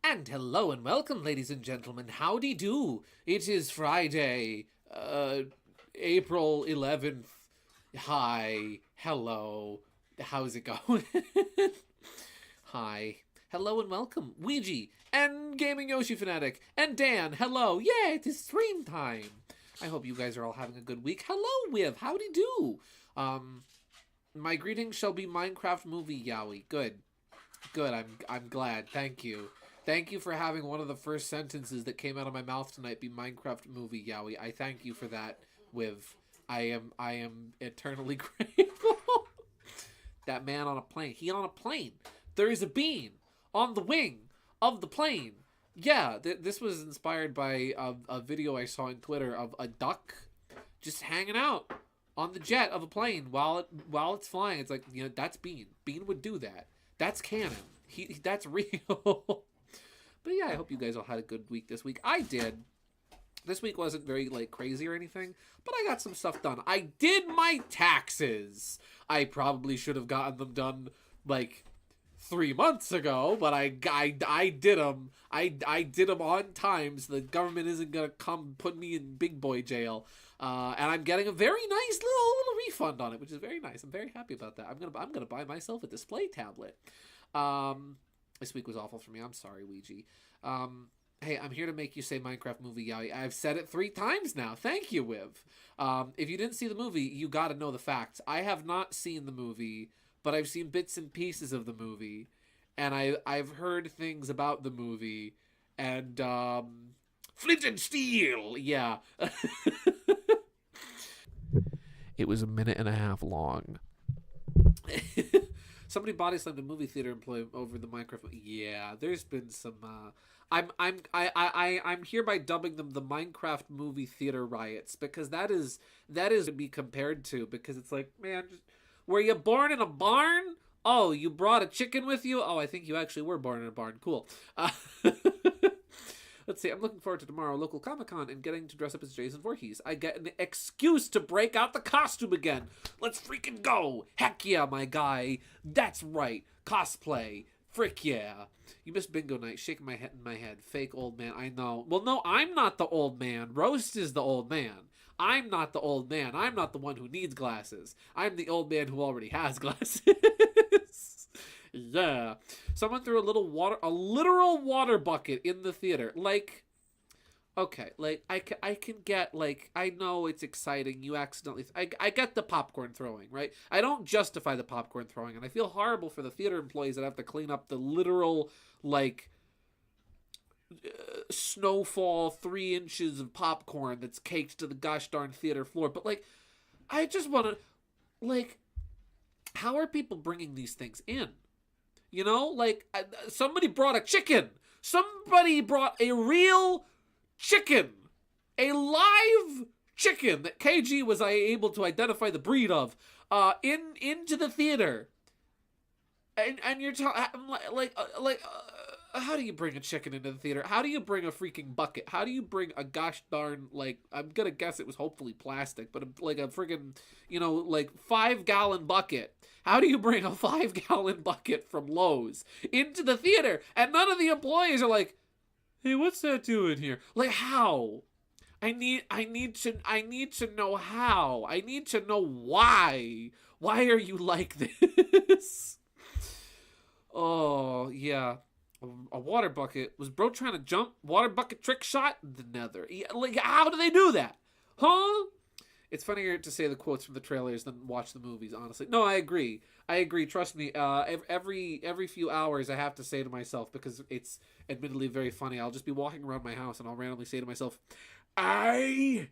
And hello and welcome, ladies and gentlemen. Howdy do. It is Friday, April 11th. Hi. Hello. How's it going? Hi. Hello and welcome, Ouija, and Gaming Yoshi Fanatic, and Dan. Hello. Yeah, it is stream time. I hope you guys are all having a good week. Hello, Wiv. Howdy do. My greetings shall be Minecraft movie Yowie. Good. Good. I'm glad. Thank you. Thank you for having one of the first sentences that came out of my mouth tonight be Minecraft movie Yowie. I thank you for that, Wiv. I am eternally grateful. That man on a plane. He on a plane. There is a bean on the wing of the plane. Yeah, this was inspired by a video I saw on Twitter of a duck just hanging out on the jet of a plane while it's flying. It's like, you know, that's Bean. Bean would do that. That's canon. That's real. But yeah, I hope you guys all had a good week this week. I did. This week wasn't very, crazy or anything, but I got some stuff done. I did my taxes. I probably should have gotten them done, 3 months ago, but I did them. I did them on time, so the government isn't gonna come put me in big boy jail. And I'm getting a very nice little refund on it, which is very nice. I'm very happy about that. I'm gonna buy myself a display tablet. This week was awful for me. I'm sorry, Ouija. Hey, I'm here to make you say Minecraft movie Yowie. I've said it 3 times now. Thank you, Wiv. If you didn't see the movie, you gotta know the facts. I have not seen the movie, but I've seen bits and pieces of the movie, and I've heard things about the movie, and Flint and Steel, yeah. It was 1.5 minutes long. Somebody body slammed a movie theater employee over the Minecraft. Yeah, there's been some. I'm hereby dubbing them the Minecraft movie theater riots, because that is to be compared to, because it's like, man, were you born in a barn? Oh, you brought a chicken with you? Oh, I think you actually were born in a barn. Cool. Let's see. I'm looking forward to tomorrow, local Comic-Con, and getting to dress up as Jason Voorhees. I get an excuse to break out the costume again. Let's freaking go. Heck yeah, my guy. That's right. Cosplay. Frick yeah. You missed bingo night. Shaking my head in my head. Fake old man. I know. Well, no, I'm not the old man. Roast is the old man. I'm not the old man. I'm not the one who needs glasses. I'm the old man who already has glasses. Yeah. Someone threw a literal water bucket in the theater. Okay, I can get, I know it's exciting. You accidentally, I get the popcorn throwing, right? I don't justify the popcorn throwing, and I feel horrible for the theater employees that have to clean up the literal, snowfall 3 inches of popcorn that's caked to the gosh darn theater floor. But, I just want to, how are people bringing these things in? You know, somebody brought a chicken. Somebody brought a real chicken. A live chicken that KG was able to identify the breed of into the theater. And you're how do you bring a chicken into the theater? How do you bring a freaking bucket? How do you bring a gosh darn, I'm gonna guess it was hopefully plastic, but a freaking, 5-gallon bucket. How do you bring a 5-gallon bucket from Lowe's into the theater? And none of the employees are like, hey, what's that doing here? How? I need to know how. I need to know why. Why are you like this? Oh, yeah. A water bucket. Was bro trying to jump? Water bucket trick shot? The nether. Yeah, how do they do that? Huh? It's funnier to say the quotes from the trailers than watch the movies, honestly. No, I agree. Trust me. Every few hours I have to say to myself, because it's admittedly very funny, I'll just be walking around my house and I'll randomly say to myself, I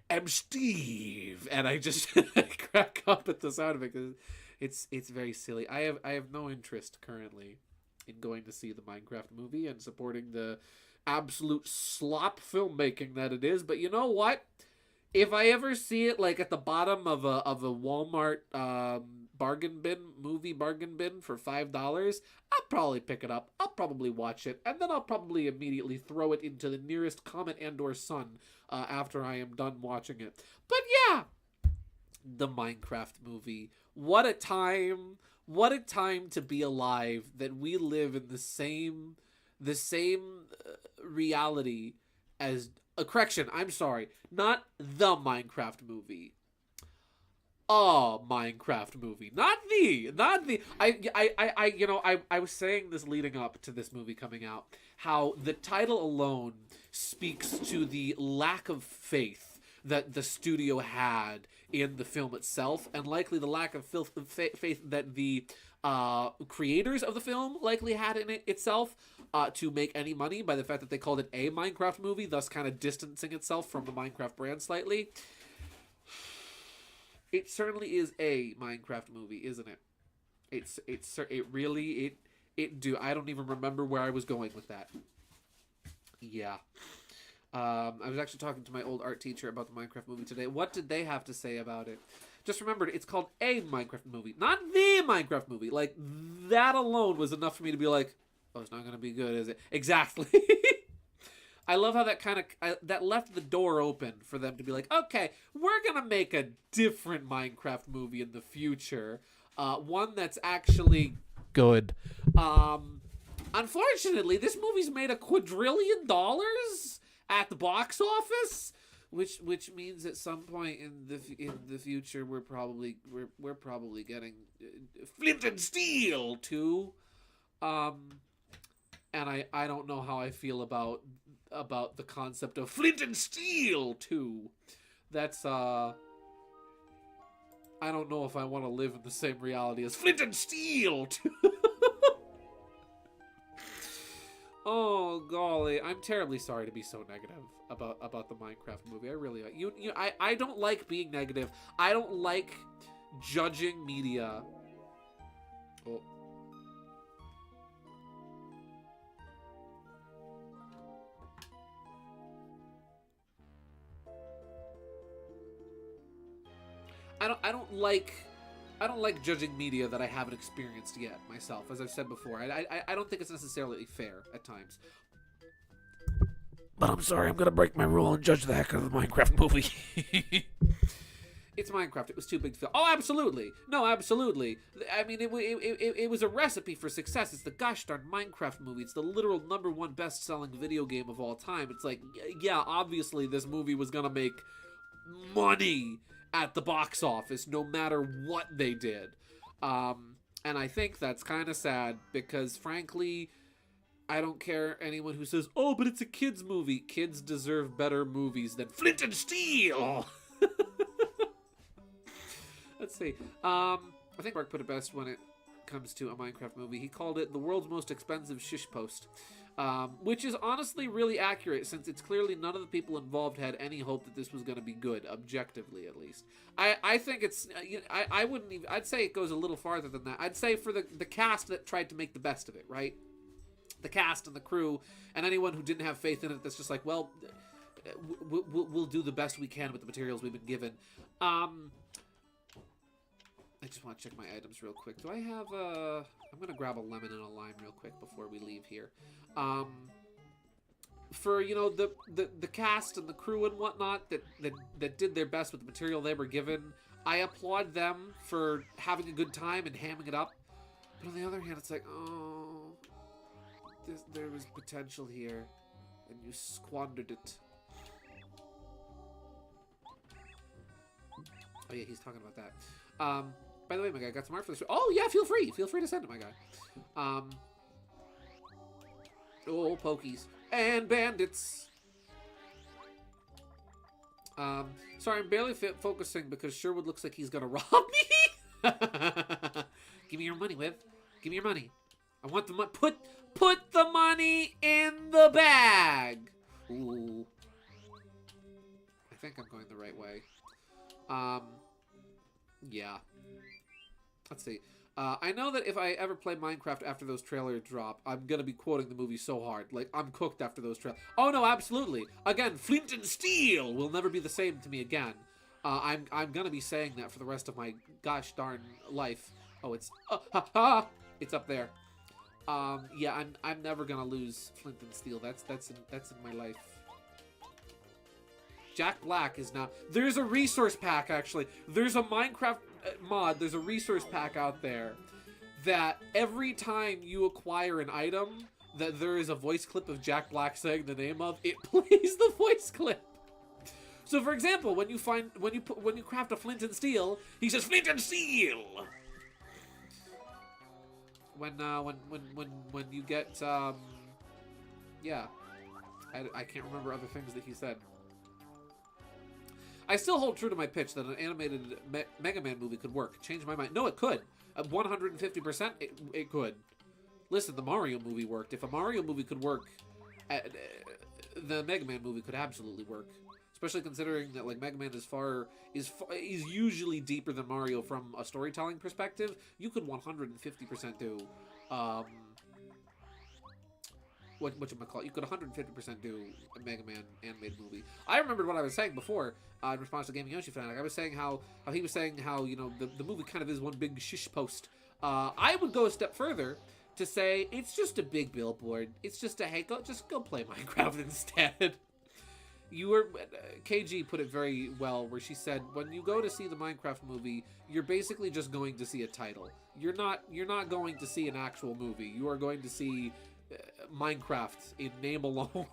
am Steve. And I just crack up at the sound of it, because it's very silly. I have no interest currently in going to see the Minecraft movie and supporting the absolute slop filmmaking that it is. But you know what? If I ever see it at the bottom of a Walmart bargain bin for $5, I'll probably pick it up. I'll probably watch it, and then I'll probably immediately throw it into the nearest comet and/or sun after I am done watching it. But yeah, the Minecraft movie. What a time. what a time to be alive that we live in the same reality as a correction. I'm sorry, not the Minecraft movie. A Minecraft movie, not the. I was saying this leading up to this movie coming out, how the title alone speaks to the lack of faith that the studio had in the film itself, and likely the lack of faith that the creators of the film likely had in it itself, to make any money by the fact that they called it a Minecraft movie, thus kind of distancing itself from the Minecraft brand slightly. It certainly is a Minecraft movie, isn't it? I don't even remember where I was going with that. Yeah. I was actually talking to my old art teacher about the Minecraft movie today. What did they have to say about it? Just remembered, it's called a Minecraft movie, not the Minecraft movie. Like, that alone was enough for me to be like, oh, it's not going to be good, is it? Exactly. I love how that that left the door open for them to be like, okay, we're going to make a different Minecraft movie in the future. One that's actually good. Unfortunately, this movie's made $1 quadrillion at the box office, which means at some point in the future we're probably getting Flint and Steel too. And I don't know how I feel about the concept of Flint and Steel too. That's I don't know if I want to live in the same reality as Flint and Steel too. Oh golly, I'm terribly sorry to be so negative about the Minecraft movie. I really I don't like being negative. I don't like judging media. Oh. I don't like judging media that I haven't experienced yet myself, as I've said before. I don't think it's necessarily fair at times. But I'm sorry, I'm gonna break my rule and judge the heck out of the Minecraft movie. It's Minecraft. It was too big to fail. Oh, absolutely. No, absolutely. I mean, it was a recipe for success. It's the gosh darn Minecraft movie. It's the literal #1 best-selling video game of all time. It's like, yeah, obviously this movie was gonna make money at the box office no matter what they did. And I think that's kind of sad because, frankly, I don't care anyone who says, oh, but it's a kids movie. Kids deserve better movies than Flint and Steel. Let's see. I think Mark put it best when it comes to a Minecraft movie. He called it the world's most expensive shish post. Which is honestly really accurate, since it's clearly none of the people involved had any hope that this was going to be good, objectively at least. I think it's, I wouldn't even, I'd say it goes a little farther than that. I'd say for the cast that tried to make the best of it, right? The cast and the crew, and anyone who didn't have faith in it, that's just like, well, we'll do the best we can with the materials we've been given. I just want to check my items real quick. Do I have I'm going to grab a lemon and a lime real quick before we leave here. For, the cast and the crew and whatnot that did their best with the material they were given, I applaud them for having a good time and hamming it up. But on the other hand, it's like, oh, there was potential here, and you squandered it. Oh yeah, he's talking about that. By the way, my guy, got some art for this. Oh yeah, feel free to send it, my guy. Oh, pokies and bandits. Sorry, I'm barely focusing because Sherwood looks like he's gonna rob me. Give me your money, Viv. Give me your money. I want the money. Put the money in the bag. Ooh. I think I'm going the right way. Yeah. Let's see. I know that if I ever play Minecraft after those trailers drop, I'm gonna be quoting the movie so hard. Like, I'm cooked after those trailers. Oh no, absolutely. Again, Flint and Steel will never be the same to me again. I'm gonna be saying that for the rest of my gosh darn life. Oh, it's it's up there. Yeah, I'm never gonna lose Flint and Steel. That's in my life. Jack Black is now. There's a resource pack, actually. There's a Minecraft mod. There's a resource pack out there that every time you acquire an item that there is a voice clip of Jack Black saying the name of, it plays the voice clip. So, for example, when you craft a flint and steel, he says flint and steel. When you get yeah, I can't remember other things that he said. I still hold true to my pitch that an animated Mega Man movie could work. Change my mind. No, it could. 150%, it could. Listen, the Mario movie worked. If a Mario movie could work, the Mega Man movie could absolutely work. Especially considering that, like, Mega Man is usually deeper than Mario from a storytelling perspective. You could 150% do whatchamacallit, you could 150% do a Mega Man animated movie. I remembered what I was saying before in response to Gaming Yoshi Fanatic. I was saying how he was saying how, you know, the movie kind of is one big shish post. I would go a step further to say it's just a big billboard. It's just a, hey, just go play Minecraft instead. KG put it very well, where she said, when you go to see the Minecraft movie, you're basically just going to see a title. You're not going to see an actual movie. You are going to see Minecraft in name alone.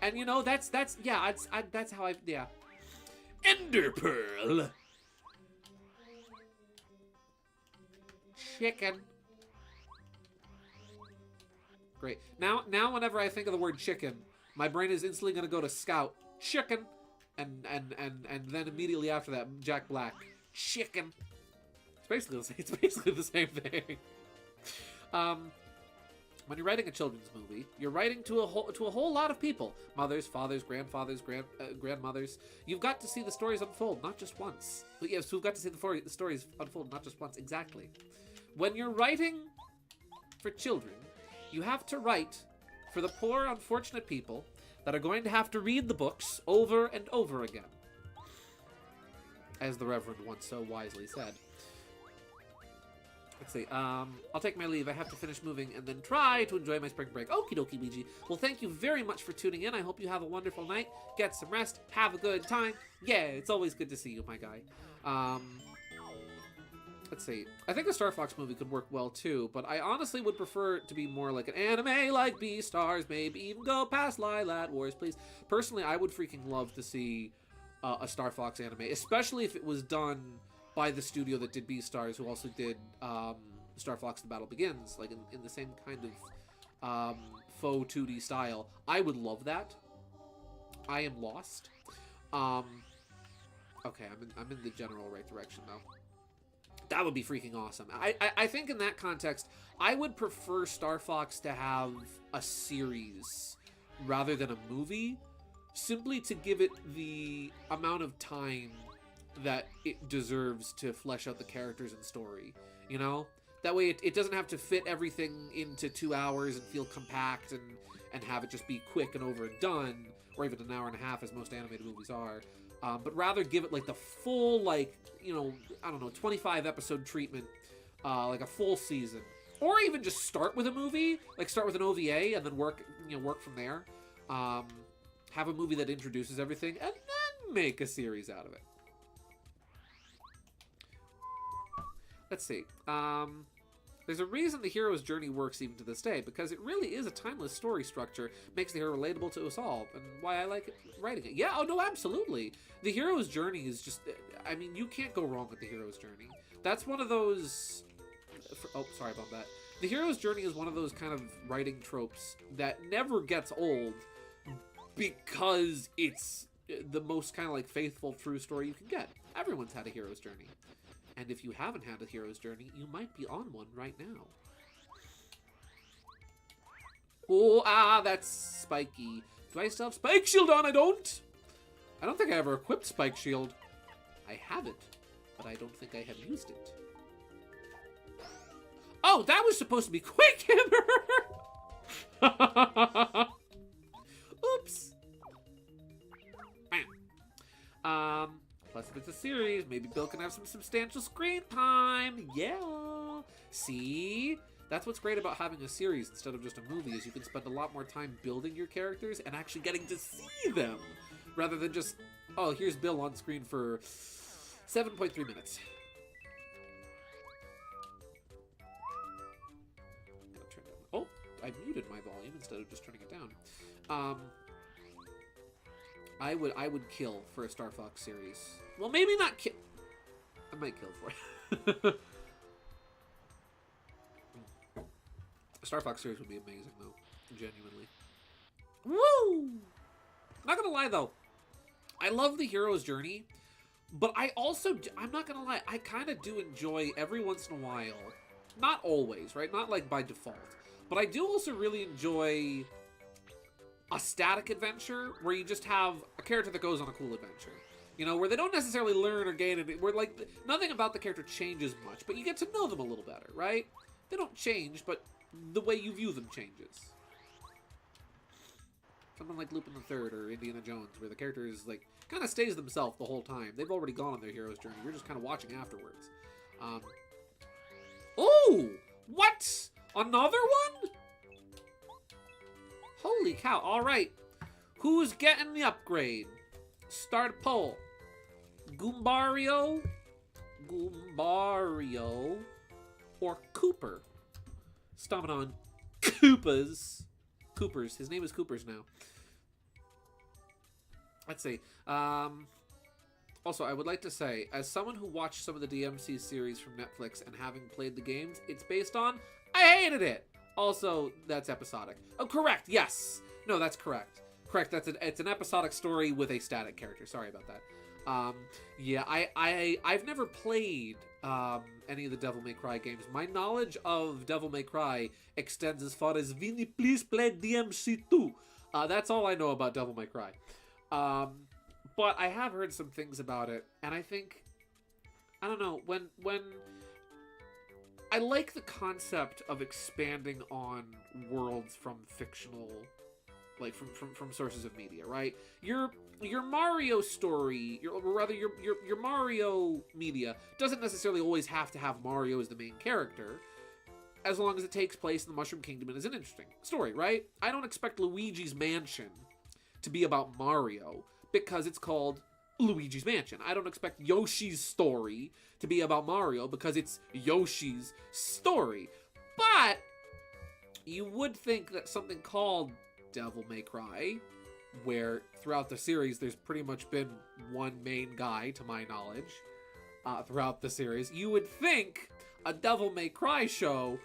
And you know, that's how yeah. Ender Pearl. Chicken. Great. Now whenever I think of the word chicken, my brain is instantly going to go to Scout. Chicken. And then immediately after that, Jack Black. Chicken. It's basically the same thing. When you're writing a children's movie, you're writing to a whole lot of people. Mothers, fathers, grandfathers, grandmothers. You've got to see the stories unfold, not just once. But yes, we've got to see the stories unfold, not just once. Exactly. When you're writing for children, you have to write for the poor, unfortunate people that are going to have to read the books over and over again. As the Reverend once so wisely said. Let's see, I'll take my leave. I have to finish moving and then try to enjoy my spring break. Okie dokie, Ouija. Well, thank you very much for tuning in. I hope you have a wonderful night. Get some rest. Have a good time. Yeah, it's always good to see you, my guy. Let's see. I think a Star Fox movie could work well, too, but I honestly would prefer it to be more like an anime like Beastars, maybe even go past Lylat Wars, please. Personally, I would freaking love to see a Star Fox anime, especially if it was done by the studio that did Beastars, who also did Star Fox The Battle Begins, like in the same kind of faux 2D style. I would love that. I am lost. Okay, I'm in the general right direction, though. That would be freaking awesome. I think in that context, I would prefer Star Fox to have a series rather than a movie, simply to give it the amount of time that it deserves to flesh out the characters and story, you know? That way it doesn't have to fit everything into 2 hours and feel compact and have it just be quick and over and done, or even an hour and a half as most animated movies are. But rather give it like the full, like, you know, I don't know, 25 episode treatment, like a full season. Or even just start with a movie, like start with an OVA and then work from there. Have a movie that introduces everything and then make a series out of it. Let's see. There's a reason the hero's journey works even to this day, because it really is a timeless story structure, makes the hero relatable to us all, and why I like writing it. Yeah, oh no, absolutely. The hero's journey is just, I mean, you can't go wrong with the hero's journey. That's one of those, oh, sorry about that. The hero's journey is one of those kind of writing tropes that never gets old, because it's the most kind of like faithful, true story you can get. Everyone's had a hero's journey. And if you haven't had a hero's journey, you might be on one right now. Oh, that's spiky. Do I still have Spike Shield on? I don't. I don't think I ever equipped Spike Shield. I have it, but I don't think I have used it. Oh, that was supposed to be Quick Hammer! Oops. Bam. Plus, if it's a series, maybe Bill can have some substantial screen time. Yeah. See? That's what's great about having a series instead of just a movie, is you can spend a lot more time building your characters and actually getting to see them. Rather than just, oh, here's Bill on screen for 7.3 minutes. muted my volume instead of just turning it down. I would kill for a Star Fox series. Well, maybe not kill. I might kill for it. A Star Fox series would be amazing, though. Genuinely. Woo! Not gonna lie, though. I love the hero's journey, but I'm not gonna lie, I kind of do enjoy every once in a while. Not always, right? Not like by default. But I do also really enjoy a static adventure where you just have a character that goes on a cool adventure. You know, where they don't necessarily learn or gain it, where like nothing about the character changes much, but you get to know them a little better, right? They don't change, but the way you view them changes. Something like Lupin the Third or Indiana Jones, where the character is like kind of stays themselves the whole time. They've already gone on their hero's journey. You're just kind of watching afterwards. Oh, what? Another one? Holy cow! All right, who's getting the upgrade? Start a poll. Goombario, or Cooper? Stomping on Coopers. His name is Coopers now. Let's see. Also, I would like to say, as someone who watched some of the DMC series from Netflix and having played the games it's based on, I hated it. Also, that's episodic. Oh, correct. Yes. No, that's correct. Correct. It's an episodic story with a static character. Sorry about that. Yeah, I've never played any of the Devil May Cry games. My knowledge of Devil May Cry extends as far as Vinny, please play DMC2. That's all I know about Devil May Cry. But I have heard some things about it, and I think, I don't know, when I like the concept of expanding on worlds from fictional, like from sources of media, right? Your Mario story, your Mario media doesn't necessarily always have to have Mario as the main character, as long as it takes place in the Mushroom Kingdom and is an interesting story, right? I don't expect Luigi's Mansion to be about Mario because it's called Luigi's Mansion. I don't expect Yoshi's story to be about Mario because it's Yoshi's story. But you would think that something called Devil May Cry, where throughout the series there's pretty much been one main guy, to my knowledge, throughout the series, you would think a Devil May Cry show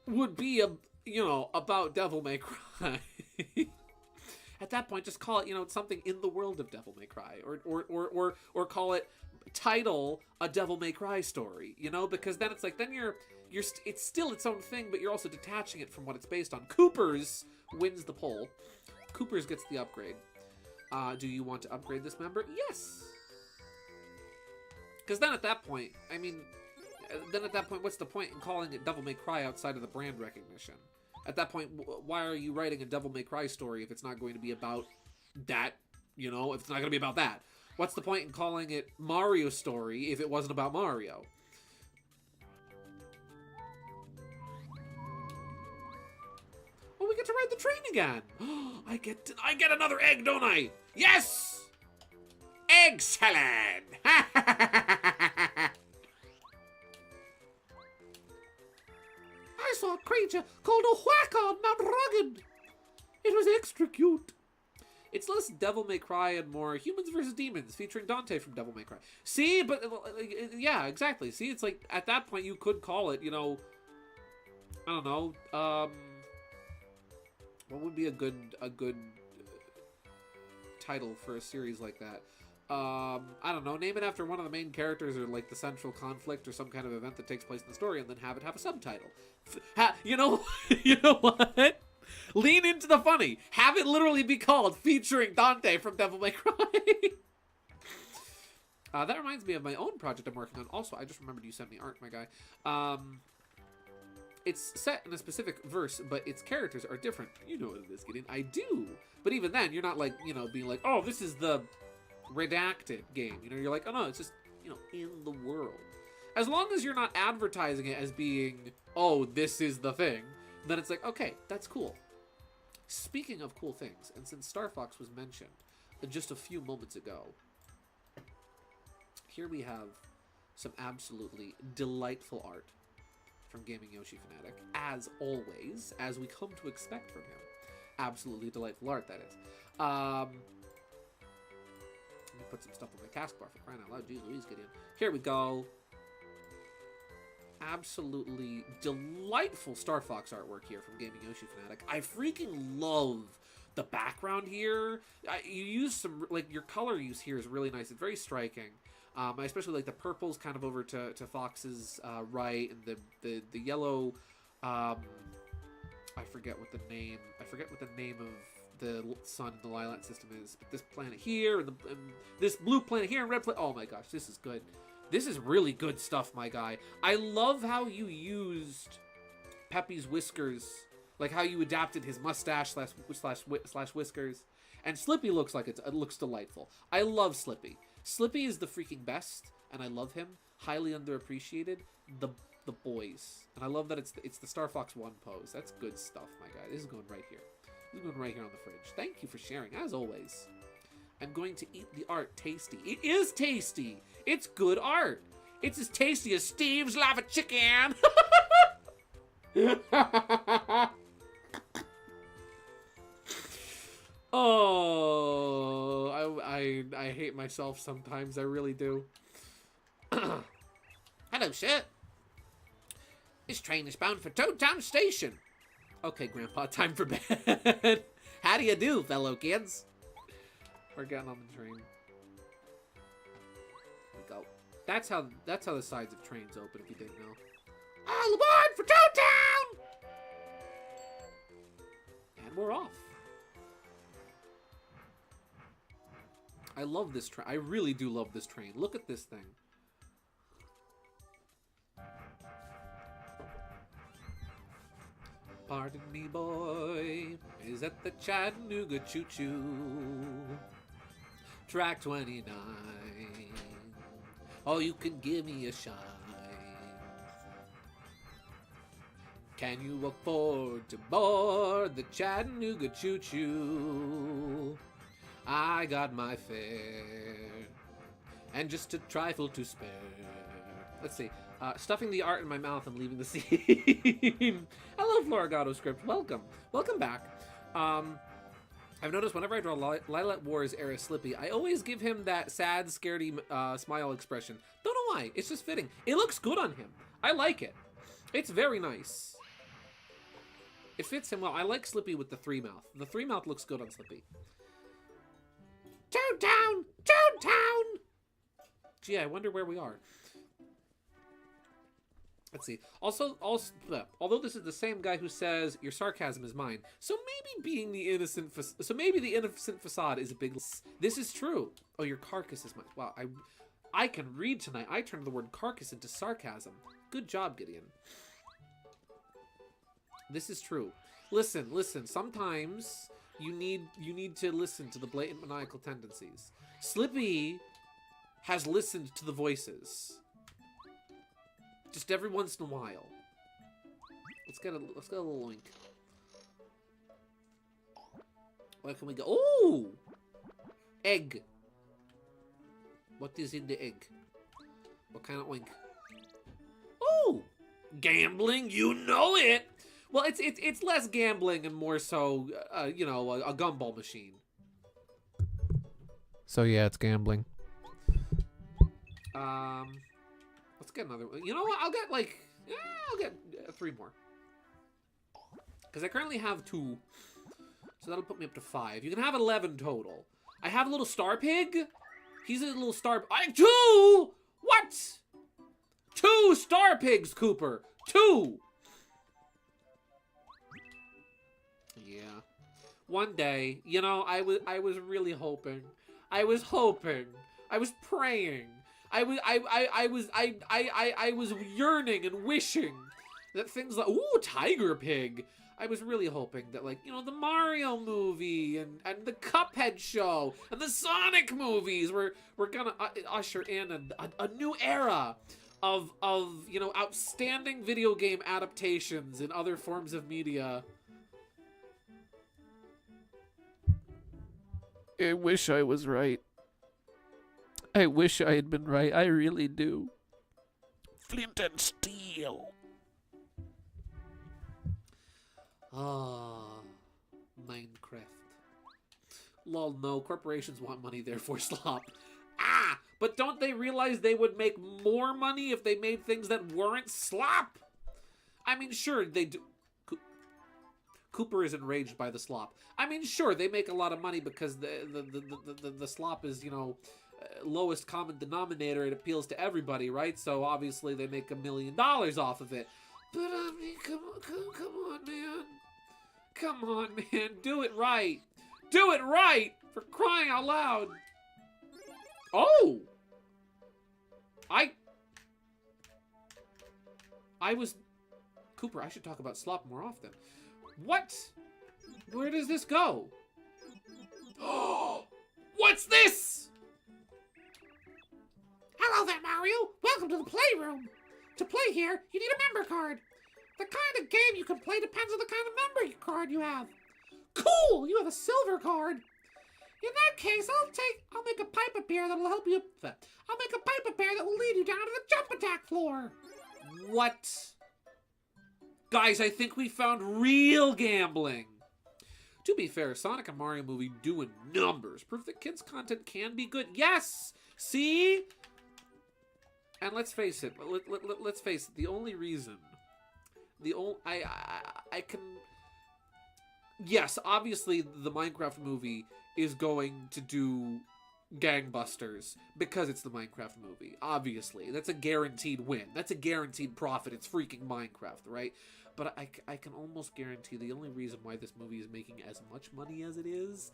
would be about Devil May Cry. At that point, just call it, something in the world of Devil May Cry, or call it, title a Devil May Cry story, because then it's like, then it's still its own thing, but you're also detaching it from what it's based on. Coopers wins the poll. Coopers gets the upgrade. Do you want to upgrade this member? Yes. Because then at that point, what's the point in calling it Devil May Cry outside of the brand recognition? At that point, why are you writing a Devil May Cry story if it's not going to be about that, if it's not going to be about that? What's the point in calling it Mario Story if it wasn't about Mario? Oh, we get to ride the train again. I get another egg, don't I? Yes! Egg salad! I saw a creature called a whack on Mount Rugged. It was extra cute. It's less Devil May Cry and more Humans vs. Demons, featuring Dante from Devil May Cry. See, but yeah, exactly. See, it's like at that point you could call it, I don't know. What would be a good title for a series like that? I don't know. Name it after one of the main characters or like the central conflict or some kind of event that takes place in the story, and then have it have a subtitle. You know what? Lean into the funny. Have it literally be called featuring Dante from Devil May Cry. That reminds me of my own project I'm working on. Also, I just remembered you sent me art, my guy. It's set in a specific verse, but its characters are different. You know what it is, Gideon. I do. But even then, you're not like, being like, oh, this is the redacted game. You're like, oh no, it's just, in the world. As long as you're not advertising it as being, oh, this is the thing, then it's like, okay, that's cool. Speaking of cool things, and since Star Fox was mentioned just a few moments ago, here we have some absolutely delightful art from Gaming Yoshi Fanatic, as always, as we come to expect from him. Absolutely delightful art, that is. Let me put some stuff on my taskbar for crying out loud. Jeez Louise, Gideon. Here we go. Absolutely delightful Star Fox artwork here from Gaming Yoshi Fanatic. I freaking love the background here. You use some, like, your color use here is really nice. It's very striking. I especially like the purples kind of over to Fox's right, and the yellow. I forget what the name of the sun in the Lilac system is. But this planet here and this blue planet here and red planet. Oh my gosh, this is good. This is really good stuff, my guy. I love how you used Peppy's whiskers, like how you adapted his mustache slash whiskers. And Slippy looks like it looks delightful. I love Slippy. Slippy is the freaking best, and I love him. Highly underappreciated. The boys, and I love that it's the Star Fox 1 pose. That's good stuff, my guy. This is going right here. This is going right here on the fridge. Thank you for sharing, as always. I'm going to eat the art tasty. It is tasty. It's good art. It's as tasty as Steve's Lava Chicken. Oh, I hate myself sometimes. I really do. Hello, sir. This train is bound for Toadtown Station. Okay, Grandpa, time for bed. How do you do, fellow kids? We're getting on the train. There we go. That's how the sides of trains open, if you didn't know. All aboard for Toadtown! And we're off. I love this train. I really do love this train. Look at this thing. Pardon me, boy, is that the Chattanooga choo-choo? Track 29. Oh, you can give me a shine. Can you afford to board the Chattanooga choo-choo? I got my fare, and just a trifle to spare. Let's see. Stuffing the art in my mouth and leaving the scene. Hello, Florigato script. Welcome. Welcome back. I've noticed whenever I draw Lilac Wars era Slippy, I always give him that sad, scaredy smile expression. Don't know why. It's just fitting. It looks good on him. I like it. It's very nice. It fits him well. I like Slippy with the three mouth. The three mouth looks good on Slippy. Toadtown! Toadtown! Gee, I wonder where we are. Let's see. Also, although this is the same guy who says your sarcasm is mine, so maybe the innocent facade is a big. This is true. Oh, your carcass is mine. Wow, I can read tonight. I turned the word carcass into sarcasm. Good job, Gideon. This is true. Listen. Sometimes you need to listen to the blatant maniacal tendencies. Slippy has listened to the voices. Just every once in a while. Let's get a little oink. Where can we go? Oh! Egg. What is in the egg? What kind of oink? Oh! Gambling, you know it! Well, it's less gambling and more so, you know, a gumball machine. So yeah, it's gambling. Let's get another one. You know what? I'll get 3 more. Because I currently have 2. So that'll put me up to 5. You can have 11 total. I have a little star pig. He's a little star... 2! What? 2 star pigs, Cooper. 2! Yeah. One day, you know, I was really hoping. I was praying. I was yearning and wishing that things like, ooh, Tiger Pig. I was really hoping that, like, you know, the Mario movie and the Cuphead show and the Sonic movies were gonna usher in a new era of, you know, outstanding video game adaptations in other forms of media. I wish I was right. I wish I had been right. I really do. Flint and steel. Ah, Minecraft. Lol, no. Corporations want money, therefore slop. Ah! But don't they realize they would make more money if they made things that weren't slop? I mean, sure, they do. Cooper is enraged by the slop. I mean, sure, they make a lot of money because the slop is, you know, lowest common denominator. It appeals to everybody, right? So obviously they make $1 million off of it. But I mean, come on, man. Come on, man. Do it right. Do it right! For crying out loud. Oh! I was... Cooper, I should talk about slop more often. What? Where does this go? Oh! What's this? Hello there, Mario. Welcome to the playroom. To play here, you need a member card. The kind of game you can play depends on the kind of member card you have. Cool! You have a silver card. In that case, I'll make a pipe appear that'll help you. I'll make a pipe appear that will lead you down to the jump attack floor. What? Guys, I think we found real gambling. To be fair, Sonic and Mario movie doing numbers. Proof that kids' content can be good. Yes! See? And let's face it. Let's face it. The only reason... I can... Yes, obviously the Minecraft movie is going to do gangbusters because it's the Minecraft movie. Obviously. That's a guaranteed win. That's a guaranteed profit. It's freaking Minecraft, right? But I can almost guarantee the only reason why this movie is making as much money as it is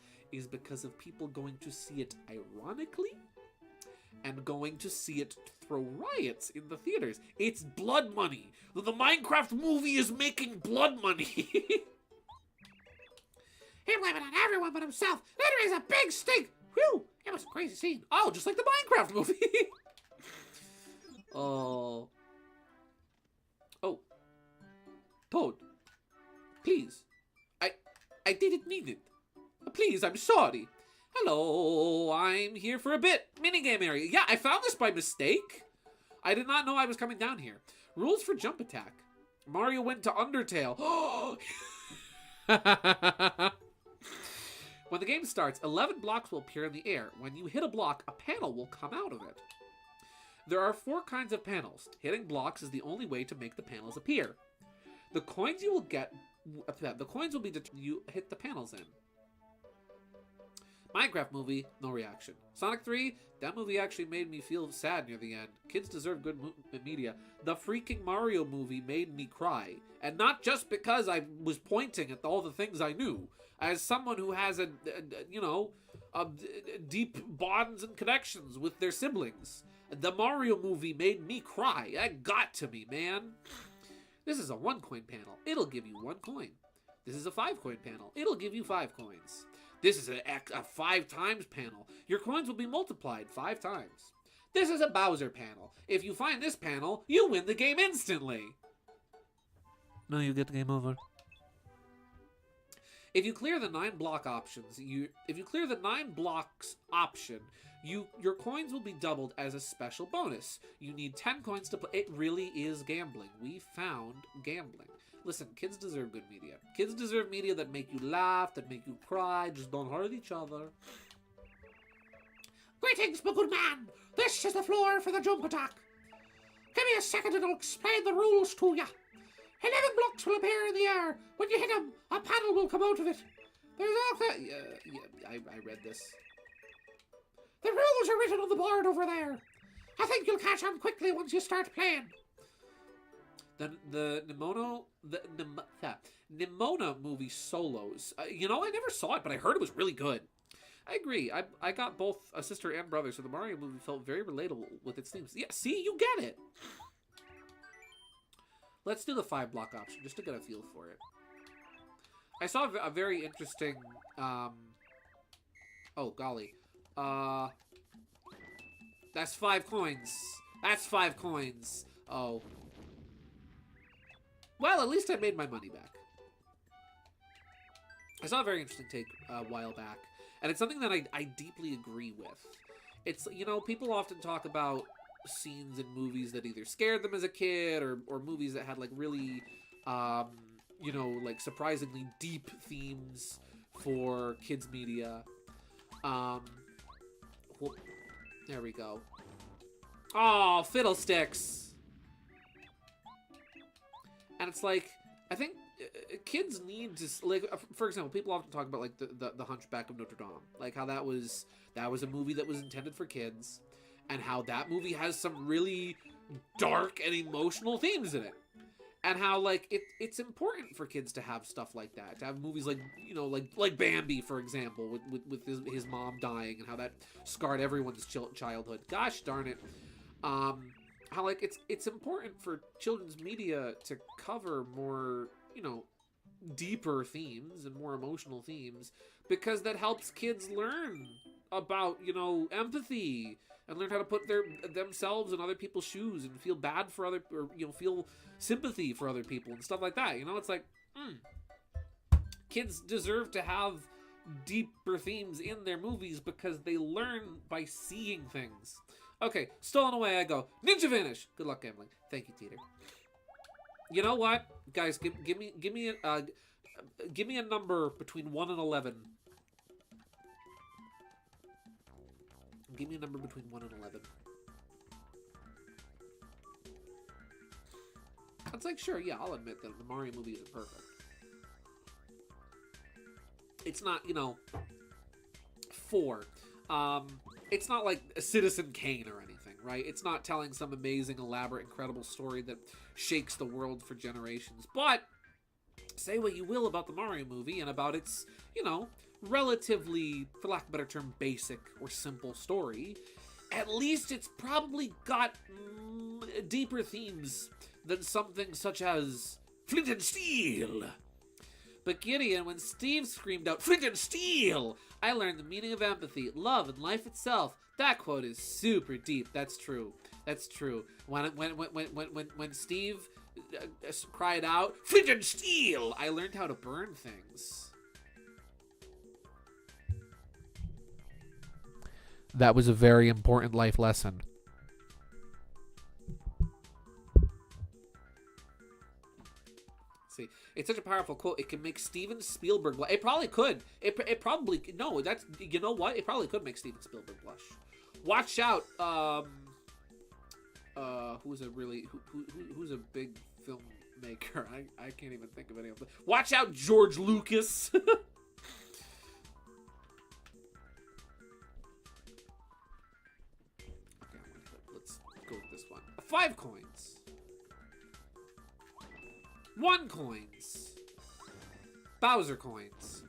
because of people going to see it ironically and going to see it throw riots in the theaters. It's blood money. The Minecraft movie is making blood money. He blamed it on everyone but himself. That is a big stink. Whew, it was a crazy scene. Oh, just like the Minecraft movie. Oh. Oh. Toad. Please. I didn't mean it. Please, I'm sorry. Hello, I'm here for a bit. Minigame area. Yeah, I found this by mistake. I did not know I was coming down here. Rules for jump attack. Mario went to Undertale. When the game starts, 11 blocks will appear in the air. When you hit a block, a panel will come out of it. There are 4 kinds of panels. Hitting blocks is the only way to make the panels appear. The coins you will get... The coins will be you hit the panels in. Minecraft movie, no reaction. Sonic 3, that movie actually made me feel sad near the end. Kids deserve good media. The freaking Mario movie made me cry. And not just because I was pointing at all the things I knew. As someone who has deep bonds and connections with their siblings. The Mario movie made me cry. That got to me, man. This is a 1-coin panel. It'll give you 1 coin. This is a 5-coin panel. It'll give you 5 coins. This is a 5 times panel. Your coins will be multiplied 5 times. This is a Bowser panel. If you find this panel, you win the game instantly. No, you get the game over. If you clear the 9 block options, if you clear the 9 blocks option, your coins will be doubled as a special bonus. You need 10 coins to play. It really is gambling. We found gambling. Listen, kids deserve good media. Kids deserve media that make you laugh, that make you cry. Just don't hurt each other. Greetings, my good man. This is the floor for the jump attack. Give me a second and I'll explain the rules to ya. 11 blocks will appear in the air. When you hit them, a panel will come out of it. There's all I read this. The rules are written on the board over there. I think you'll catch on quickly once you start playing. The Nimona movie solos. I never saw it, but I heard it was really good. I agree. I got both a sister and brother, so the Mario movie felt very relatable with its themes. Yeah, see, you get it. Let's do the 5 block option, just to get a feel for it. I saw a very interesting, oh, golly. That's 5 coins. That's 5 coins. Oh. Well, at least I made my money back. I saw a very interesting take a while back, and it's something that I deeply agree with. It's, people often talk about scenes in movies that either scared them as a kid or movies that had, like, really you know, like surprisingly deep themes for kids media. Whoop. There we go. Oh, fiddlesticks. And it's like, I think kids need to, like, for example, people often talk about like the Hunchback of Notre Dame, like how that was a movie that was intended for kids, and how that movie has some really dark and emotional themes in it, and how like it's important for kids to have stuff like that, to have movies like, you know, like Bambi, for example, with his mom dying, and how that scarred everyone's childhood. Gosh darn it. How like it's important for children's media to cover more, you know, deeper themes and more emotional themes, because that helps kids learn about, you know, empathy, and learn how to put themselves in other people's shoes, and feel bad for other, or, you know, feel sympathy for other people and stuff like that. You know, it's like, kids deserve to have deeper themes in their movies, because they learn by seeing things. Okay, stolen away I go. Ninja Vanish. Good luck gambling. Thank you, Teeter. You know what, guys? Give me a number between 1 and 11. Give me a number between 1 and 11. It's like, sure, yeah, I'll admit that the Mario movie isn't perfect. It's not, you know, 4. It's not like a Citizen Kane or anything, right? It's not telling some amazing, elaborate, incredible story that shakes the world for generations. But say what you will about the Mario movie and about its, you know, relatively, for lack of a better term, basic or simple story, at least it's probably got deeper themes than something such as Flint and Steel. But Gideon, when Steve screamed out, "Flint and Steel!" I learned the meaning of empathy, love, and life itself. That quote is super deep. That's true. That's true. When Steve cried out, "Flint and Steel!" I learned how to burn things. That was a very important life lesson. See, it's such a powerful quote. It can make Steven Spielberg blush. It probably could. It probably, no, that's, you know what? It probably could make Steven Spielberg blush. Watch out. Who's a big filmmaker? I can't even think of any of them. Watch out, George Lucas. Let's go with this one. 5 coins. 1 coins. Bowser coins.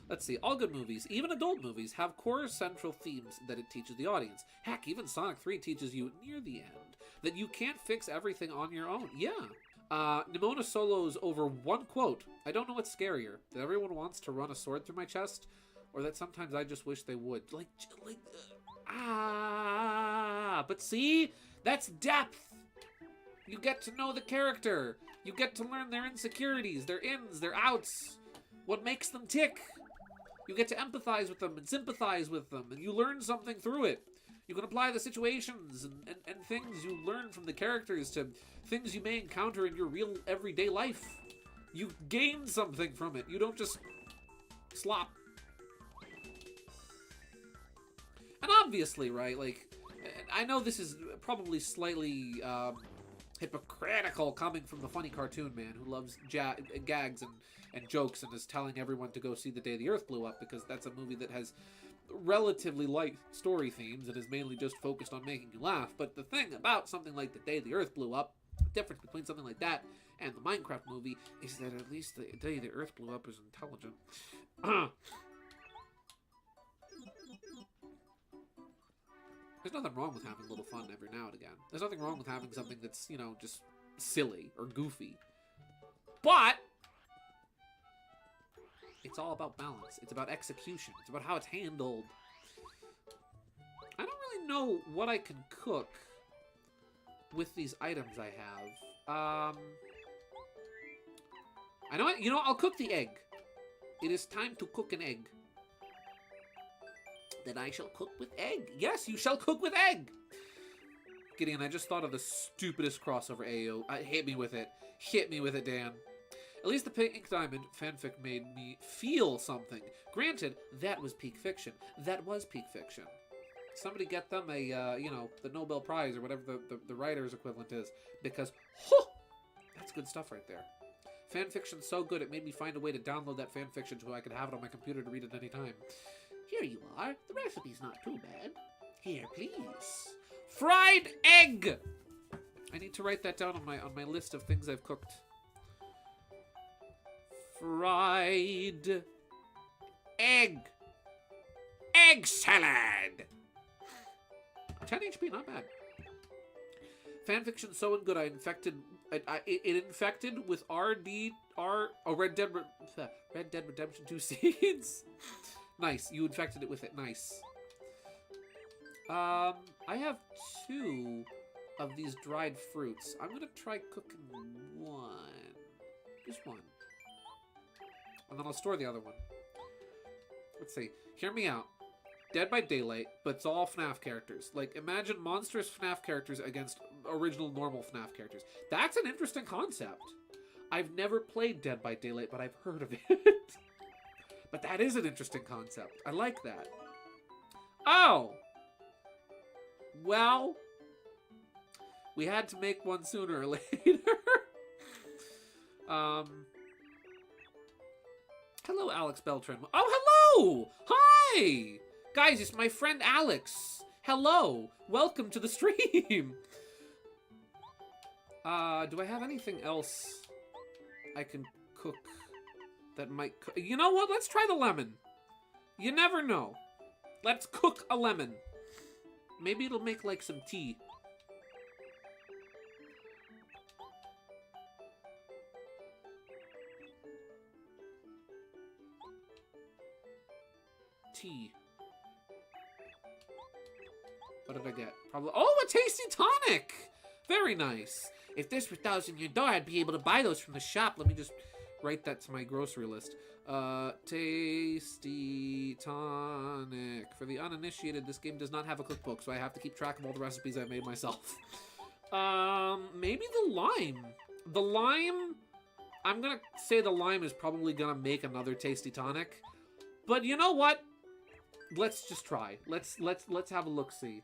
Let's see. All good movies, even adult movies, have core central themes that it teaches the audience. Heck, even Sonic 3 teaches you near the end that you can't fix everything on your own. Yeah. Nimona Solo's over 1 quote. I don't know what's scarier, that everyone wants to run a sword through my chest, or that sometimes I just wish they would. But see? That's depth. You get to know the character. You get to learn their insecurities, their ins, their outs, what makes them tick. You get to empathize with them and sympathize with them, and you learn something through it. You can apply the situations and things you learn from the characters to things you may encounter in your real everyday life. You gain something from it. You don't just slop. And obviously, right, like, I know this is probably slightly hypocritical coming from the funny cartoon man who loves gags and jokes and is telling everyone to go see The Day the Earth Blew Up, because that's a movie that has relatively light story themes and is mainly just focused on making you laugh. But the thing about something like The Day the Earth Blew Up, the difference between something like that and the Minecraft movie, is that at least The Day the Earth Blew Up is intelligent. There's nothing wrong with having a little fun every now and again. There's nothing wrong with having something that's, you know, just silly or goofy. But it's all about balance. It's about execution. It's about how it's handled. I don't really know what I can cook with these items I have. I know, you know, I'll cook the egg. It is time to cook an egg. Then I shall cook with egg. Yes, you shall cook with egg. Gideon, I just thought of the stupidest crossover AO. Hit me with it. Hit me with it, Dan. At least the Pink Diamond fanfic made me feel something. Granted, that was peak fiction. That was peak fiction. Somebody get them a, you know, the Nobel Prize or whatever the writer's equivalent is. Because, that's good stuff right there. Fanfiction's so good, it made me find a way to download that fanfiction so I could have it on my computer to read it any time. Here you are. The recipe's not too bad. Here, please. Fried egg! I need to write that down on my list of things I've cooked. Fried egg. Egg salad! 10 HP, not bad. Fanfiction's so good, it infected with Red Dead Redemption 2 seeds. Nice, you infected it with it, nice. I have 2 of these dried fruits. I'm gonna try cooking one. Just one. And then I'll store the other one. Let's see. Hear me out. Dead by Daylight, but it's all FNAF characters. Like, imagine monstrous FNAF characters against original normal FNAF characters. That's an interesting concept. I've never played Dead by Daylight, but I've heard of it. But that is an interesting concept. I like that. Oh! Well, we had to make one sooner or later. Hello, Alex Beltran. Oh, hello! Hi! Guys, it's my friend Alex. Hello. Welcome to the stream. Do I have anything else I can cook that might cook? You know what? Let's try the lemon. You never know. Let's cook a lemon. Maybe it'll make, like, some tea. Tea. What did I get? Probably. Oh, a tasty tonic! Very nice. If this were $1,000 your door, I'd be able to buy those from the shop. Let me just write that to my grocery list. Tasty tonic. For the uninitiated, this game does not have a cookbook, so I have to keep track of all the recipes I've made myself. Maybe the lime. The lime. I'm gonna say the lime is probably gonna make another tasty tonic. But you know what? Let's just try. Let's have a look-see.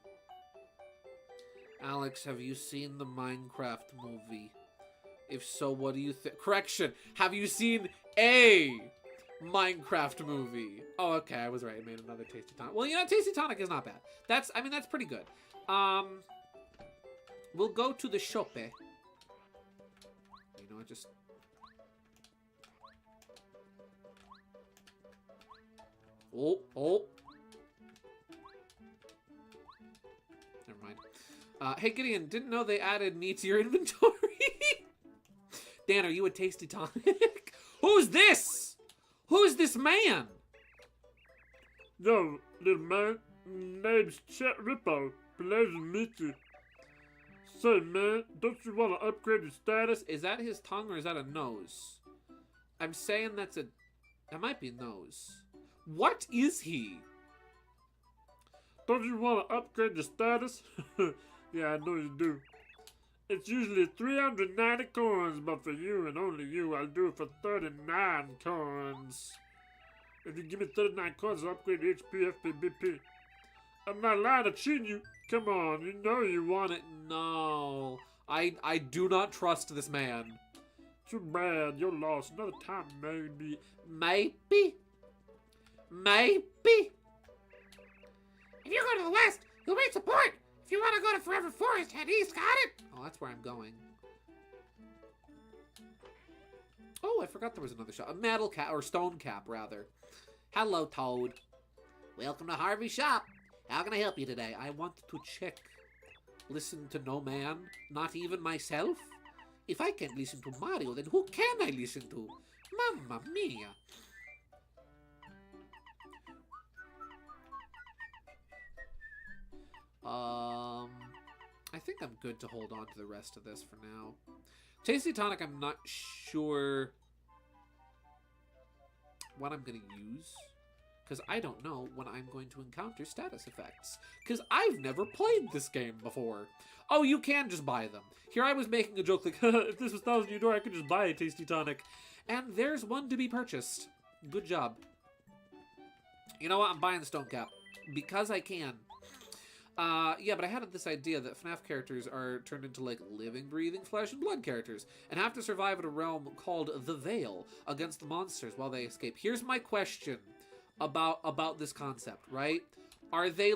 Alex, have you seen the Minecraft movie? If so, what do you think? Correction. Have you seen a Minecraft movie? Oh, okay. I was right. I made another tasty tonic. Well, you know, tasty tonic is not bad. That's pretty good. We'll go to the shop. You know, just. Oh. Never mind. Hey, Gideon, didn't know they added meat to your inventory. Dan, are you a tasty tonic? Who's this? Who's this man? Yo, little man, name's Chet Rippo. Pleasure to meet you. Say, man, don't you want to upgrade your status? Is that his tongue or is that a nose? I'm saying that might be a nose. What is he? Don't you want to upgrade your status? Yeah, I know you do. It's usually 390 coins, but for you and only you, I'll do it for 39 coins. If you give me 39 coins, I'll upgrade HP, FP, BP. I'm not lying to cheat you. Come on, you know you want it. No. I do not trust this man. Too bad, you're lost. Another time, maybe. Maybe. If you go to the west, you'll reach the port. If you want to go to Forever Forest, head east, got it? Oh, that's where I'm going. Oh, I forgot there was another shop. A metal cap, or stone cap, rather. Hello, Toad. Welcome to Harvey's shop. How can I help you today? I want to check. Listen to no man, not even myself. If I can't listen to Mario, then who can I listen to? Mamma mia. I think I'm good to hold on to the rest of this for now. Tasty Tonic, I'm not sure what I'm going to use. because I don't know when I'm going to encounter status effects, because I've never played this game before. Oh, you can just buy them. Here I was making a joke like, if this was Thousand Year Door, I could just buy a Tasty Tonic. And there's one to be purchased. Good job. You know what? I'm buying the Stone Cap. Because I can. Yeah, but I had this idea that FNAF characters are turned into, like, living, breathing flesh and blood characters, and have to survive in a realm called the Veil against the monsters while they escape. Here's my question about this concept, right? Are they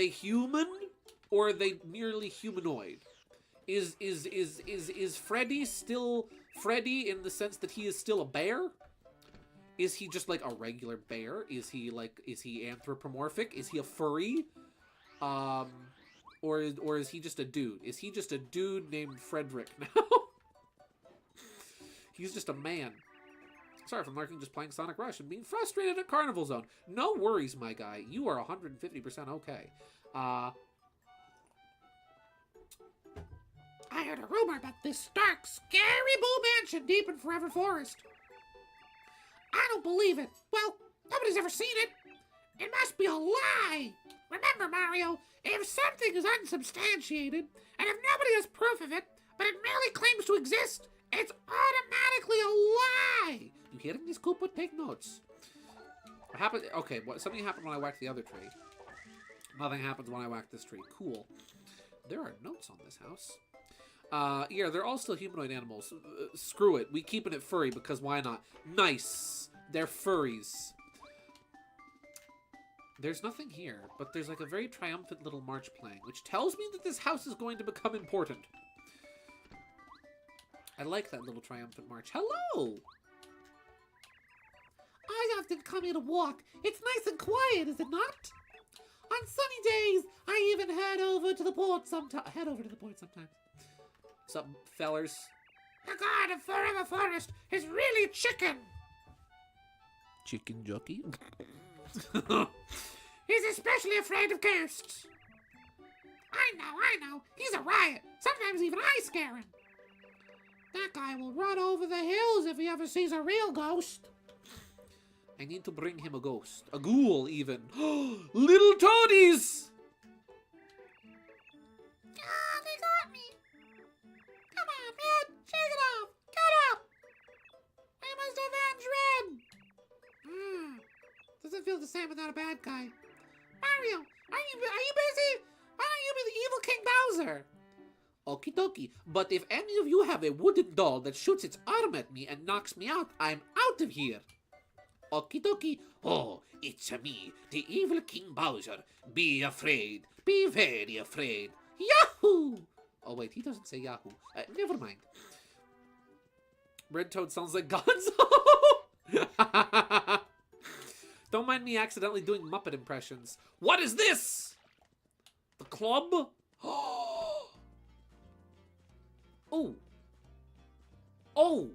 human, or are they merely humanoid? Is Freddy still Freddy in the sense that he is still a bear? Is he just like a regular bear? Is he anthropomorphic? Is he a furry? Or is he just a dude? Is he just a dude named Frederick now? He's just a man. Sorry if I'm lurking, just playing Sonic Rush and being frustrated at Carnival Zone. No worries, my guy. You are 150% okay. I heard a rumor about this dark, scary Boo Mansion deep in Forever Forest. I don't believe it. Well, nobody's ever seen it. It must be a lie. Remember, Mario, if something is unsubstantiated, and if nobody has proof of it, but it merely claims to exist, it's automatically a lie. You hearing this, Koopa? Take notes. What happened? Okay, something happened when I whacked the other tree. Nothing happens when I whack this tree. Cool. There are notes on this house. Yeah, they're all still humanoid animals. Screw it. We keeping it furry because why not? Nice. They're furries. There's nothing here, but there's like a very triumphant little march playing, which tells me that this house is going to become important. I like that little triumphant march. Hello! I often come here to walk. It's nice and quiet, is it not? On sunny days, I even head over to the port sometimes. What's up, fellers? The god of Forever Forest is really chicken. Chicken jockey? He's especially afraid of ghosts. I know. He's a riot. Sometimes even I scare him. That guy will run over the hills if he ever sees a real ghost. I need to bring him a ghost. A ghoul, even. Little toadies! Ah, they got me. Come on, man. Shake it off. Get up. I must avenge Red. Doesn't feel the same without a bad guy. Mario, are you busy? Why don't you be the evil King Bowser? Okie dokie. But if any of you have a wooden doll that shoots its arm at me and knocks me out, I'm out of here. Okie dokie. Oh, it's me, the evil King Bowser. Be afraid. Be very afraid. Yahoo! Oh, wait, he doesn't say Yahoo. Never mind. Red Toad sounds like Gonzo. Don't mind me accidentally doing Muppet impressions. What is this? The club? Oh. Oh.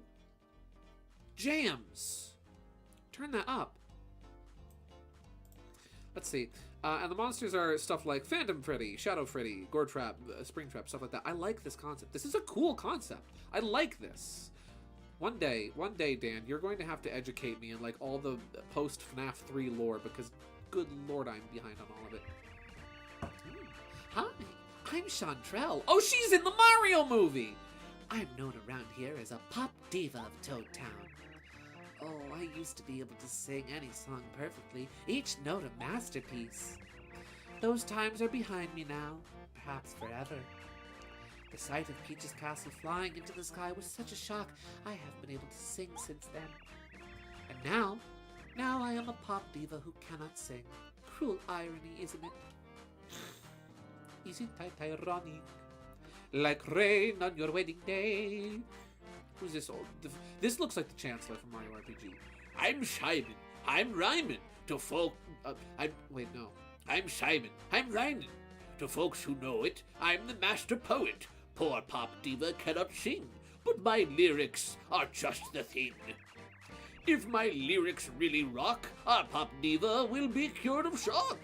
Jams. Turn that up. Let's see. And the monsters are stuff like Phantom Freddy, Shadow Freddy, Gore Trap, Spring Trap, stuff like that. I like this concept. This is a cool concept. I like this. One day, Dan, you're going to have to educate me in like all the post-FNAF 3 lore because, good lord, I'm behind on all of it. Hi, I'm Chantrell. Oh, she's in the Mario movie! I'm known around here as a pop diva of Toad Town. Oh, I used to be able to sing any song perfectly, each note a masterpiece. Those times are behind me now, perhaps forever. The sight of Peach's castle flying into the sky was such a shock, I haven't been able to sing since then. And now I am a pop diva who cannot sing. Cruel irony, isn't it? Isn't that ironic? Like rain on your wedding day. Who's this old? This looks like the Chancellor from Mario RPG. I'm Simon. I'm rhyming to folk. I'm Simon. I'm rhyming. To folks who know it, I'm the master poet. Poor pop diva cannot sing, but my lyrics are just the thing. If my lyrics really rock, our pop diva will be cured of shock.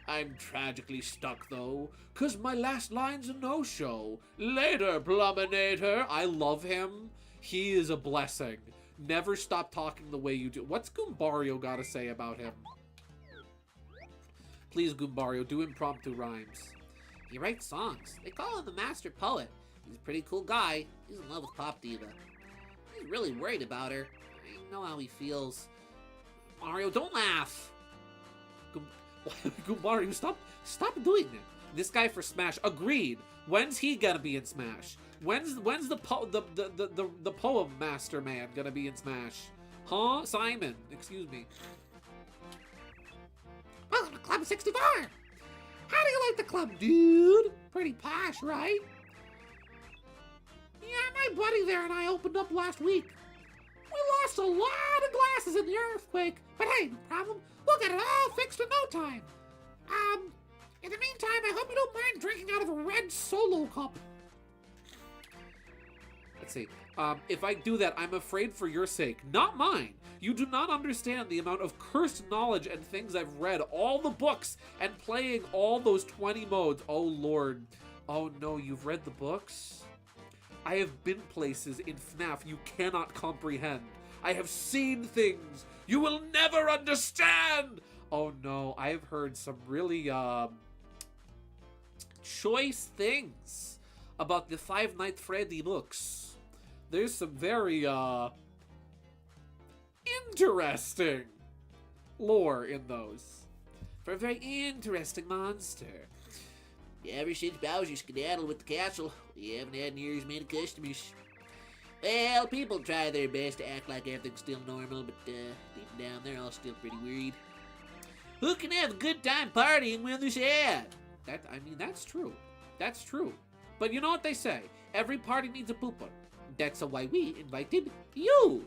I'm tragically stuck though, 'cause my last line's a no-show. Later, Pluminator. I love him. He is a blessing. Never stop talking the way you do. What's Goombario got to say about him? Please, Goombario, do impromptu rhymes. He writes songs. They call him the master poet. He's a pretty cool guy. He's in love with Pop Diva. He's really worried about her. I know how he feels. Mario, don't laugh. Goombario, stop doing that. This guy for Smash. Agreed. When's he gonna be in Smash? When's the poem master man gonna be in Smash? Huh? Simon, excuse me. Welcome to Club 64! How do you like the club, dude? Pretty posh, right? Yeah, my buddy there and I opened up last week. We lost a lot of glasses in the earthquake, but hey, no problem. We'll get it all fixed in no time. In the meantime, I hope you don't mind drinking out of a red Solo cup. Let's see. If I do that, I'm afraid for your sake, not mine. You do not understand the amount of cursed knowledge and things I've read, all the books, and playing all those 20 modes. Oh, Lord. Oh, no, you've read the books? I have been places in FNAF you cannot comprehend. I have seen things you will never understand. Oh, no, I have heard some really, choice things about the Five Nights at Freddy books. There's some very, interesting lore in those. For a very interesting monster. Ever since Bowser skedaddled with the castle, we haven't had near as many customers. Well, people try their best to act like everything's still normal, but deep down they're all still pretty worried. Who can have a good time partying when they're sad? That's true. That's true. But you know what they say? Every party needs a pooper. That's why we invited you.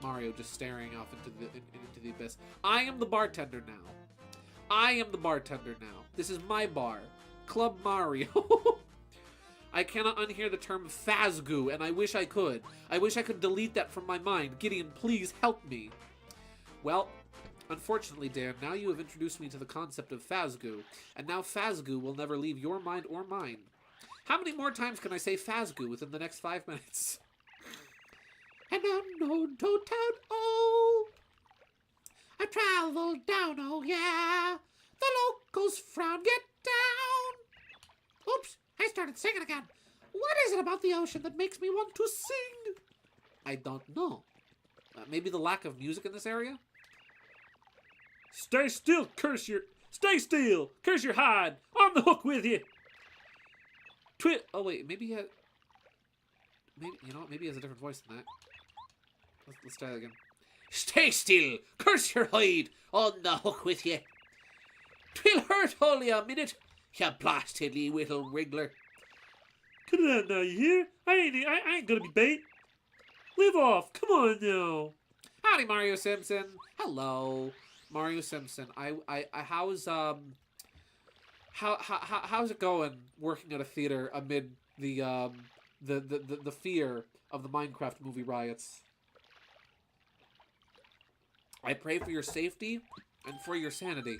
Mario just staring off into the abyss. I am the bartender now. I am the bartender now. This is my bar. Club Mario. I cannot unhear the term Fazgoo, and I wish I could. I wish I could delete that from my mind. Gideon, please help me. Well, unfortunately, Dan, now you have introduced me to the concept of Fazgoo, and now Fazgoo will never leave your mind or mine. How many more times can I say Fazgoo within the next 5 minutes? An unknown toad town, oh, I traveled down, oh yeah, the locals frown, get down. Oops, I started singing again. What is it about the ocean that makes me want to sing? I don't know. Maybe the lack of music in this area? Stay still, Stay still, curse your hide. On the hook with you. Oh wait, maybe he has... Maybe, you know what? Maybe he has a different voice than that. Let's try that again. Stay still, curse your hide. On the hook with you. 'Twill hurt only a minute, you blasted little wriggler. Cut it out now, you hear? I ain't gonna be bait. Live off, come on now. Howdy, Mario Simpson. Hello, Mario Simpson. How's it going working at a theater amid the fear of the Minecraft movie riots? I pray for your safety and for your sanity.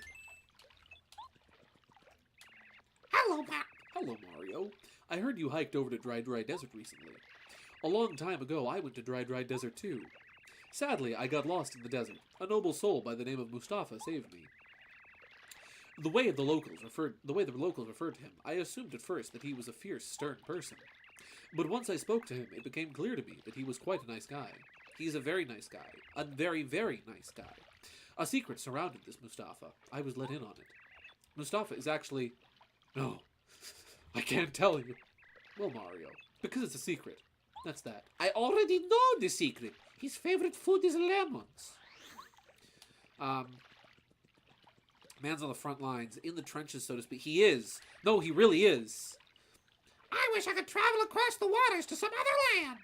Hello, Matt. Hello, Mario. I heard you hiked over to Dry Desert recently. A long time ago, I went to Dry Desert too. Sadly, I got lost in the desert. A noble soul by the name of Mustafa saved me. The way the locals referred to him, I assumed at first that he was a fierce, stern person. But once I spoke to him, it became clear to me that he was quite a nice guy. He's a very nice guy. A very, very nice guy. A secret surrounded this Mustafa. I was let in on it. Mustafa is actually... No, I can't tell you. Well, Mario, because it's a secret. That's that. I already know the secret. His favorite food is lemons. Man's on the front lines, in the trenches, so to speak. He is. No, he really is. I wish I could travel across the waters to some other land.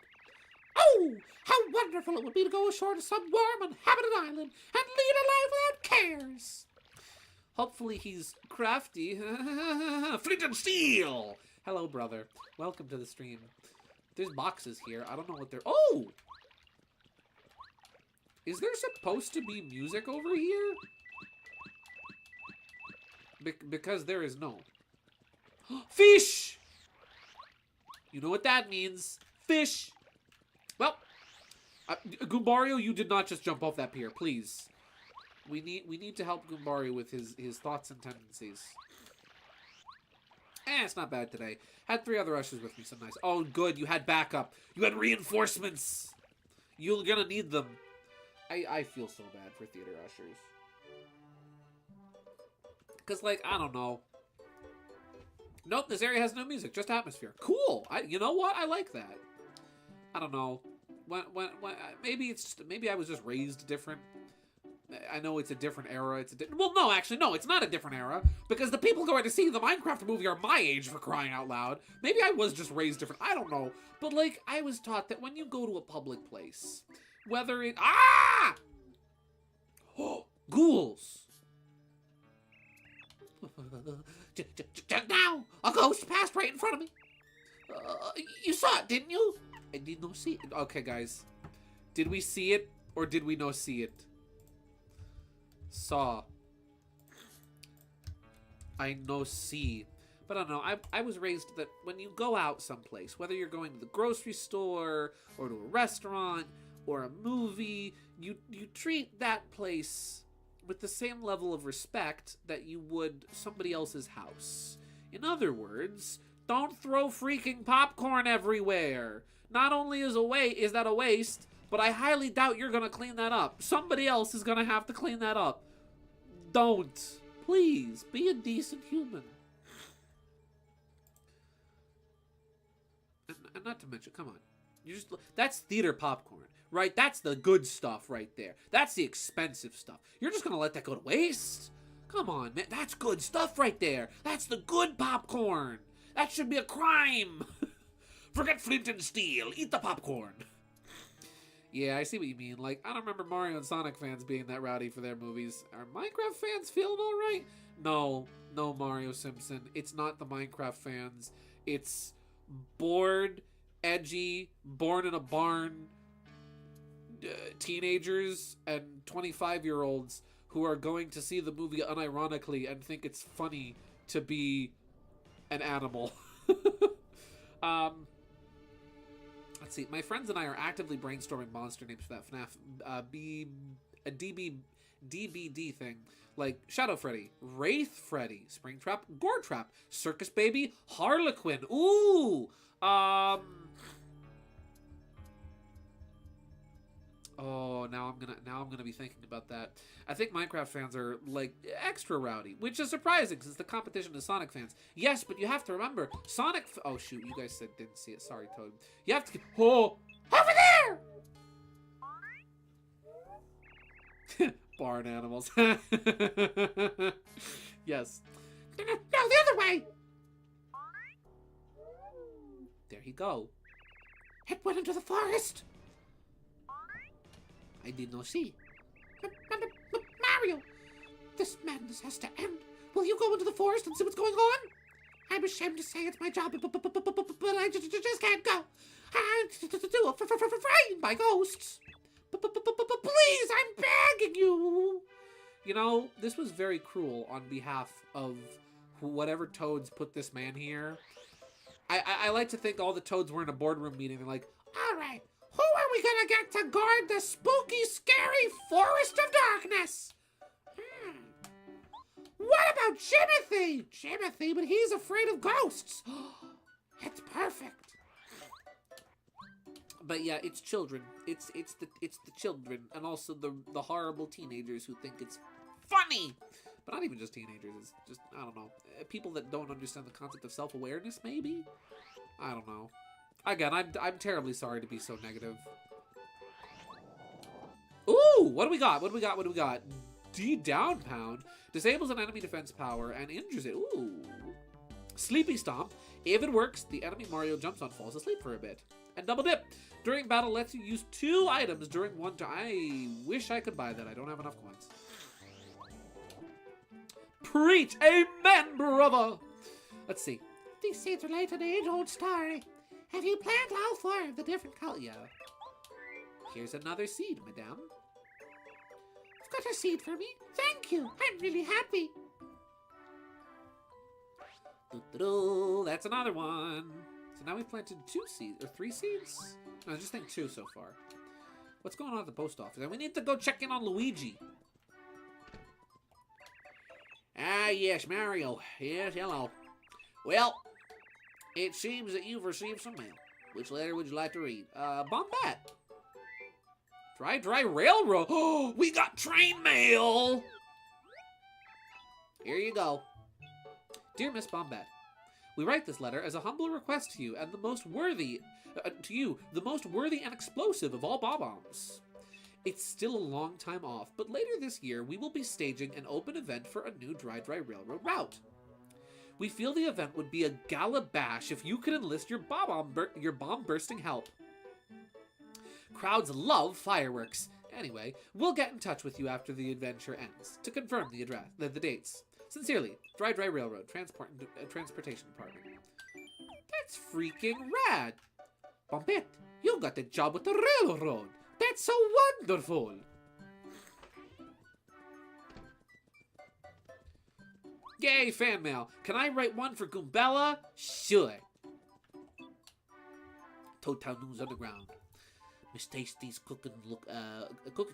Oh, how wonderful it would be to go ashore to some warm, inhabited island and lead a life without cares. Hopefully he's crafty. Flint and steel! Hello, brother. Welcome to the stream. There's boxes here. I don't know what they're... Oh! Is there supposed to be music over here? Because there is no. Fish! You know what that means. Fish! Well, Goombario, you did not just jump off that pier, please. We need to help Goombario with his thoughts and tendencies. It's not bad today. Had 3 other ushers with me, so nice. Oh, good, you had backup. You had reinforcements. You're gonna need them. I feel so bad for theater ushers. Because, like, I don't know. Nope, this area has no music, just atmosphere. Cool. You know what? I like that. I don't know. Maybe I was just raised different. I know it's a different era. Well, no, actually, no, it's not a different era because the people going to see the Minecraft movie are my age, for crying out loud. Maybe I was just raised different. I don't know. But, like, I was taught that when you go to a public place, whether it... Ah! Oh, ghouls. Just now, a ghost passed right in front of me. You saw it, didn't you? I did not see it. Okay, guys. Did we see it or did we not see it? Saw. I no see. But I don't know. I was raised that when you go out someplace, whether you're going to the grocery store or to a restaurant or a movie, you treat that place with the same level of respect that you would somebody else's house. In other words, don't throw freaking popcorn everywhere. Not only is that a waste, but I highly doubt you're gonna clean that up. Somebody else is gonna have to clean that up. Don't. Please, be a decent human. And not to mention, come on. That's theater popcorn, right? That's the good stuff right there. That's the expensive stuff. You're just gonna let that go to waste? Come on, man. That's good stuff right there. That's the good popcorn. That should be a crime. Forget flint and steel. Eat the popcorn. Yeah, I see what you mean. Like, I don't remember Mario and Sonic fans being that rowdy for their movies. Are Minecraft fans feeling all right? No, Mario Simpson. It's not the Minecraft fans. It's bored, edgy, born in a barn teenagers and 25-year-olds who are going to see the movie unironically and think it's funny to be an animal. Let's see. My friends and I are actively brainstorming monster names for that FNAF DBD thing. Like Shadow Freddy, Wraith Freddy, Springtrap, Goretrap, Circus Baby, Harlequin. Ooh! Oh, now I'm gonna be thinking about that. I think Minecraft fans are like extra rowdy, which is surprising since the competition is Sonic fans. Yes, but you have to remember Sonic. Oh shoot, you guys said didn't see it. Sorry, Toad. You have to. Oh, over there. Barn animals. Yes. No, the other way. There he go. It went into the forest. I did not see. Mario, this madness has to end. Will you go into the forest and see what's going on? I'm ashamed to say it's my job, but I just can't go. I do it frightened by ghosts. Please, I'm begging you. You know, this was very cruel on behalf of whatever Toads put this man here. I like to think all the Toads were in a boardroom meeting and like, all right, who are we gonna get to guard the spooky, scary Forest of Darkness? What about Jimothy? Jimothy, but he's afraid of ghosts. It's perfect. But yeah, it's children. It's the children, and also the horrible teenagers who think it's funny. But not even just teenagers. It's just, I don't know, people that don't understand the concept of self-awareness. Maybe, I don't know. Again, I'm terribly sorry to be so negative. Ooh, what do we got? What do we got? What do we got? Down pound disables an enemy defense power and injures it. Ooh. Sleepy Stomp. If it works, the enemy Mario jumps on, falls asleep for a bit. And Double Dip. During battle, lets you use 2 items during one time. I wish I could buy that. I don't have enough coins. Preach! Amen, brother! Let's see. These seeds relate to the age-old story. Have you planted all 4 of the different colors? Yeah. Here's another seed, madame. You've got a seed for me? Thank you. I'm really happy. That's another one. So now we've planted 2 seeds, or 3 seeds? No, I just think 2 so far. What's going on at the post office? And we need to go check in on Luigi. Ah, yes, Mario. Yes, hello. Well, it seems that you've received some mail. Which letter would you like to read? Bombat. Dry Railroad. Oh, we got train mail. Here you go. Dear Miss Bombat, we write this letter as a humble request to you and the most worthy, and explosive of all bob-ombs. It's still a long time off, but later this year we will be staging an open event for a new Dry Railroad route. We feel the event would be a gala bash if you could enlist your bomb-bursting help. Crowds love fireworks. Anyway, we'll get in touch with you after the adventure ends to confirm the dates. Sincerely, Dry Railroad Transportation Department. That's freaking rad. Bombette, you got the job with the railroad. That's so wonderful. Yay, fan mail. Can I write one for Goombella? Sure. Toadtown News Underground. Miss Tasty's cooking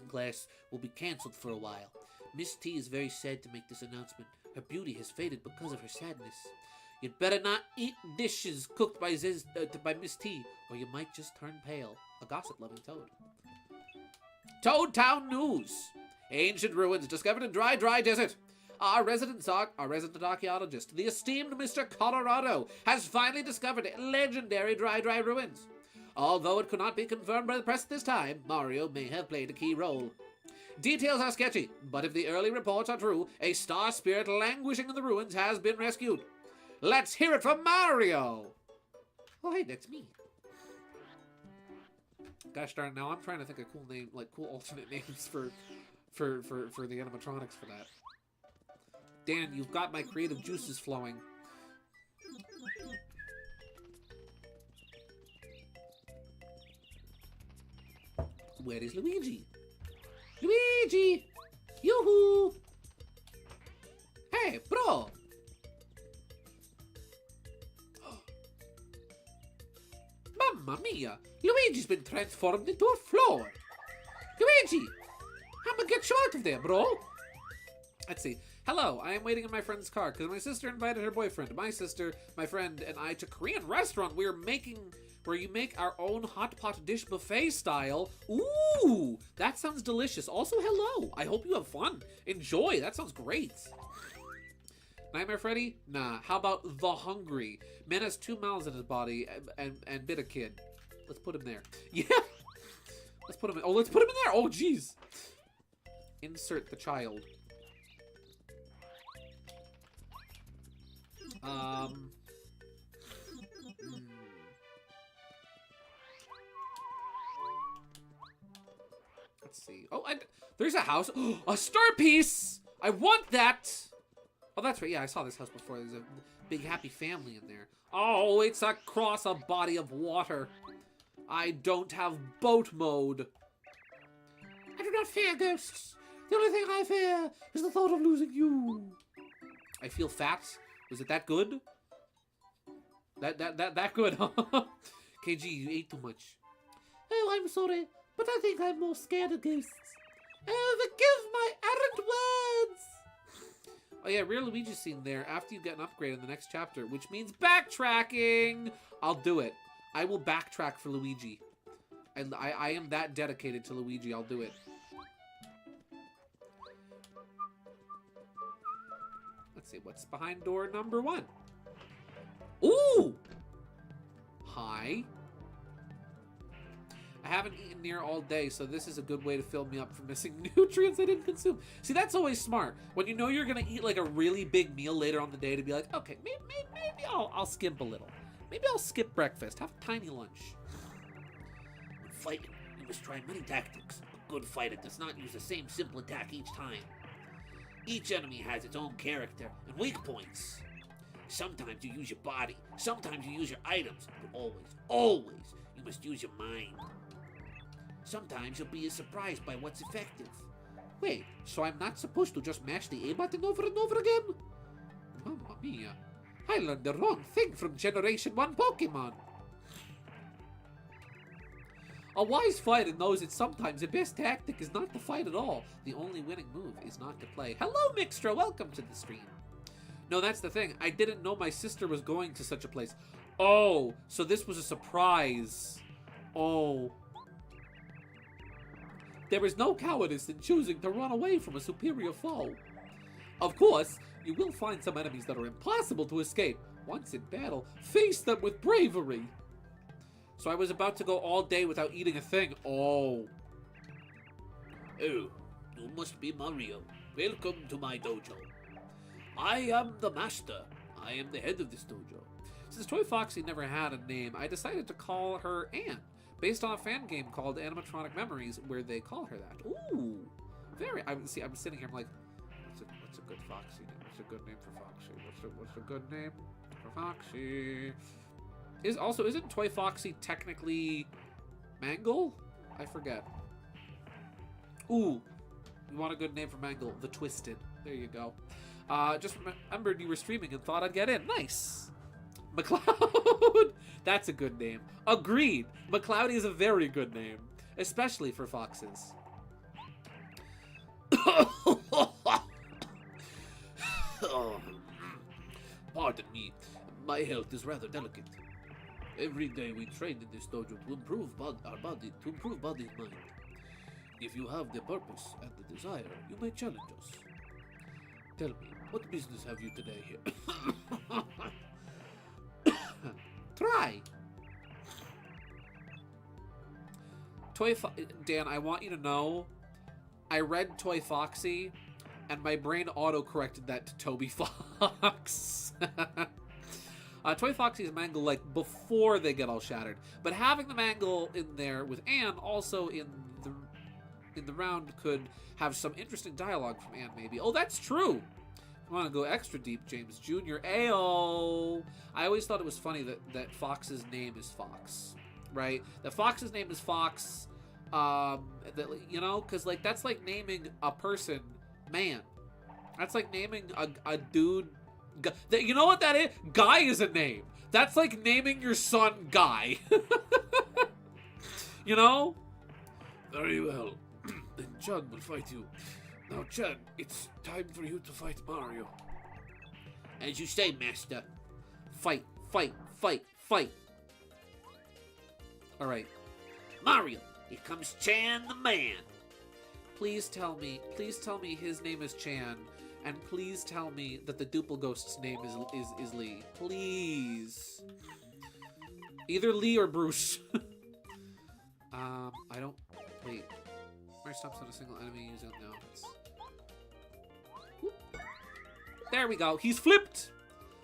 class will be cancelled for a while. Miss T is very sad to make this announcement. Her beauty has faded because of her sadness. You'd better not eat dishes cooked by Miss T, or you might just turn pale. A gossip-loving toad. Toadtown News. Ancient ruins discovered in dry desert. Our resident archaeologist, the esteemed Mr. Colorado, has finally discovered legendary dry ruins. Although it could not be confirmed by the press at this time, Mario may have played a key role. Details are sketchy, but if the early reports are true, a star spirit languishing in the ruins has been rescued. Let's hear it from Mario! Oh, hey, that's me. Gosh darn, now I'm trying to think of cool name, like cool alternate names for the animatronics for that. Dan, you've got my creative juices flowing. Where is Luigi? Luigi! Yoo-hoo! Hey, bro! Mamma mia! Luigi's been transformed into a flower! Luigi! I'm gonna get you out of there, bro! Let's see. Hello, I am waiting in my friend's car because my sister invited her boyfriend, my sister, my friend, and I to a Korean restaurant where you make our own hot pot dish buffet style. Ooh, that sounds delicious. Also, hello. I hope you have fun. Enjoy. That sounds great. Nightmare Freddy? Nah. How about The Hungry? Man has 2 mouths in his body and bit a kid. Let's put him there. Yeah. Let's put him in. Oh, let's put him in there. Oh, jeez. Insert the child. Let's see. Oh, there's a house. A star piece! I want that! Oh, that's right. Yeah, I saw this house before. There's a big happy family in there. Oh, it's across a body of water. I don't have boat mode. I do not fear ghosts. The only thing I fear is the thought of losing you. I feel fat. Was it that good? That good, huh? KG, you ate too much. Oh, I'm sorry, but I think I'm more scared of ghosts. Oh, forgive my errant words! Oh yeah, rear Luigi scene there after you get an upgrade in the next chapter, which means backtracking! I'll do it. I will backtrack for Luigi. And I am that dedicated to Luigi, I'll do it. Let's see, what's behind door number 1? Ooh! Hi. I haven't eaten near all day, so this is a good way to fill me up for missing nutrients I didn't consume. See, that's always smart. When you know you're gonna eat like a really big meal later on the day, to be like, okay, maybe I'll skimp a little. Maybe I'll skip breakfast, have a tiny lunch. When fighting, you must try many tactics. A good fighter does not use the same simple attack each time. Each enemy has its own character and weak points. Sometimes you use your body, sometimes you use your items, but always, you must use your mind. Sometimes you'll be surprised by what's effective. Wait, so I'm not supposed to just mash the A button over and over again? Mamma mia. I learned the wrong thing from Generation 1 Pokemon. A wise fighter knows that sometimes the best tactic is not to fight at all. The only winning move is not to play. Hello, Mixtra. Welcome to the stream. No, that's the thing. I didn't know my sister was going to such a place. Oh, so this was a surprise. Oh. There is no cowardice in choosing to run away from a superior foe. Of course, you will find some enemies that are impossible to escape. Once in battle, face them with bravery. So I was about to go all day without eating a thing. Oh. Oh, you must be Mario. Welcome to my dojo. I am the master. I am the head of this dojo. Since Toy Foxy never had a name, I decided to call her Anne, based on a fan game called Animatronic Memories, where they call her that. Ooh, very. I'm sitting here. I'm like, what's a good Foxy name? What's a good name for Foxy? What's a good name for Foxy? Isn't Toy Foxy technically Mangle? I forget. Ooh, you want a good name for Mangle? The Twisted. There you go. Just remembered you were streaming and thought I'd get in. Nice. McCloud! That's a good name. Agreed. McCloudy is a very good name. Especially for foxes. Pardon me. My health is rather delicate. Every day we train in this dojo to improve our body, to improve body and mind. If you have the purpose and the desire, you may challenge us. Tell me, what business have you today here? Try. Dan, I want you to know, I read Toy Foxy, and my brain auto-corrected that to Toby Fox. Toy Foxy's Mangle, like, before they get all shattered. But having the Mangle in there with Anne also in the round could have some interesting dialogue from Anne, maybe. Oh, that's true! I want to go extra deep, James Jr. Ayo! I always thought it was funny that Fox's name is Fox, right? That Fox's name is Fox, you know, because, like, that's like naming a person Man. That's like naming a dude... You know what that is? Guy is a name. That's like naming your son Guy. You know? Very well. Then Chun will fight you. Now, Chun, it's time for you to fight Mario. As you say, Master. Fight, fight, fight, fight. Alright. Mario, here comes Chan the man. Please tell me his name is Chan. And please tell me that the Duple-Ghost's name is Lee. Please. Either Lee or Bruce. I don't... Wait. Mary stops on a single enemy using... No. Whoop. There we go. He's flipped!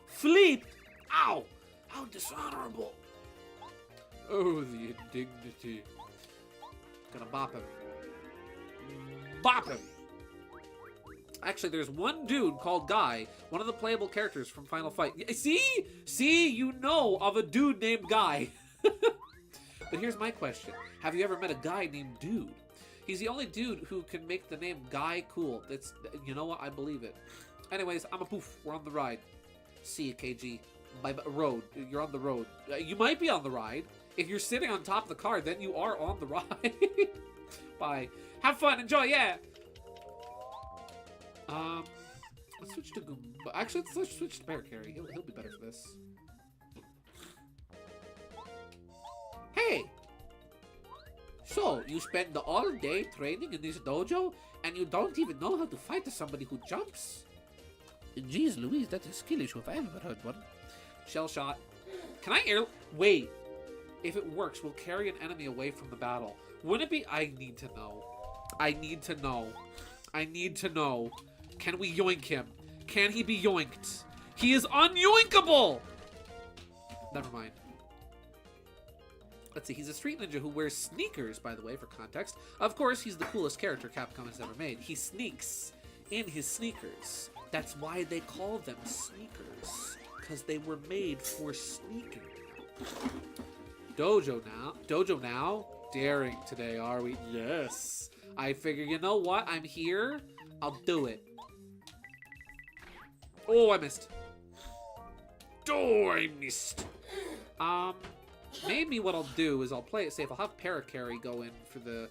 Flipped! Ow! How dishonorable. Oh, the indignity. Gonna bop him. Bop him! Actually, there's one dude called Guy, one of the playable characters from Final Fight. See? See? You know of a dude named Guy. But here's my question. Have you ever met a guy named Dude? He's the only dude who can make the name Guy cool. That's, you know what? I believe it. Anyways, I'm a poof. We're on the ride. See you, KG. By road. You're on the road. You might be on the ride. If you're sitting on top of the car, then you are on the ride. Bye. Have fun. Enjoy. Yeah. Let's switch to Goomba. Actually, let's switch to Bear Carry. He'll be better for this. Hey! So, you spend all day training in this dojo, and you don't even know how to fight somebody who jumps? Jeez Louise, that's a skill issue if I ever heard one. Shell shot. Can I air... Wait. If it works, we'll carry an enemy away from the battle. Wouldn't it be... I need to know. I need to know. I need to know. Can we yoink him? Can he be yoinked? He is unyoinkable! Never mind. Let's see, he's a street ninja who wears sneakers, by the way, for context. Of course, he's the coolest character Capcom has ever made. He sneaks in his sneakers. That's why they call them sneakers. Because they were made for sneaking. Dojo now? Daring today, are we? Yes. I figure, you know what? I'm here. I'll do it. Oh, I missed. Oh, I missed. maybe what I'll do is I'll play it safe. I'll have Paracarry go in to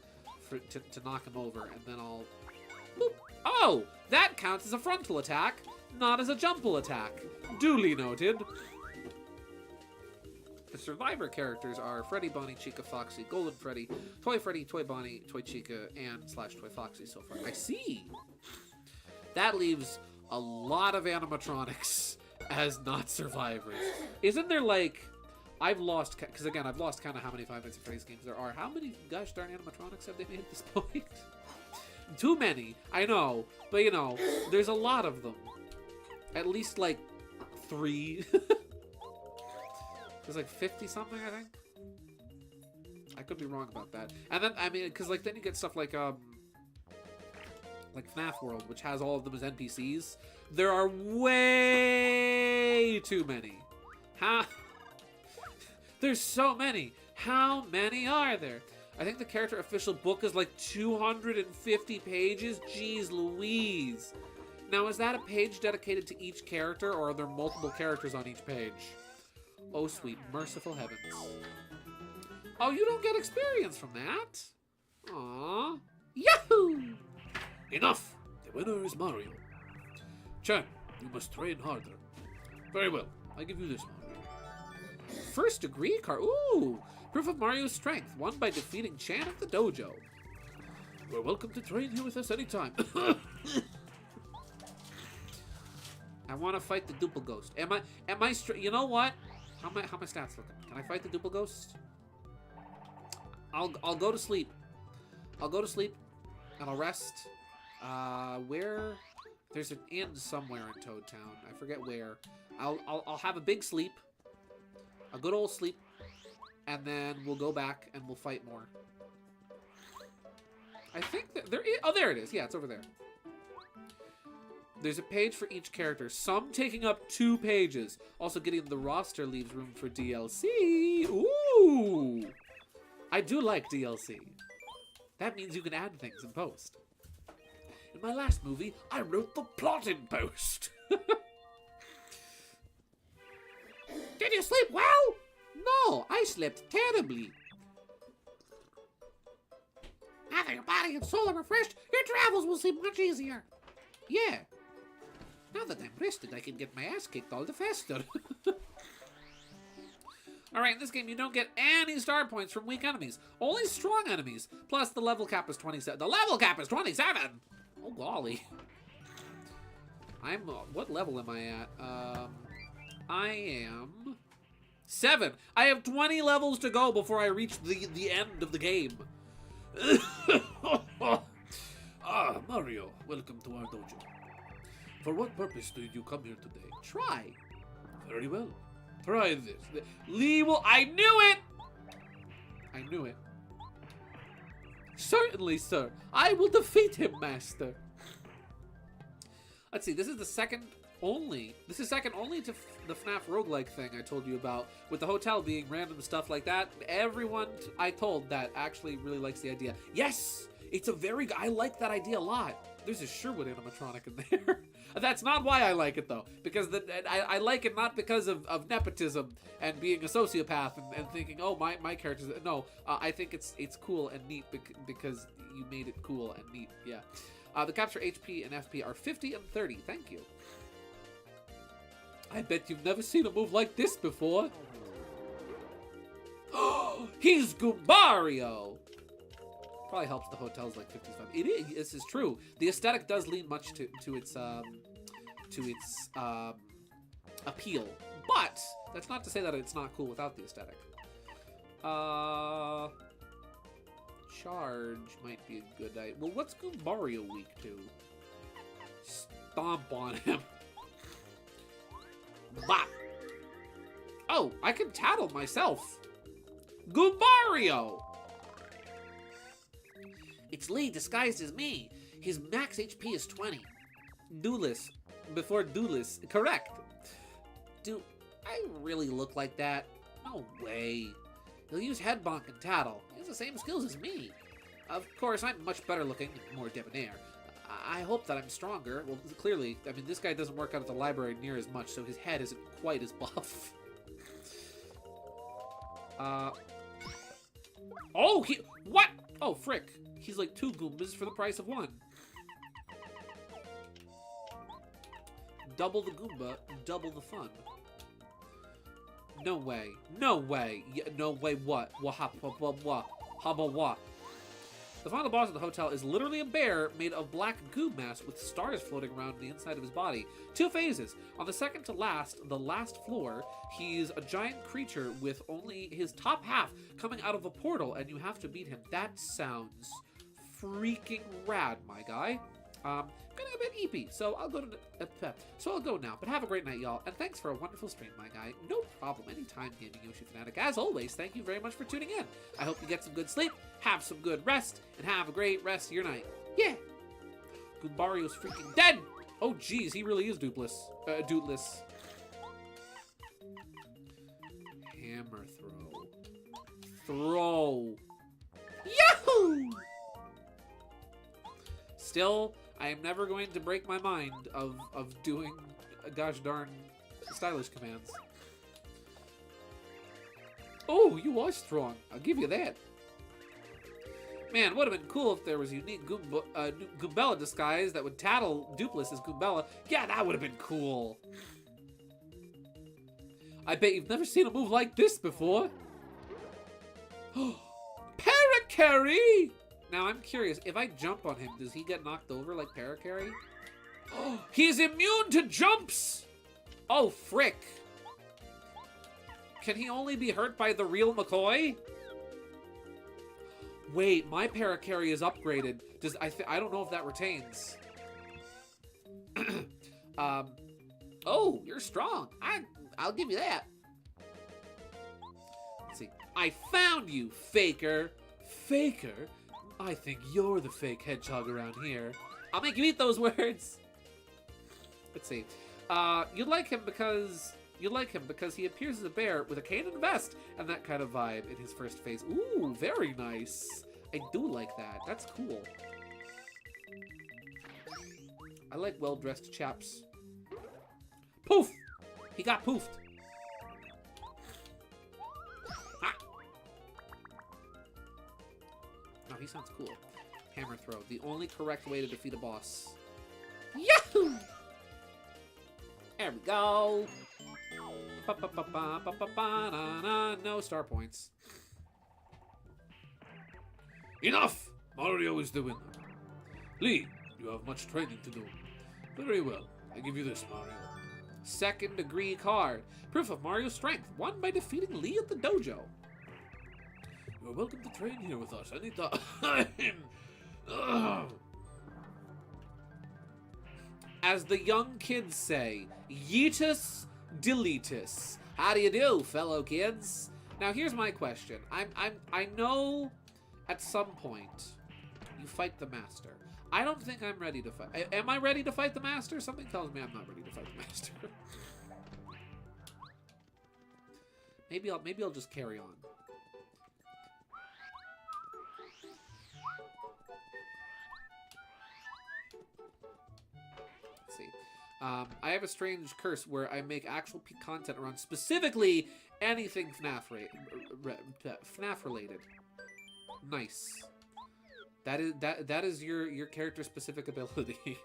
knock him over, and then I'll... Boop. Oh! That counts as a frontal attack, not as a jumble attack. Duly noted. The survivor characters are Freddy, Bonnie, Chica, Foxy, Golden Freddy, Toy Bonnie, Toy Chica, and / Toy Foxy so far. I see! That leaves a lot of animatronics as not survivors. Isn't there like... I've lost... Because again, I've lost count of how many Five Nights at Freddy's games there are. How many gosh darn animatronics have they made at this point? Too many, I know. But you know, there's a lot of them. At least like 3. There's like 50 something, I think. I could be wrong about that. And then, I mean, because like then you get stuff like FNAF World, which has all of them as NPCs. There are way too many. There's so many. How many are there? I think the character official book is like 250 pages. Jeez Louise. Now, is that a page dedicated to each character, or are there multiple characters on each page? Oh, sweet, merciful heavens. Oh, you don't get experience from that? Aww. Yahoo! Enough! The winner is Mario. Chan, you must train harder. Very well, I give you this one. First degree card. Ooh! Proof of Mario's strength, won by defeating Chan at the dojo. You're welcome to train here with us anytime. I want to fight the Duple Ghost. You know what? How my stats looking? Can I fight the Duple Ghost? I'll go to sleep. I'll go to sleep and I'll rest. Where? There's an inn somewhere in Toad Town. I forget where. I'll have a big sleep. A good old sleep. And then we'll go back and we'll fight more. I think that there is... Oh, there it is. Yeah, it's over there. There's a page for each character, some taking up 2 pages. Also, getting the roster leaves room for DLC. Ooh! I do like DLC. That means you can add things in post. In my last movie, I wrote the plot in post. Did you sleep well? No, I slept terribly. Now that your body and soul are refreshed, your travels will seem much easier. Yeah. Now that I'm rested, I can get my ass kicked all the faster. Alright, in this game, you don't get any star points from weak enemies. Only strong enemies. Plus, the level cap is 27. The level cap is 27! Oh, golly. What level am I at? I am... 7! I have 20 levels to go before I reach the end of the game. Ah, Mario, welcome to our dojo. For what purpose did you come here today? Try. Very well. Try this. Lee will... I knew it! I knew it. Certainly, sir. I will defeat him, master. Let's see. This is the second only. This is second only to the FNAF roguelike thing I told you about. With the hotel being random stuff like that. Everyone I told that actually really likes the idea. Yes! It's a very... I like that idea a lot. There's a Sherwood animatronic in there. That's not why I like it, though. Because I like it not because of nepotism and being a sociopath and thinking, oh, my character's... No, I think it's cool and neat because you made it cool and neat. Yeah. The caps for HP and FP are 50 and 30. Thank you. I bet you've never seen a move like this before. Oh, he's Goombario! Probably helps the hotels like 55. It is. This is true. The aesthetic does lean much to its appeal, but that's not to say that it's not cool without the aesthetic. Charge might be a good idea. Well, what's Goombario weak to? Stomp on him. Bop. Oh, I can tattle myself. Goombario. It's Lee disguised as me. His max HP is 20. Duelist. Before Duelist. Correct. Do I really look like that? No way. He'll use head bonk and tattle. He has the same skills as me. Of course, I'm much better looking and more debonair. I hope that I'm stronger. Well, clearly, I mean, this guy doesn't work out at the library near as much, so his head isn't quite as buff. Oh, what? Oh, frick. He's like 2 Goombas for the price of 1. Double the Goomba, double the fun. No way. No way. No way what? What? The final boss of the hotel is literally a bear made of black goo mass with stars floating around the inside of his body. 2 phases. On the second to last, the last floor, he's a giant creature with only his top half coming out of a portal, and you have to beat him. That sounds freaking rad, my guy. Getting a bit eepy, so I'll go now. But have a great night, y'all, and thanks for a wonderful stream, my guy. No problem, anytime, Gaming Yoshi Fanatic. As always, thank you very much for tuning in. I hope you get some good sleep, have some good rest, and have a great rest of your night. Yeah. Goombario's freaking dead. Oh, geez, he really is dootless. Hammer throw. Throw. Yahoo! Still, I am never going to break my mind of doing gosh darn stylish commands. Oh, you are strong. I'll give you that. Man, would have been cool if there was a unique Goombella disguise that would tattle Doopless as Goombella. Yeah, that would have been cool. I bet you've never seen a move like this before. Paracarry! Now, I'm curious, if I jump on him, does he get knocked over like Paracarry? Oh, he's immune to jumps! Oh, frick. Can he only be hurt by the real McCoy? Wait, my Paracarry is upgraded. I don't know if that retains. Oh, you're strong. I'll give you that. Let's see. I found you, Faker. Faker? I think you're the fake hedgehog around here. I'll make you eat those words. Let's see. You like him because he appears as a bear with a cane and a vest and that kind of vibe in his first phase. Ooh, very nice. I do like that. That's cool. I like well-dressed chaps. Poof! He got poofed. Ha! Oh, he sounds cool. Hammer throw. The only correct way to defeat a boss. Yahoo! There we go. No star points. Enough! Mario is the winner. Lee, you have much training to do. Very well. I give you this, Mario. Second degree card. Proof of Mario's strength. Won by defeating Lee at the dojo. You're welcome to train here with us anytime. As the young kids say, yeetus deletus. How do you do, fellow kids? Now here's my question. I know at some point you fight the master. I don't think I'm ready to fight. Am I ready to fight the master? Something tells me I'm not ready to fight the master. maybe I'll just carry on. Let's see. I have a strange curse where I make actual content around specifically anything FNAF related. Nice. That is your character specific ability.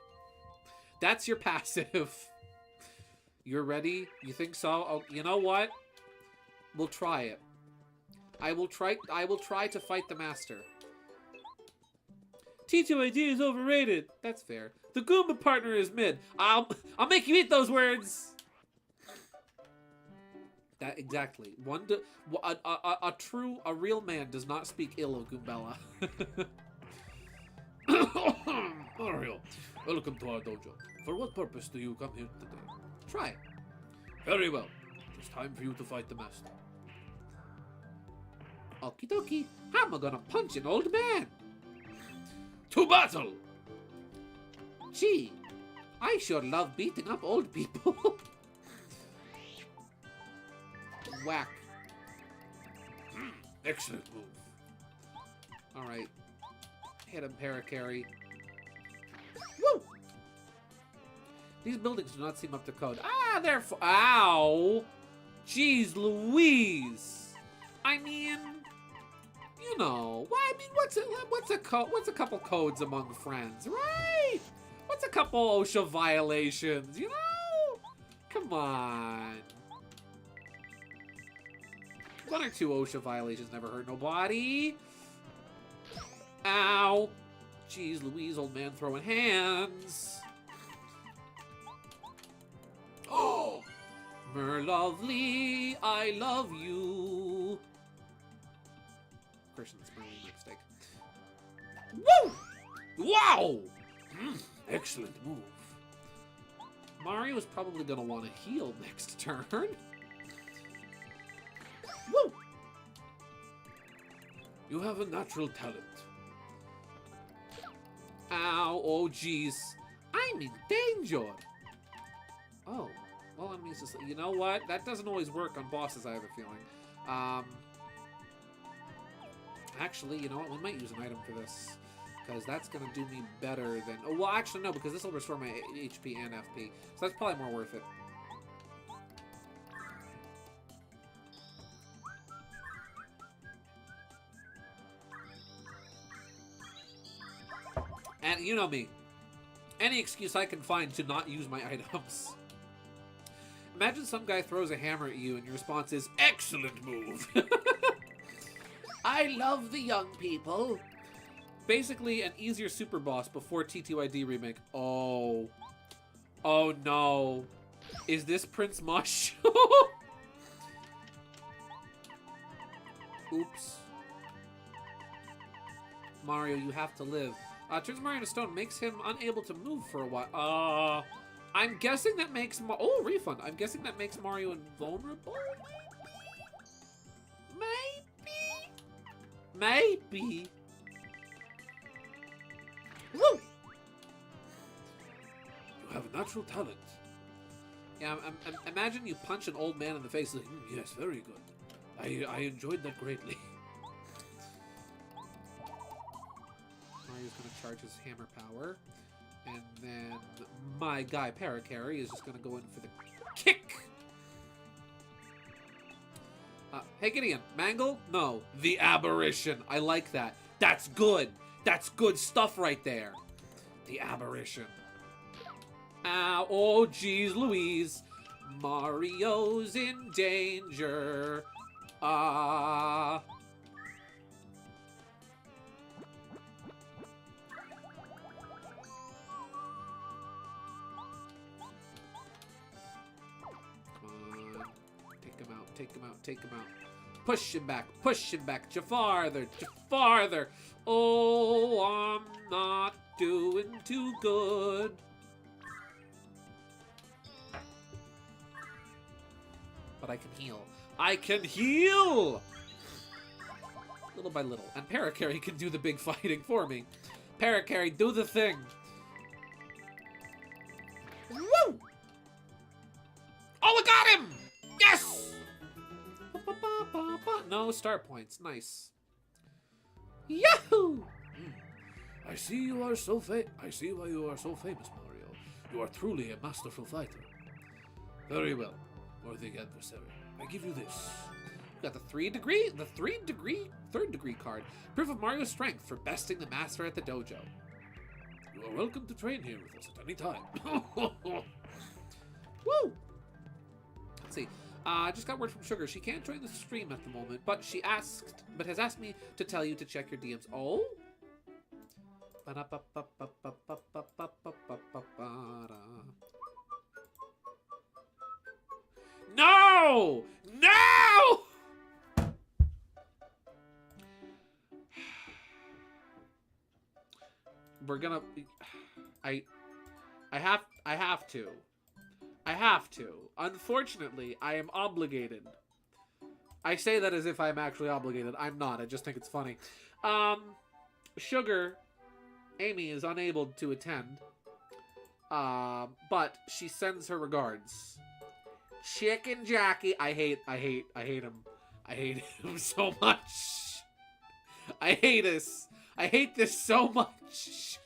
That's your passive. You're ready? You think so? Oh, you know what? We'll try it. I will try to fight the master. T2AD is overrated. That's fair. The Goomba partner is mid. I'll make you eat those words. That exactly. A real man does not speak ill of Goombella. Mario, welcome to our dojo. For what purpose do you come here today? Try it. Very well. It's time for you to fight the master. Okie dokie. How am I gonna punch an old man? To battle! Gee, I sure love beating up old people. Whack. Excellent move. Alright. Hit him, Paracarry. Woo! These buildings do not seem up to code. Ah, they're ow! Jeez Louise! I mean, you know, what's a couple codes among friends, right? What's a couple OSHA violations, you know? Come on. 1 or 2 OSHA violations never hurt nobody. Ow. Jeez Louise, old man throwing hands. Oh! Merlovely, I love you. Christian's Merlin mistake. Woo! Wow! Excellent move. Mario is probably going to want to heal next turn. Woo! You have a natural talent. Ow, oh jeez. I'm in danger. Oh, well, enemies just, you know what? That doesn't always work on bosses, I have a feeling. Actually, you know what? We might use an item for this. Because that's going to do me better than... Oh, well, actually, no, because this will restore my HP and FP. So that's probably more worth it. And you know me. Any excuse I can find to not use my items. Imagine some guy throws a hammer at you and your response is, excellent move. I love the young people. Basically, an easier super boss before TTYD remake. Oh. Oh no. Is this Prince Mush? Oops. Mario, you have to live. Turns Mario into stone, makes him unable to move for a while. I'm guessing that makes oh, refund. I'm guessing that makes Mario invulnerable? Maybe. Woo! You have a natural talent. Yeah, imagine you punch an old man in the face like, yes, very good. I enjoyed that greatly. Mario's going to charge his hammer power. And then my guy, Paracarry, is just going to go in for the kick. Hey, Gideon. Mangle? No. The Aberration. I like that. That's good. That's good stuff right there. The Aberration. Oh, geez, Louise. Mario's in danger. Come on. Take him out, take him out, take him out. Push him back, farther, farther. Oh, I'm not doing too good. But I can heal. I can heal! Little by little. And Paracarry can do the big fighting for me. Paracarry, do the thing. Woo! Oh, I got him! Yes! No star points. Nice. Yahoo! I see you are so I see why you are so famous, Mario. You are truly a masterful fighter. Very well, worthy adversary. I give you this. We got the third degree card. Proof of Mario's strength for besting the master at the dojo. You are welcome to train here with us at any time. Woo! Let's see. I just got word from Sugar. She can't join the stream at the moment, but has asked me to tell you to check your DMs. Oh? No! No! We're gonna... I have to. Unfortunately, I am obligated. I say that as if I'm actually obligated. I'm not. I just think it's funny. Sugar, Amy, is unable to attend. But she sends her regards. Chicken Jackie. I hate him. I hate him so much. I hate this. I hate this so much.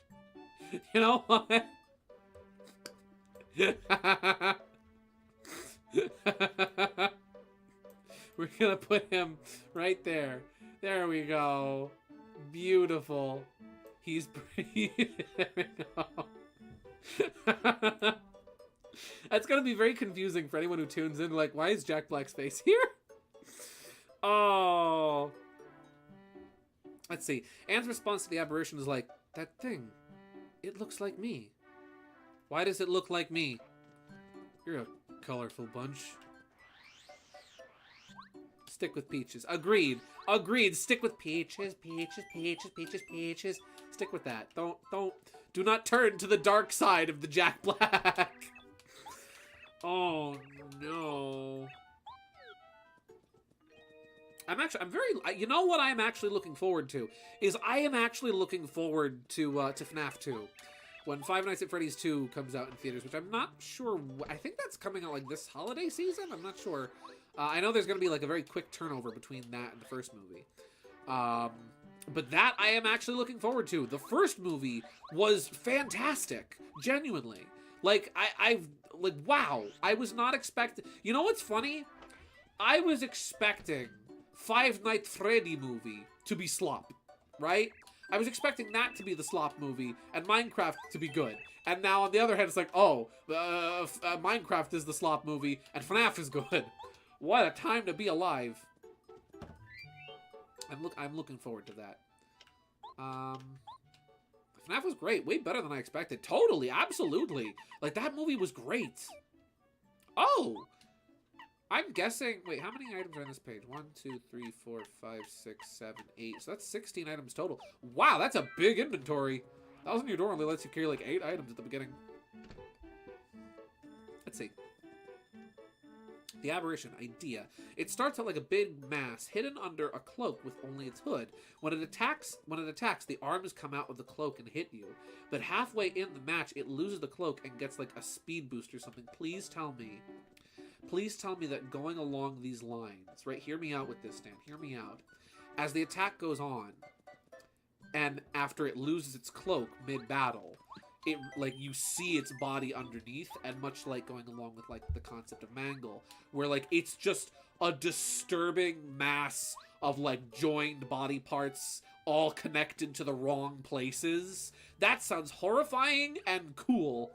You know what? We're gonna put him right there. There we go. Beautiful. He's pretty. There we go. That's gonna be very confusing for anyone who tunes in. Like, why is Jack Black's face here? Oh. Let's see. Anne's response to the apparition is like, that thing. It looks like me. Why does it look like me? You're a colorful bunch. Stick with Peaches. Agreed. Agreed. Stick with Peaches. Peaches, Peaches, Peaches, Peaches. Stick with that. Do not turn to the dark side of the Jack Black. Oh, no. You know what I'm actually looking forward to? Is I am actually looking forward to FNAF 2. When Five Nights at Freddy's 2 comes out in theaters, which I'm not sure, I think that's coming out like this holiday season? I'm not sure. I know there's going to be like a very quick turnover between that and the first movie. But that I am actually looking forward to. The first movie was fantastic. Genuinely. Like, wow. I was not expecting... You know what's funny? I was expecting Five Nights Freddy movie to be slop. Right? I was expecting that to be the slop movie and Minecraft to be good. And now on the other hand, it's like, oh, Minecraft is the slop movie and FNAF is good. What a time to be alive. I'm looking forward to that. FNAF was great. Way better than I expected. Totally. Absolutely. Like, that movie was great. Oh! I'm guessing... Wait, how many items are on this page? 1, 2, 3, 4, 5, 6, 7, 8. So that's 16 items total. Wow, that's a big inventory. Thousand Year Door only lets you carry like 8 items at the beginning. Let's see. The aberration idea. It starts out like a big mass hidden under a cloak with only its hood. When it attacks, the arms come out of the cloak and hit you. But halfway in the match, it loses the cloak and gets like a speed boost or something. Please tell me that going along these lines, right? Hear me out with this, Stan. Hear me out. As the attack goes on, and after it loses its cloak mid-battle, it, like, you see its body underneath, and much like going along with, like, the concept of Mangle, where, like, it's just a disturbing mass of, like, joined body parts all connected to the wrong places. That sounds horrifying and cool.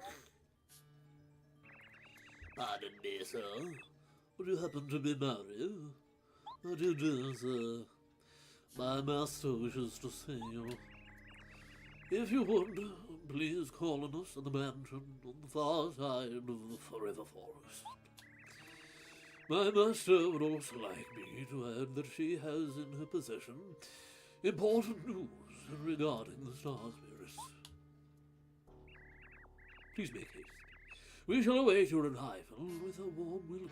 Pardon me, sir. Would you happen to be married? What do you do, sir? My master wishes to see you. If you would, please call on us at the mansion on the far side of the Forever Forest. My master would also like me to add that she has in her possession important news regarding the Star Spirits. Please make haste. We shall await your arrival with a warm welcome.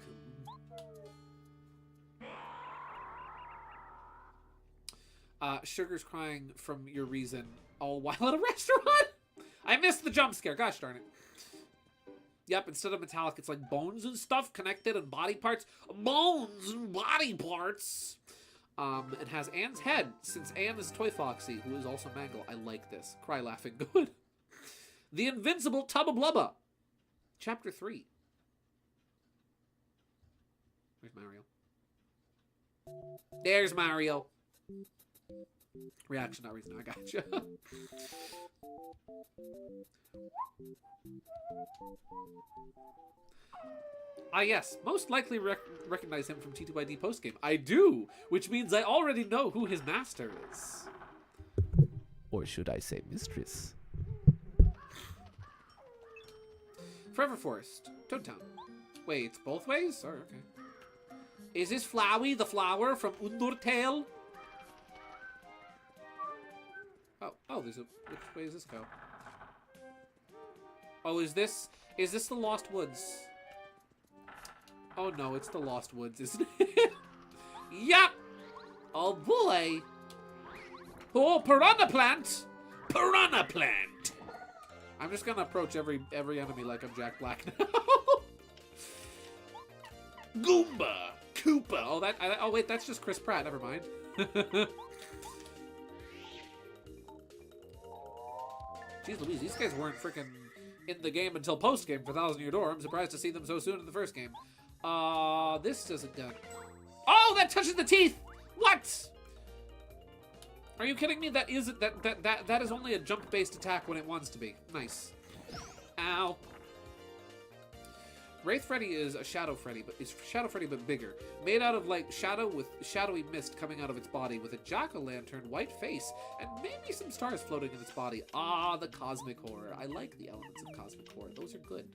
Sugar's crying from your reason all while at a restaurant? I missed the jump scare. Gosh darn it. Yep, instead of metallic, it's like bones and stuff connected and body parts. Bones and body parts. It has Anne's head, since Anne is Toy Foxy, who is also Mangle. I like this. Cry laughing good. The Invincible Tubba Blubba. Chapter 3. Where's Mario? There's Mario. Reaction, not reason. I gotcha. Ah, yes. Most likely recognize him from T2ID postgame. I do, which means I already know who his master is. Or should I say mistress? Forever Forest. Toad Town. Wait, it's both ways? Oh, okay. Is this Flowey the flower from Undertale? Oh, there's a... Which way does this go? Oh, is this the Lost Woods? Oh no, it's the Lost Woods, isn't it? Yup! Oh boy! Oh, Piranha Plant! Piranha Plant! I'm just gonna approach every enemy like I'm Jack Black now. Goomba! Koopa! Oh, wait, that's just Chris Pratt, never mind. Jeez Louise, these guys weren't freaking in the game until post-game for Thousand Year Door. I'm surprised to see them so soon in the first game. This doesn't go. Oh, that touches the teeth! What? Are you kidding me? That is only a jump-based attack when it wants to be. Nice. Ow. Wraith Freddy is a Shadow Freddy, but it's Shadow Freddy but bigger. Made out of like shadow with shadowy mist coming out of its body, with a jack-o'-lantern white face and maybe some stars floating in its body. Ah, the cosmic horror. I like the elements of cosmic horror. Those are good.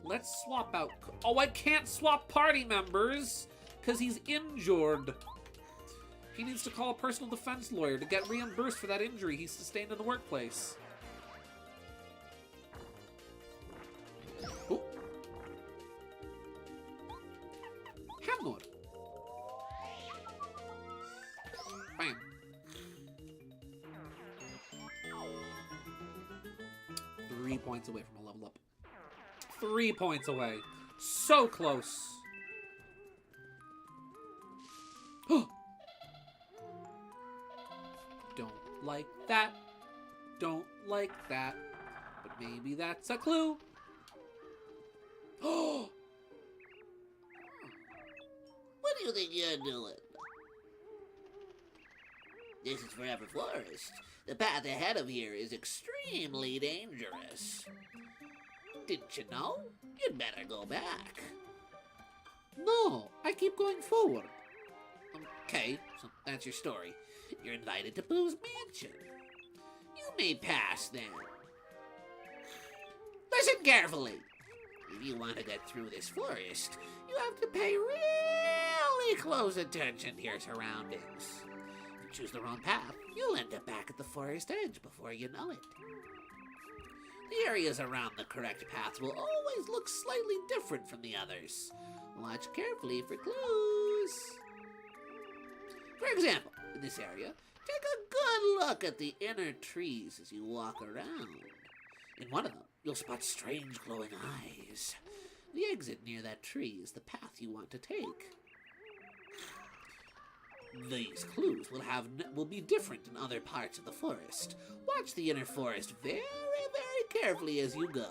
Let's swap out. Oh, I can't swap party members because he's injured. He needs to call a personal defense lawyer to get reimbursed for that injury he sustained in the workplace. Ooh. Hammer. Bam. Three points away from a level up. 3 points away. So close. Don't like that. Don't like that. But maybe that's a clue. What do you think you're doing? This is Forever Forest. The path ahead of here is extremely dangerous. Didn't you know? You'd better go back. No, I keep going forward. Okay, so that's your story. You're invited to Boo's mansion. You may pass then. Listen carefully. If you want to get through this forest, you have to pay really close attention to your surroundings. If you choose the wrong path, you'll end up back at the forest edge before you know it. The areas around the correct paths will always look slightly different from the others. Watch carefully for clues. For example, in this area, take a good look at the inner trees as you walk around. In one of them, you'll spot strange glowing eyes. The exit near that tree is the path you want to take. These clues will be different in other parts of the forest. Watch the inner forest very, very carefully as you go.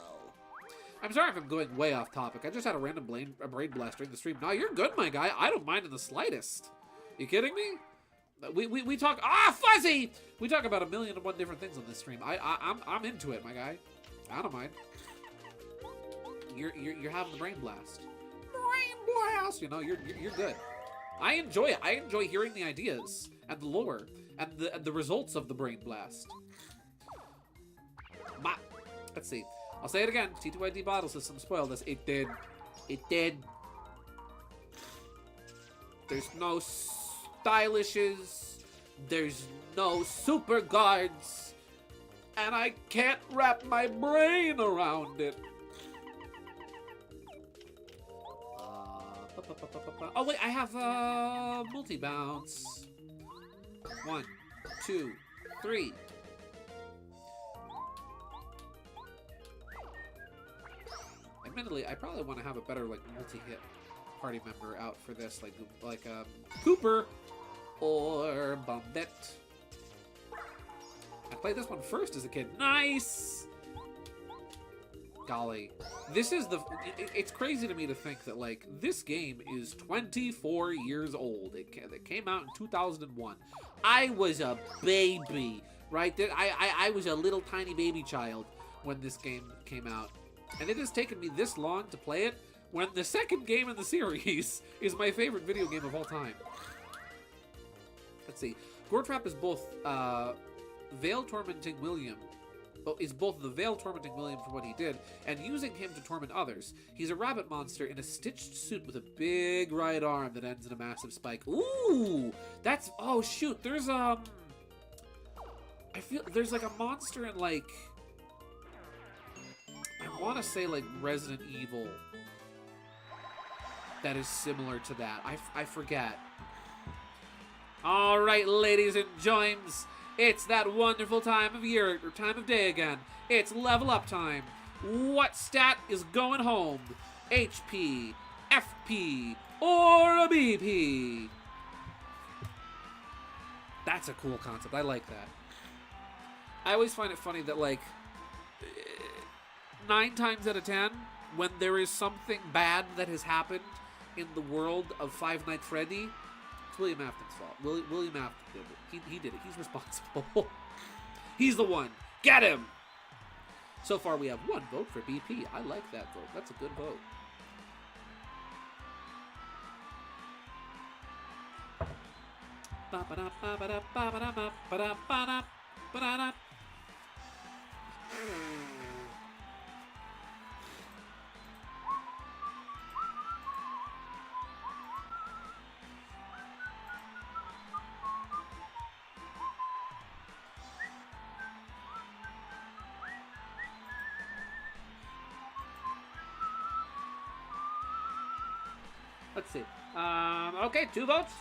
I'm sorry if I'm going way off topic. I just had a random brain blast during the stream. No, you're good, my guy. I don't mind in the slightest. You kidding me? We talk fuzzy. We talk about 1,000,001 different things on this stream. I'm into it, my guy. I don't mind. You're having the brain blast. Brain blast. You know, you're good. I enjoy it. I enjoy hearing the ideas and the lore and the results of the brain blast. Let's see. I'll say it again. T2ID bottle system spoiled us. It did. It did. There's no stylishes. There's no super guards. And I can't wrap my brain around it. Oh wait, I have multi-bounce. 1, 2, 3. Admittedly, I probably want to have a better like multi-hit party member out for this, like Cooper or Bombette. I played this one first as a kid. Nice. Golly, this is it's crazy to me to think that like this game is 24 years old. It came out in 2001. I was a baby, right? I was a little tiny baby child when this game came out, and it has taken me this long to play it when the second game in the series is my favorite video game of all time. Let's see. Goretrap is both Veil Tormenting William. Is both the Veil Tormenting William for what he did, and using him to torment others. He's a rabbit monster in a stitched suit with a big right arm that ends in a massive spike. Ooh! That's... Oh, shoot. There's, I feel... There's, like, a monster in, like... I want to say, like, Resident Evil that is similar to that. I forget. All right, ladies and gents. It's that wonderful time of year, or time of day again. It's level up time. What stat is going home? HP, FP, or a BP? That's a cool concept. I like that. I always find it funny that, like, 9 times out of 10, when there is something bad that has happened in the world of Five Nights at Freddy, it's William Afton's fault. William Afton did it. He did it. He's responsible. He's the one. Get him! So far, we have 1 vote for BP. I like that vote. That's a good vote. Let's see. Okay, 2 votes.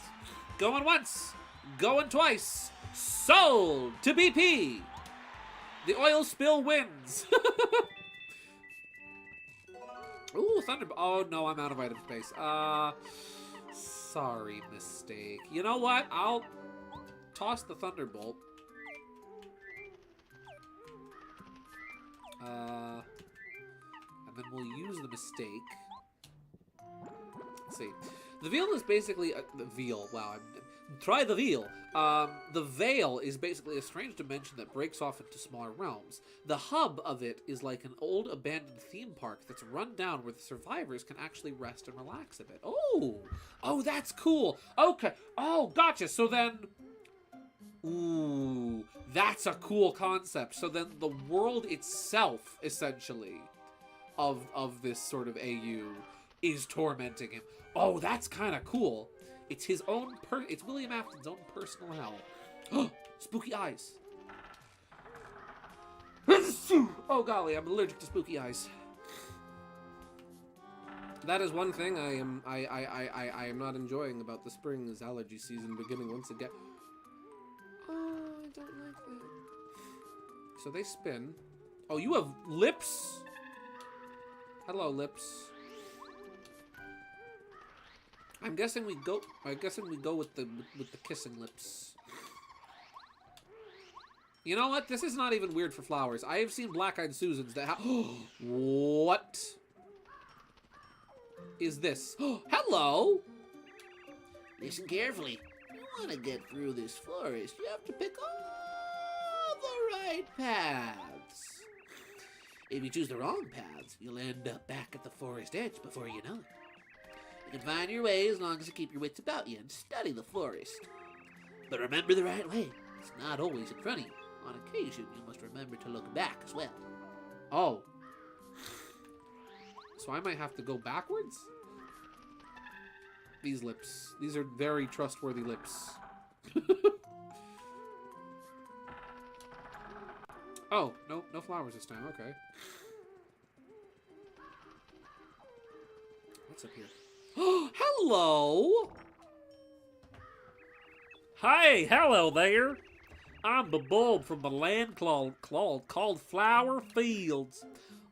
Going once. Going twice. Sold to BP. The oil spill wins. Ooh, Thunderbolt. Oh, no, I'm out of item space. Sorry, mistake. You know what? I'll toss the Thunderbolt. And then we'll use the mistake. Let's see. The veil is basically the veil. Wow, try the veil. The veil is basically a strange dimension that breaks off into smaller realms. The hub of it is like an old abandoned theme park that's run down where the survivors can actually rest and relax a bit. Oh, that's cool. Okay. Oh, gotcha. So then, ooh, that's a cool concept. So then the world itself, essentially, of this sort of AU is tormenting him. Oh, that's kind of cool. It's his own it's William Afton's own personal hell. Spooky eyes. Oh golly, I'm allergic to spooky eyes. That is one thing I am not enjoying about the spring is allergy season beginning once again. Oh, I don't like that. So they spin. Oh, you have lips? Hello, lips. I'm guessing we go with the kissing lips. You know what? This is not even weird for flowers. I have seen black-eyed Susans that have... What is this? Hello! Listen carefully. If you want to get through this forest, you have to pick all the right paths. If you choose the wrong paths, you'll end up back at the forest edge before you know it. You can find your way as long as you keep your wits about you and study the forest. But remember the right way. It's not always in front of you. On occasion, you must remember to look back as well. Oh. So I might have to go backwards? These lips. These are very trustworthy lips. Oh, no flowers this time. Okay. What's up here? Hello! Hey, hello there. I'm the bulb from the land called Flower Fields.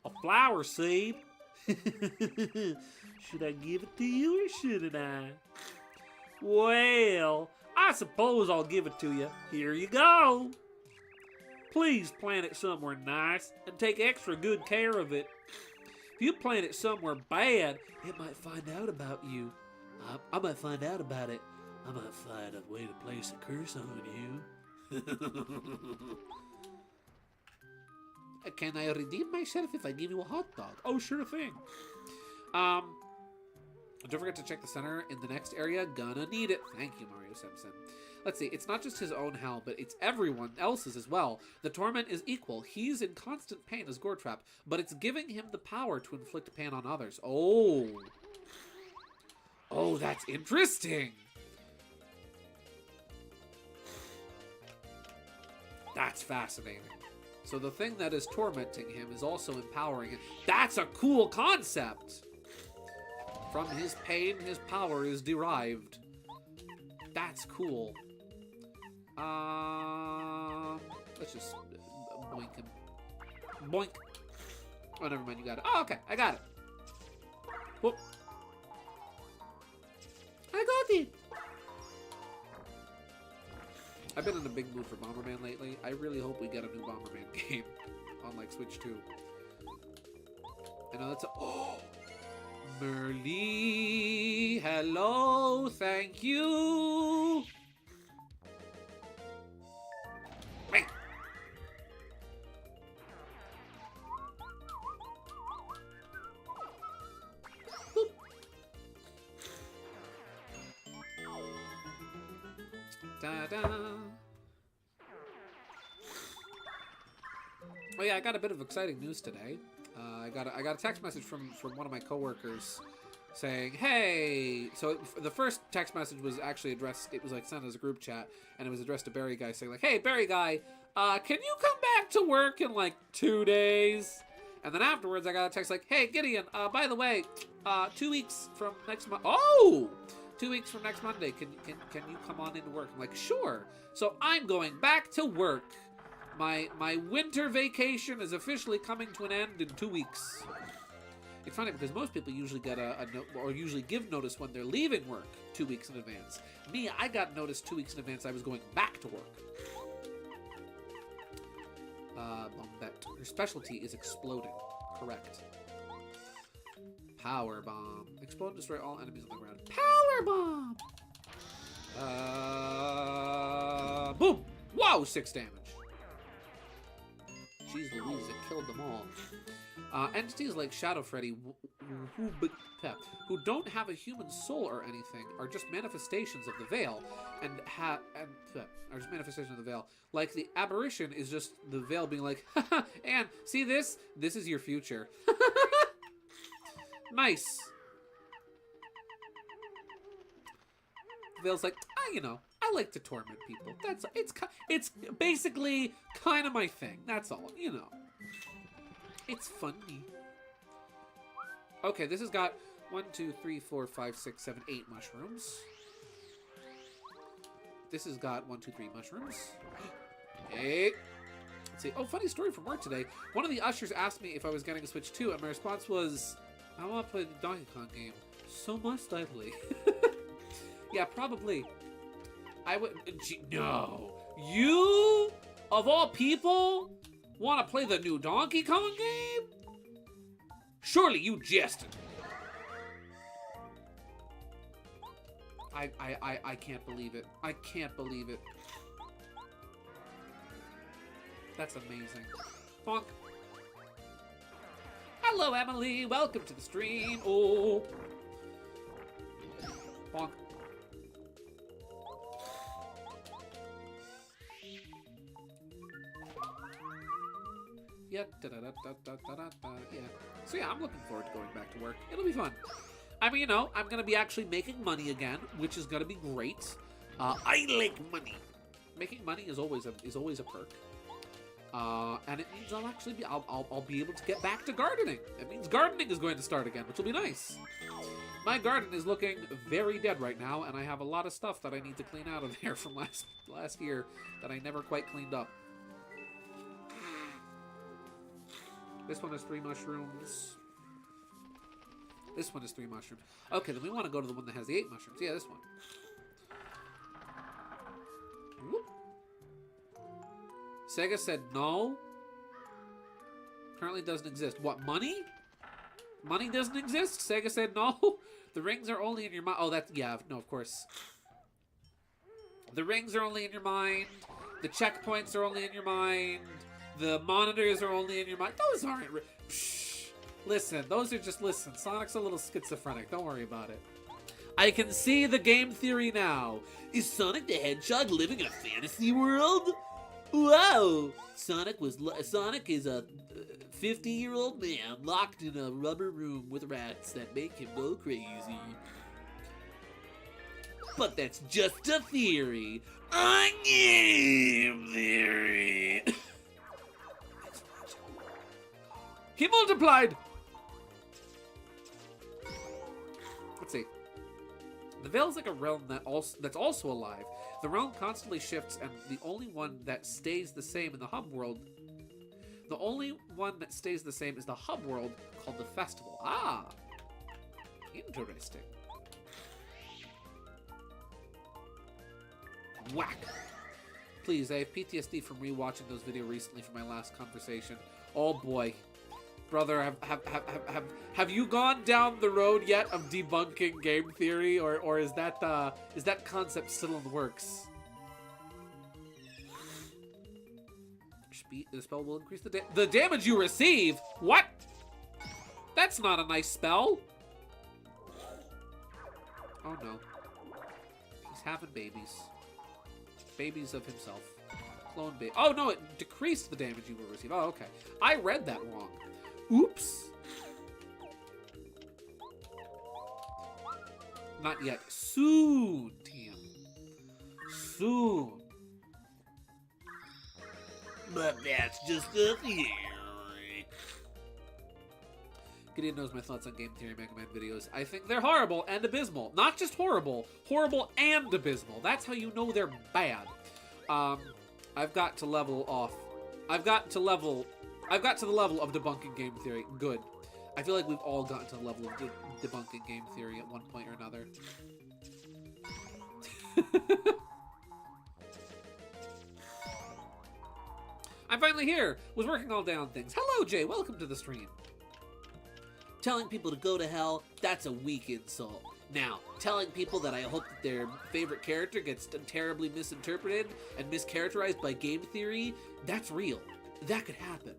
A flower seed. Should I give it to you or shouldn't I? Well, I suppose I'll give it to you. Here you go. Please plant it somewhere nice and take extra good care of it. If you plant it somewhere bad, it might find out about you. I might find out about it. I might find a way to place a curse on you. Can I redeem myself if I give you a hot dog? Oh, sure thing. Don't forget to check the center in the next area. Gonna need it. Thank you, Mario Simpson. Let's see. It's not just his own hell, but it's everyone else's as well. The torment is equal. He's in constant pain as Goretrap, but it's giving him the power to inflict pain on others. Oh, that's interesting. That's fascinating. So the thing that is tormenting him is also empowering him. That's a cool concept. From his pain, his power is derived. That's cool. Let's just boink him. Boink. Oh, never mind. You got it. Oh, okay. I got it. Whoop. I got it. I've been in a big mood for Bomberman lately. I really hope we get a new Bomberman game on like Switch 2. I know that's a Emily, hello, thank you. Wait. Boop. Da-da. Oh yeah, I got a bit of exciting news today. I got a text message from one of my coworkers saying, "Hey." So the first text message was actually addressed. It was like sent as a group chat, and it was addressed to Barry Guy, saying like, "Hey, Barry Guy, can you come back to work in like 2 days?" And then afterwards, I got a text like, "Hey, Gideon, by the way, 2 weeks from next month. Oh, 2 weeks from next Monday. Can you come on into work?" I'm like, "Sure." So I'm going back to work. My winter vacation is officially coming to an end in 2 weeks. It's funny because most people usually get a note, or usually give notice when they're leaving work 2 weeks in advance. Me, I got notice 2 weeks in advance I was going back to work. Bombette. Her specialty is exploding. Correct. Power bomb. Explode and destroy all enemies on the ground. Power bomb! Boom! Wow, 6 damage. Jeez Louise, it killed them all. Entities like Shadow Freddy, who don't have a human soul or anything, are just manifestations of the Veil, are just manifestations of the Veil. Like the Aberration is just the Veil being like, haha, and see this? This is your future. Nice. The Veil's like, you know, I like to torment people. It's basically kind of my thing. That's all, you know. It's funny. Okay, this has got 1, 2, 3, 4, 5, 6, 7, 8 mushrooms. This has got 1, 2, 3 mushrooms. Okay. Let's see. Oh, funny story from work today. One of the ushers asked me if I was getting a Switch 2, and my response was, I want to play the Donkey Kong game. So much tightly. Yeah, probably. I would. No. You, of all people, want to play the new Donkey Kong game? Surely you jested. I can't believe it. I can't believe it. That's amazing. Bonk. Hello, Emily. Welcome to the stream. Oh. Bonk. Yeah, yeah. So yeah, I'm looking forward to going back to work. It'll be fun. I mean, you know, I'm gonna be actually making money again, which is gonna be great. I like money. Making money is always a perk. And it means I'll actually be I'll be able to get back to gardening. It means gardening is going to start again, which will be nice. My garden is looking very dead right now, and I have a lot of stuff that I need to clean out of there from last year that I never quite cleaned up. This one has 3 mushrooms. This one has 3 mushrooms. Okay, then we want to go to the one that has the 8 mushrooms. Yeah, this one. Whoop. Sega said no. Currently doesn't exist. What, money? Money doesn't exist? Sega said no. The rings are only in your mind. Oh, that's, yeah, no, of course. The rings are only in your mind. The checkpoints are only in your mind. The monitors are only in your mind. Those aren't... Psh, listen, those are just... Listen, Sonic's a little schizophrenic. Don't worry about it. I can see the game theory now. Is Sonic the Hedgehog living in a fantasy world? Wow! Sonic is a 50-year-old man locked in a rubber room with rats that make him go crazy. But that's just a theory. A game theory. He multiplied! Let's see. The Veil is like a realm that's also alive. The realm constantly shifts, and the only one that stays the same in the hub world... The only one that stays the same is the hub world called the Festival. Ah! Interesting. Whack! Please, I have PTSD from rewatching those videos recently from my last conversation. Oh boy. Brother, have you gone down the road yet of debunking game theory, or is that concept still in the works? The spell will increase the damage you receive. What? That's not a nice spell. Oh no. He's having babies. Babies of himself. Clone baby. Oh no, it decreased the damage you will receive. Oh, okay. I read that wrong. Oops. Not yet. Soon, Tim. Soon. But that's just a theory. Gideon knows my thoughts on game theory Mega Man videos. I think they're horrible and abysmal. Not just horrible, horrible and abysmal. That's how you know they're bad. I've got to level off. I've got to the level of debunking game theory. Good. I feel like we've all gotten to the level of debunking game theory at one point or another. I'm finally here. Was working all day on things. Hello, Jay. Welcome to the stream. Telling people to go to hell, that's a weak insult. Now, telling people that I hope that their favorite character gets terribly misinterpreted and mischaracterized by game theory, that's real. That could happen.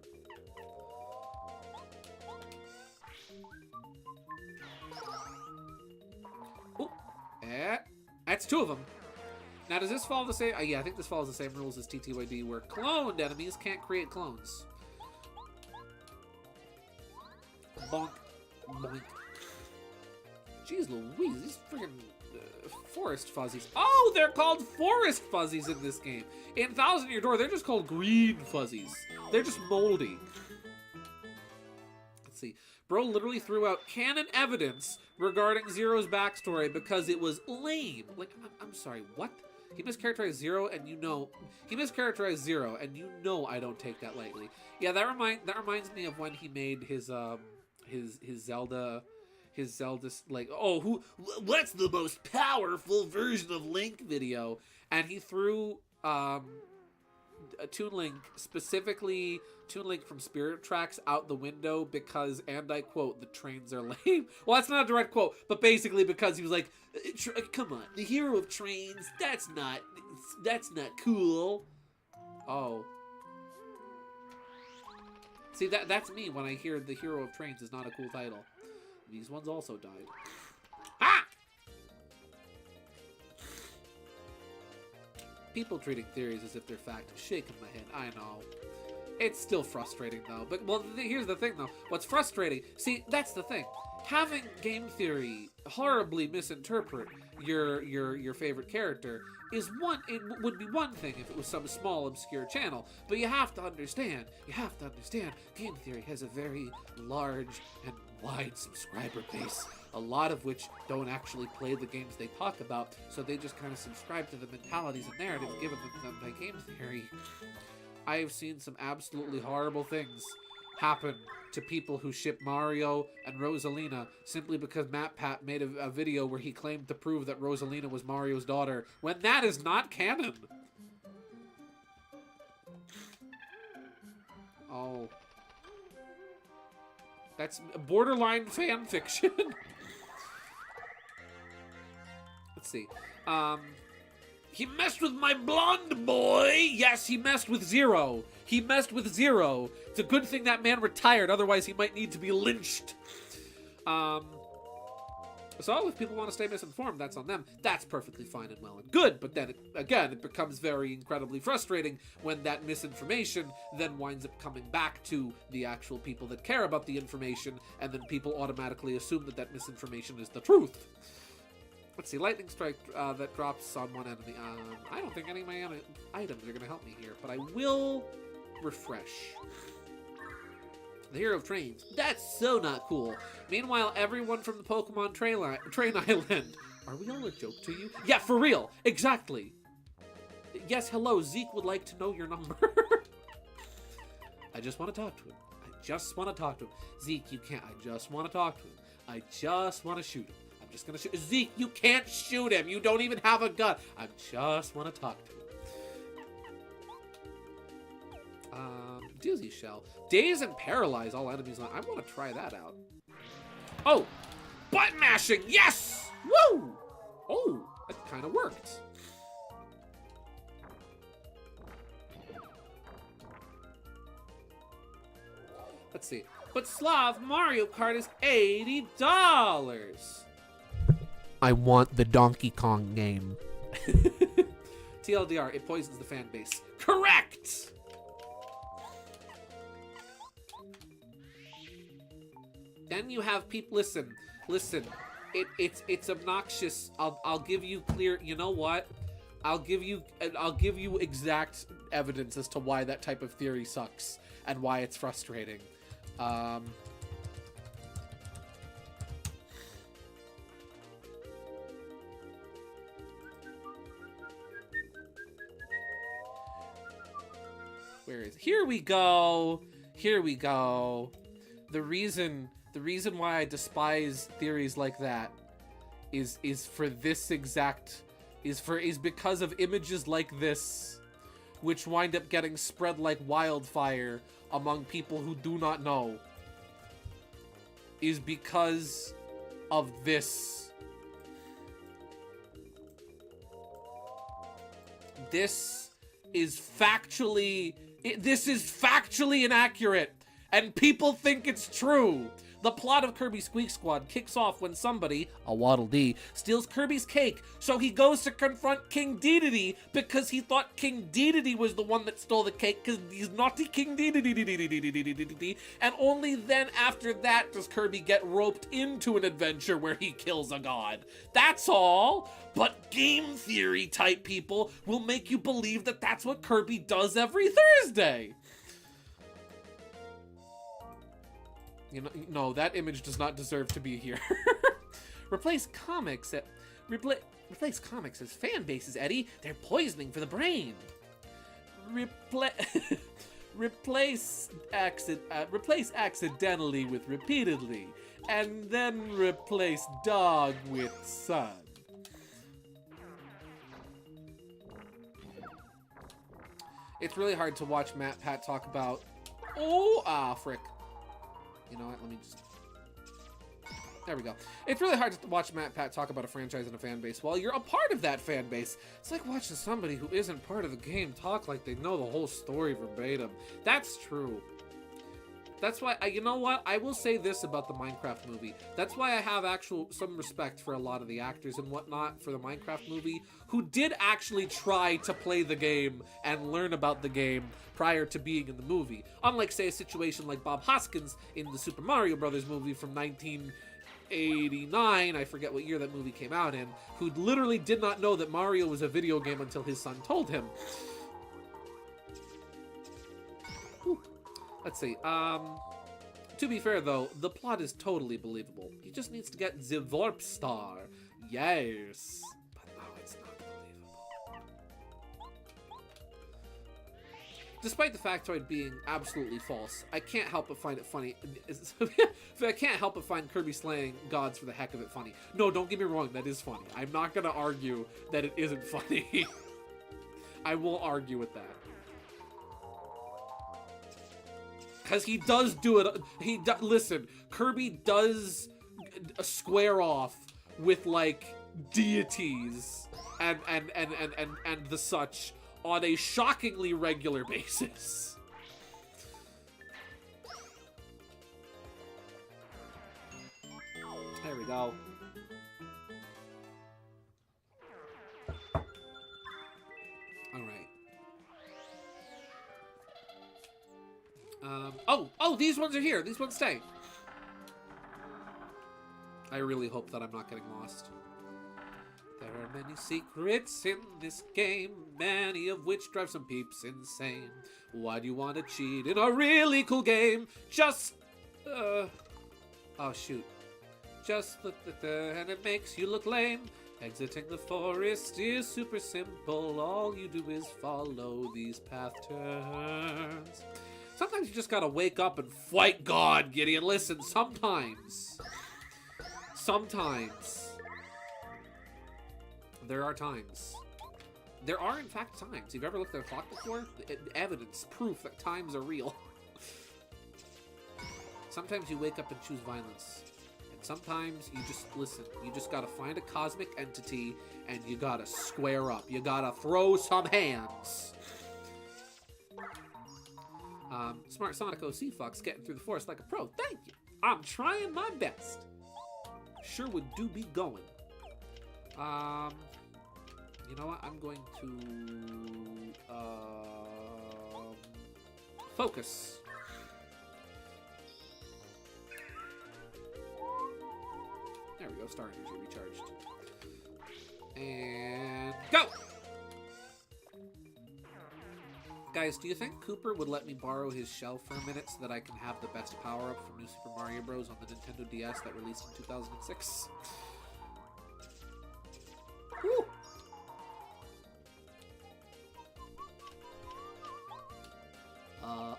Oh, that's two of them. Now, does this follow the same? Yeah, I think this follows the same rules as TTYD, where cloned enemies can't create clones. Bonk. Boink. Jeez Louise, these freaking forest fuzzies. Oh, they're called forest fuzzies in this game. In Thousand Year Door, they're just called green fuzzies. They're just moldy. Let's see. Bro literally threw out canon evidence regarding Zero's backstory because it was lame. Like, I'm sorry, what? He mischaracterized Zero, and you know... He mischaracterized Zero, and you know I don't take that lightly. Yeah, that reminds me of when he made his Zelda, like, oh, what's the most powerful version of Link video? And he threw a Toon Link, specifically Toon Link from Spirit Tracks, out the window because, and I quote, the trains are lame. Well, that's not a direct quote, but basically because he was like, come on, the hero of trains, that's not cool. Oh. See, that's me when I hear the hero of trains is not a cool title. These ones also died. Ah! People treating theories as if they're fact. Shaking my head. I know. It's still frustrating, though. But, well, here's the thing, though. What's frustrating... See, that's the thing. Having game theory horribly misinterpret your favorite character is it would be one thing if it was some small obscure channel, but you have to understand game theory has a very large and wide subscriber base, a lot of which don't actually play the games they talk about, so they just kind of subscribe to the mentalities and narratives given them by game theory. I have seen some absolutely horrible things happen to people who ship Mario and Rosalina simply because MatPat made a video where he claimed to prove that Rosalina was Mario's daughter, when that is not canon. Oh. That's borderline fan fiction. Let's see. He messed with my blonde boy! Yes, he messed with Zero. He messed with Zero. It's a good thing that man retired, otherwise he might need to be lynched. So if people want to stay misinformed, that's on them. That's perfectly fine and well and good, but then, it becomes very incredibly frustrating when that misinformation then winds up coming back to the actual people that care about the information, and then people automatically assume that misinformation is the truth. Let's see, lightning strike that drops on one enemy. I don't think any of my items are going to help me here, but I will refresh. The hero of trains. That's so not cool. Meanwhile, everyone from the Pokemon Train Island. Are we all a joke to you? Yeah, for real. Exactly. Yes, hello. Zeke would like to know your number. I just want to talk to him. I just want to talk to him. Zeke, you can't. I just want to talk to him. I just want to shoot him. I'm just going to shoot. Zeke, you can't shoot him. You don't even have a gun. I just want to talk to him. Dizzy Shell. Daze and paralyze all enemies. I want to try that out. Oh! Button mashing! Yes! Woo! Oh, that kind of worked. Let's see. But Slav, Mario Kart is $80. I want the Donkey Kong game. TLDR, it poisons the fan base. Correct! Then you have people. Listen. It's obnoxious. I'll give you clear. You know what? I'll give you exact evidence as to why that type of theory sucks and why it's frustrating. Where is it? Here we go. Here we go. The reason why I despise theories like that is because of images like this, which wind up getting spread like wildfire among people who do not know. Is because of this. This is factually inaccurate, and people think it's true. The plot of Kirby Squeak Squad kicks off when somebody, a Waddle Dee, steals Kirby's cake, so he goes to confront King Dedede because he thought King Dedede was the one that stole the cake because he's naughty King Dedede. And only then after that does Kirby get roped into an adventure where he kills a god. That's all. But game theory type people will make you believe that that's what Kirby does every Thursday. You know, no, that image does not deserve to be here. Replace comics as fan bases, Eddie. They're poisoning for the brain. Replace accidentally with repeatedly, and then replace dog with son. It's really hard to watch Matt Pat talk about. Frick. You know what? Let me just. There we go. It's really hard to watch Matt Pat talk about a franchise and a fan base while you're a part of that fan base. It's like watching somebody who isn't part of the game talk like they know the whole story verbatim. That's true. That's why, you know what? I will say this about the Minecraft movie. That's why I have some respect for a lot of the actors and whatnot for the Minecraft movie who did actually try to play the game and learn about the game prior to being in the movie. Unlike, say, a situation like Bob Hoskins in the Super Mario Brothers movie from 1989, I forget what year that movie came out in, who literally did not know that Mario was a video game until his son told him. Let's see, to be fair though, the plot is totally believable. He just needs to get the Warp Star. Yes. But no, it's not believable. Despite the factoid being absolutely false, I can't help but find it funny. I can't help but find Kirby slaying gods for the heck of it funny. No, don't get me wrong, that is funny. I'm not gonna argue that it isn't funny. I will argue with that. Because he does do it. Listen, Kirby does square off with like deities and the such on a shockingly regular basis. There we go. All right. Oh, these ones are here. These ones stay. I really hope that I'm not getting lost. There are many secrets in this game, many of which drive some peeps insane. Why do you want to cheat in a really cool game? Just, oh shoot. Just and it makes you look lame. Exiting the forest is super simple. All you do is follow these path turns. Sometimes you just gotta wake up and fight God, Gideon. Listen, sometimes. There are times. There are, in fact, times. You've ever looked at a clock before? Evidence, proof that times are real. Sometimes you wake up and choose violence. And sometimes you just listen. You just gotta find a cosmic entity and you gotta square up. You gotta throw some hands. Smart Sonic OC Fox getting through the forest like a pro. Thank you. I'm trying my best. Sherwood do be going. You know what? I'm going to focus. There we go. Star energy recharged. And go! Guys, do you think Cooper would let me borrow his shell for a minute so that I can have the best power-up from New Super Mario Bros. On the Nintendo DS that released in 2006? Woo!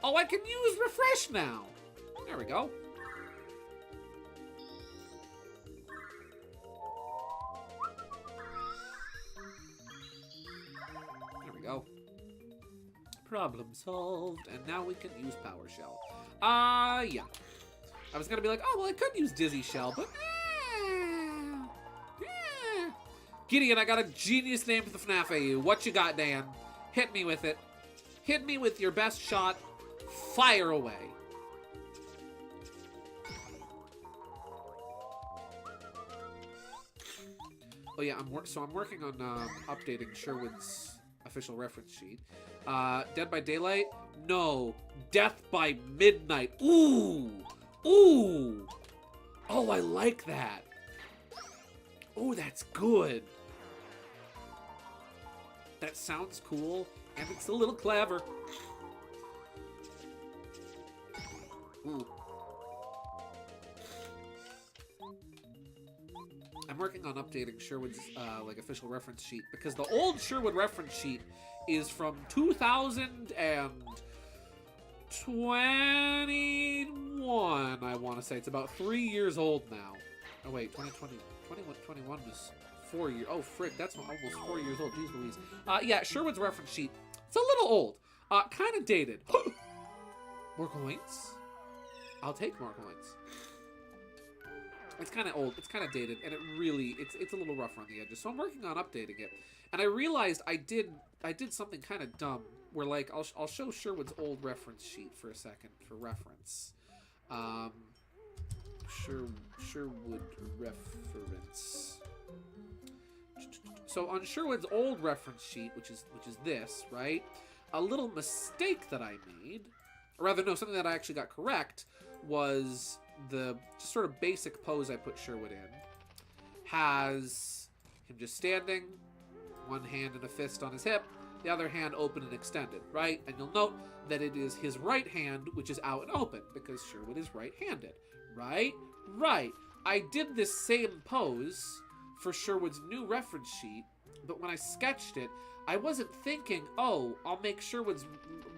Oh, I can use refresh now! There we go. There we go. Problem solved, and now we can use Power Shell. Yeah. I was gonna be like, oh, well, I could use Dizzy Shell, but Gideon, I got a genius name for the FNAF AU. What you got, Dan? Hit me with it. Hit me with your best shot. Fire away. Oh yeah, I'm working on updating Sherwood's official reference sheet. Dead by Daylight? No. Death by Midnight. Ooh. Ooh. Oh, I like that. Oh, that's good. That sounds cool, and it's a little clever. Ooh. I'm working on updating Sherwood's like official reference sheet because the old Sherwood reference sheet is from 2021, I want to say. It's about 3 years old now. Oh wait, 2021 was 4 years. Oh frick, that's almost 4 years old. Jeez Louise. Yeah, Sherwood's reference sheet. It's a little old. Kind of dated. More coins? I'll take more coins. It's kind of old, it's kind of dated, and it's a little rough around the edges. So I'm working on updating it, and I realized I did something kind of dumb. Where like I'll show Sherwood's old reference sheet for a second for reference. Sherwood reference. So on Sherwood's old reference sheet, which is this, right? A little mistake that I made, or rather, no, something that I actually got correct was the just sort of basic pose I put Sherwood in has him just standing, one hand and a fist on his hip, the other hand open and extended, right? And you'll note that it is his right hand which is out and open because Sherwood is right-handed, right? Right. I did this same pose for Sherwood's new reference sheet, but when I sketched it, I wasn't thinking, oh, I'll make Sherwood's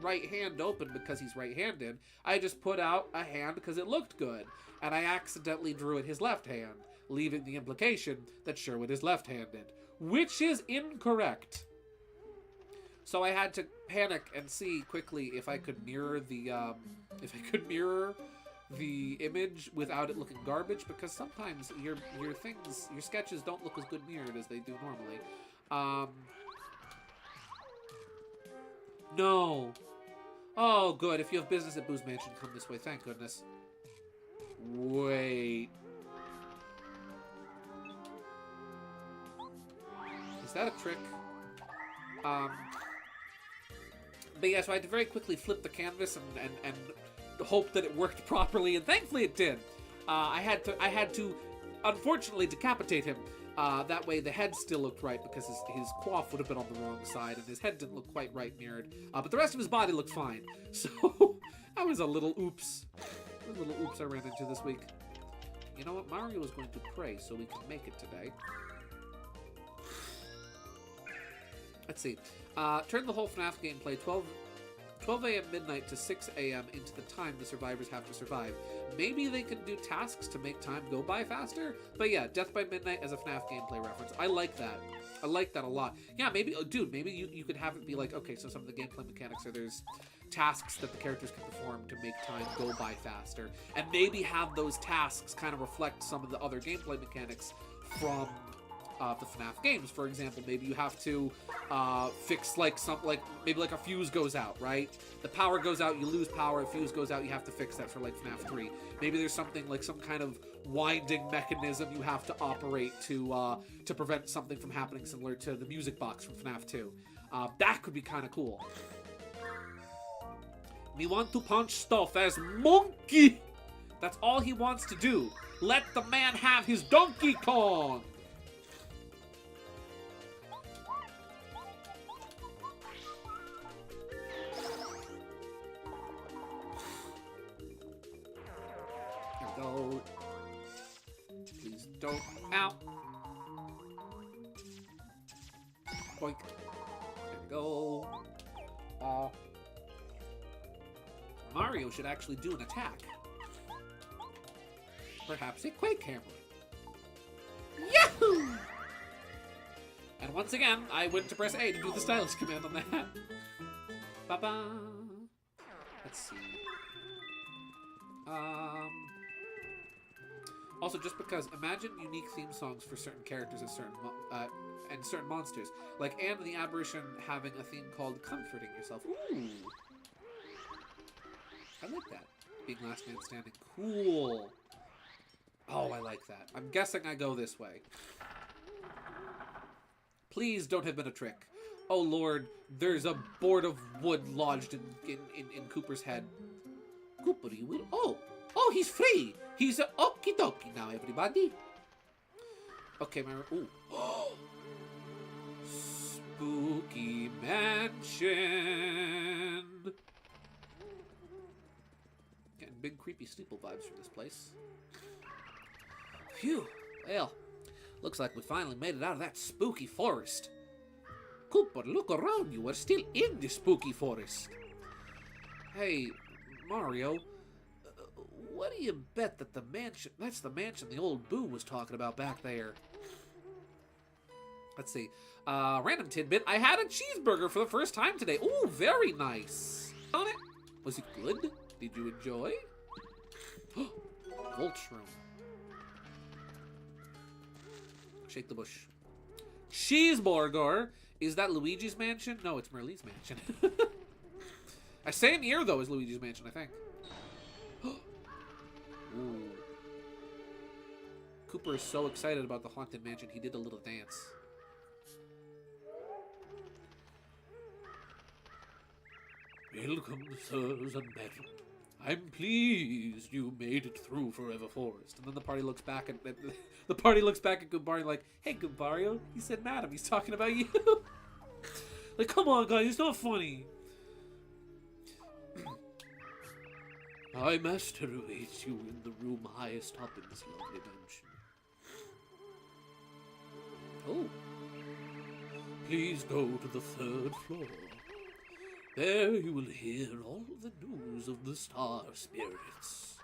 right hand open because he's right-handed. I just put out a hand because it looked good, and I accidentally drew it his left hand, leaving the implication that Sherwood is left-handed, which is incorrect. So I had to panic and see quickly if I could mirror the image without it looking garbage, because sometimes your sketches don't look as good mirrored as they do normally. No. Oh, good. If you have business at Boo's Mansion, come this way. Thank goodness. Wait. Is that a trick? But yeah, so I had to very quickly flip the canvas and hope that it worked properly, and thankfully it did. I had to unfortunately decapitate him. That way the head still looked right because his coif would have been on the wrong side and his head didn't look quite right mirrored. But the rest of his body looked fine. So that was a little oops. A little oops I ran into this week. You know what? Mario is going to pray so we can make it today. Let's see. Turn the whole FNAF gameplay 12 a.m. midnight to 6 a.m. into the time the survivors have to survive. Maybe they can do tasks to make time go by faster? But yeah, Death by Midnight as a FNAF gameplay reference. I like that. I like that a lot. Yeah, maybe, dude, maybe you could have it be like, okay, so some of the gameplay mechanics are there's tasks that the characters can perform to make time go by faster, and maybe have those tasks kind of reflect some of the other gameplay mechanics from the FNAF games. For example, maybe you have to fix like maybe like a fuse goes out, right? The power goes out, you lose power. A fuse goes out, you have to fix that for like FNAF 3. Maybe there's something like some kind of winding mechanism you have to operate to prevent something from happening, similar to the music box from FNAF 2. That could be kind of cool. Me want to punch stuff as monkey. That's all he wants to do. Let the man have his Donkey Kong. Here we go. Please don't. Ow. Boink. There we go. Mario should actually do an attack. Perhaps a Quake Hammer. Yahoo! And once again, I went to press A to do the stylus command on that. Ba-ba. Let's see. Also, just because, imagine unique theme songs for certain characters and certain monsters. Like Anne the Apparition having a theme called Comforting Yourself. Ooh. I like that. Being last man standing. Cool. Oh, I like that. I'm guessing I go this way. Please don't have been a trick. Oh lord, there's a board of wood lodged in Cooper's head. Cooper, you will. Oh, he's free. He's a okie dokie now, everybody. Okay, my. Ooh. Spooky mansion. Getting big creepy steeple vibes from this place. Phew. Well, looks like we finally made it out of that spooky forest. Cooper, look around you. We're still in the spooky forest. Hey, Mario. What do you bet that the mansion... That's the mansion the old Boo was talking about back there. Let's see. Random tidbit. I had a cheeseburger for the first time today. Ooh, very nice. On it. Was it good? Did you enjoy? Voltron. Shake the bush. Cheeseburger. Is that Luigi's mansion? No, it's Merlee's mansion. Same year, though, as Luigi's mansion, I think. Ooh. Cooper is so excited about the haunted mansion, he did a little dance. Welcome, sirs and madam. I'm pleased you made it through Forever Forest. And then the party looks back at the party looks back at Goombario like, "Hey, Goombario," he said, "Madam, he's talking about you." Like, come on, guys, it's not funny. My master awaits you in the room highest up in this lovely mansion. Oh. Please go to the 3rd floor. There you will hear all the news of the star spirits.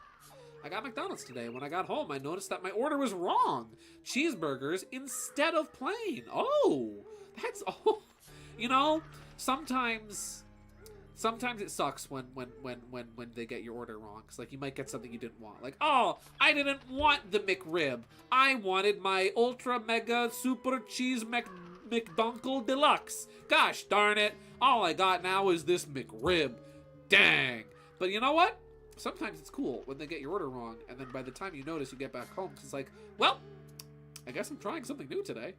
I got McDonald's today. When I got home, I noticed that my order was wrong. Cheeseburgers instead of plain. Oh, that's you know, sometimes it sucks when they get your order wrong. Cause like you might get something you didn't want. Like, oh, I didn't want the McRib. I wanted my ultra mega super cheese McDunkle Deluxe. Gosh darn it. All I got now is this McRib. Dang. But you know what? Sometimes it's cool when they get your order wrong, and then by the time you notice, you get back home, it's like, well, I guess I'm trying something new today.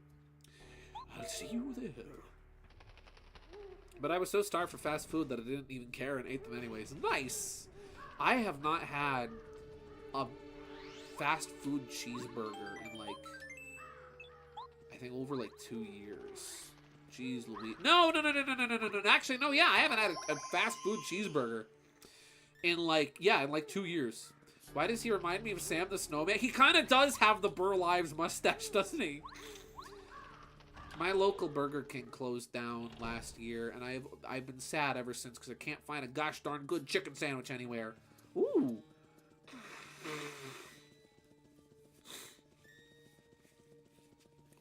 I'll see you there. But I was so starved for fast food that I didn't even care and ate them anyways. Nice! I have not had a fast food cheeseburger in like, I think over like 2 years. Jeez Louise. No. Actually, no, yeah, I haven't had a fast food cheeseburger in like 2 years. Why does he remind me of Sam the Snowman? He kind of does have the Burr Lives mustache, doesn't he? My local Burger King closed down last year, and I've been sad ever since because I can't find a gosh darn good chicken sandwich anywhere. Ooh.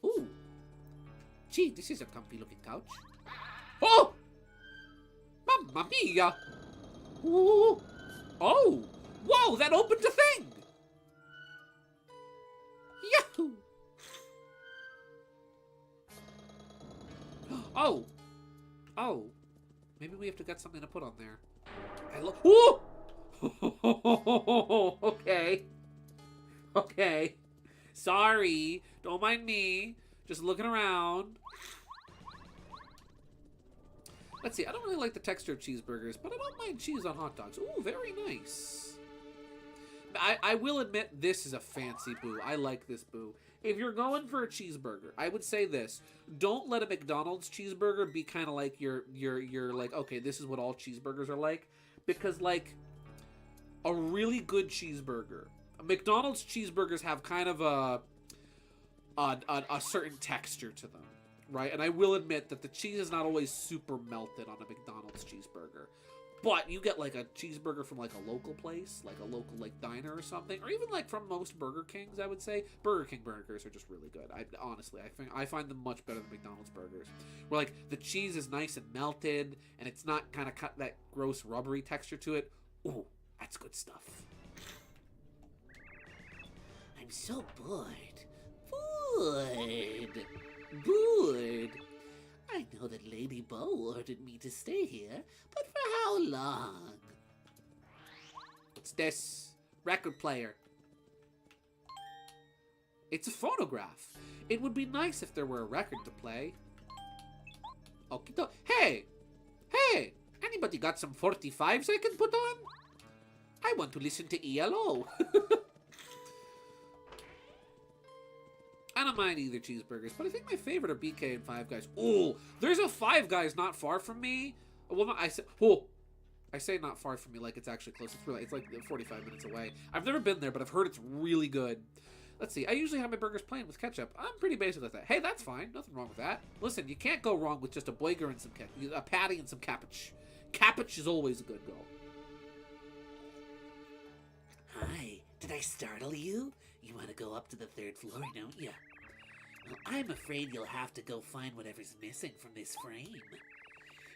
Ooh. Gee, this is a comfy looking couch. Oh! Mamma mia! Ooh. Oh! Whoa, that opened a thing! Yahoo! Oh! Oh. Maybe we have to get something to put on there. Ooh! Okay. Okay. Sorry. Don't mind me. Just looking around. Let's see. I don't really like the texture of cheeseburgers, but I don't mind cheese on hot dogs. Ooh, very nice. I will admit this is a fancy boo. I like this boo. If you're going for a cheeseburger, I would say this. Don't let a McDonald's cheeseburger be kind of like your like, okay, this is what all cheeseburgers are like. Because, like, a really good cheeseburger. McDonald's cheeseburgers have kind of a certain texture to them, right? And I will admit that the cheese is not always super melted on a McDonald's cheeseburger. But you get, like, a cheeseburger from, like, a local place, like a local, like, diner or something, or even, like, from most Burger Kings, I would say. Burger King burgers are just really good. Honestly, I find them much better than McDonald's burgers. Where, like, the cheese is nice and melted, and it's not kind of cut that gross rubbery texture to it. Ooh, that's good stuff. I'm so bored. Bored. I know that Lady Bo ordered me to stay here, but for how long? What's this? Record player. It's a phonograph. It would be nice if there were a record to play. Okie doke. Hey! Hey! Anybody got some 45s I can put on? I want to listen to ELO. I don't mind either cheeseburgers, but I think my favorite are BK and Five Guys. Ooh, there's a Five Guys not far from me. Well, I say not far from me like it's actually close. It's like 45 minutes away. I've never been there, but I've heard it's really good. Let's see. I usually have my burgers plain with ketchup. I'm pretty basic with that. Hey, that's fine. Nothing wrong with that. Listen, you can't go wrong with just a burger and some a patty and some cabbage. Cabbage is always a good go. Hi, did I startle you? You want to go up to the 3rd floor, don't you? Well, I'm afraid you'll have to go find whatever's missing from this frame.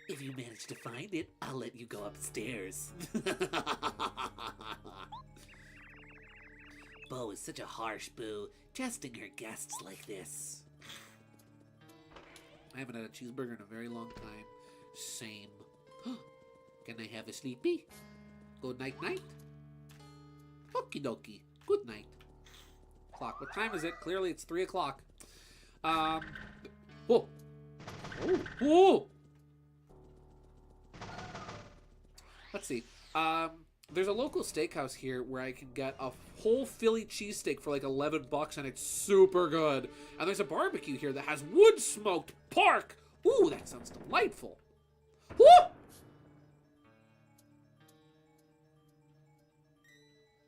If you manage to find it, I'll let you go upstairs. Bo is such a harsh boo, testing her guests like this. I haven't had a cheeseburger in a very long time. Same. Can I have a sleepy? Good night night? Okie dokie. Good night. Clock. What time is it? Clearly it's 3 o'clock. Whoa. Oh. Whoa. Let's see. There's a local steakhouse here where I can get a whole Philly cheesesteak for like $11 and it's super good. And there's a barbecue here that has wood smoked pork. Ooh, that sounds delightful. Woo!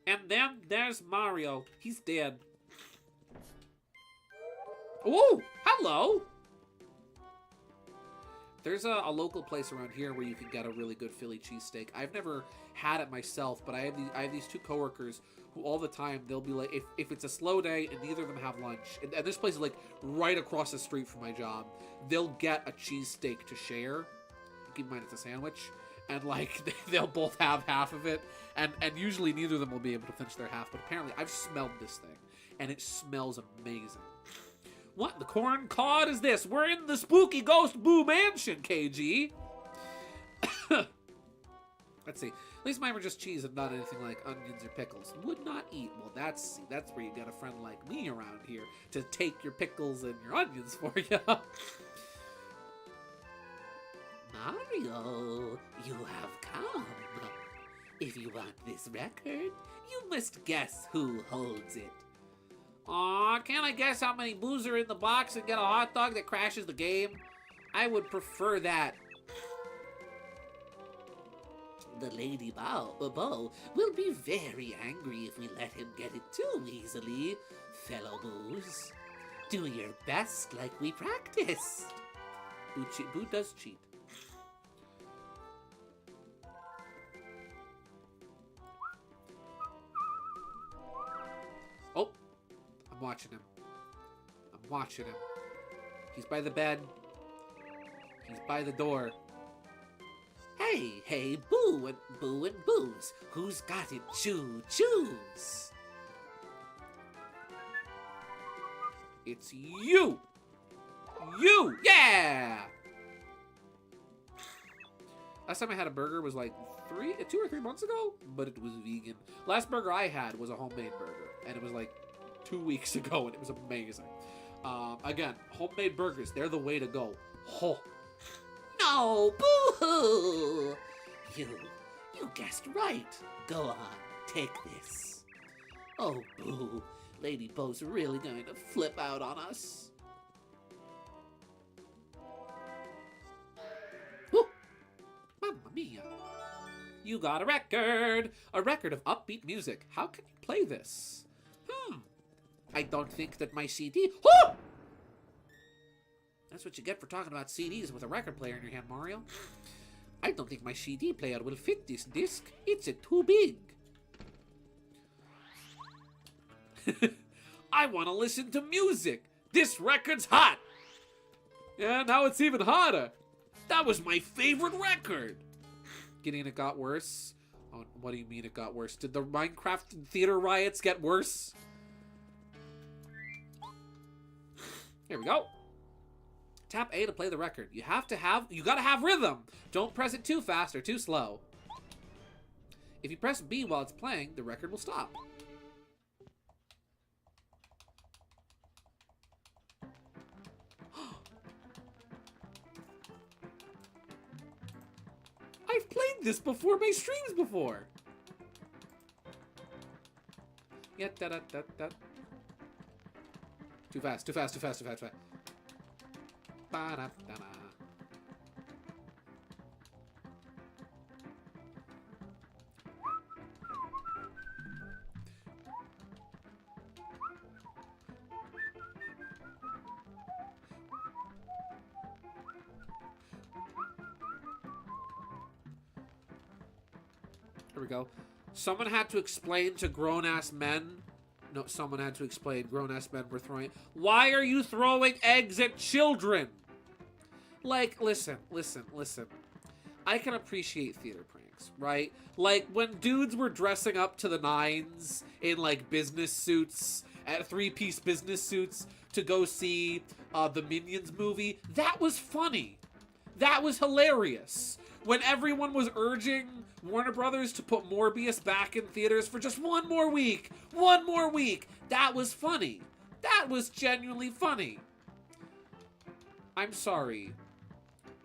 And then there's Mario. He's dead. Ooh, hello. There's a local place around here where you can get a really good Philly cheesesteak. I've never had it myself, but I have these two coworkers who all the time, they'll be like, if it's a slow day and neither of them have lunch, and this place is like right across the street from my job, they'll get a cheesesteak to share. Keep in mind it's a sandwich. And like, they'll both have half of it, and usually neither of them will be able to finish their half, but apparently I've smelled this thing, and it smells amazing. What the corn cod is this? We're in the spooky ghost boo mansion, KG. Let's see. At least mine were just cheese and not anything like onions or pickles. Would not eat. Well, that's where you get a friend like me around here to take your pickles and your onions for you. Mario, you have come. If you want this record, you must guess who holds it. Aw, can't I guess how many boos are in the box and get a hot dog that crashes the game? I would prefer that. The Lady Bo will be very angry if we let him get it too easily, fellow boos. Do your best like we practiced. Boo does cheat. Oh, I'm watching him. He's by the bed. He's by the door. Hey, hey, boo and booze. Who's got it? Choose. It's you! You! Yeah! Last time I had a burger was like 2 or 3 months ago, but it was vegan. Last burger I had was a homemade burger, and it was like 2 weeks ago, and it was amazing. Again, homemade burgers, they're the way to go. Oh. No, boo-hoo! You guessed right. Go on, take this. Oh, boo. Lady Bo's really going to flip out on us. Woo! Mamma mia. You got a record! A record of upbeat music. How can you play this? I don't think that my CD... Oh! That's what you get for talking about CDs with a record player in your hand, Mario. I don't think my CD player will fit this disc. It's too big. I want to listen to music. This record's hot. Yeah, now it's even hotter. That was my favorite record. Getting it got worse? Oh, what do you mean it got worse? Did the Minecraft theater riots get worse? Here we go. Tap A to play the record. You gotta have rhythm. Don't press it too fast or too slow. If you press B while it's playing, the record will stop. I've played this before my streams before. Yeah, da-da-da-da. Too fast. Ba-da-da-da. Here we go. Someone had to explain to grown-ass men. No, someone had to explain. Grown-ass men were throwing... Why are you throwing eggs at children? Like, listen. I can appreciate theater pranks, right? Like, when dudes were dressing up to the nines in, like, business suits, at three-piece business suits, to go see the Minions movie, that was funny. That was hilarious. When everyone was urging Warner Brothers to put Morbius back in theaters for just one more week, that was funny. That was genuinely funny. I'm sorry,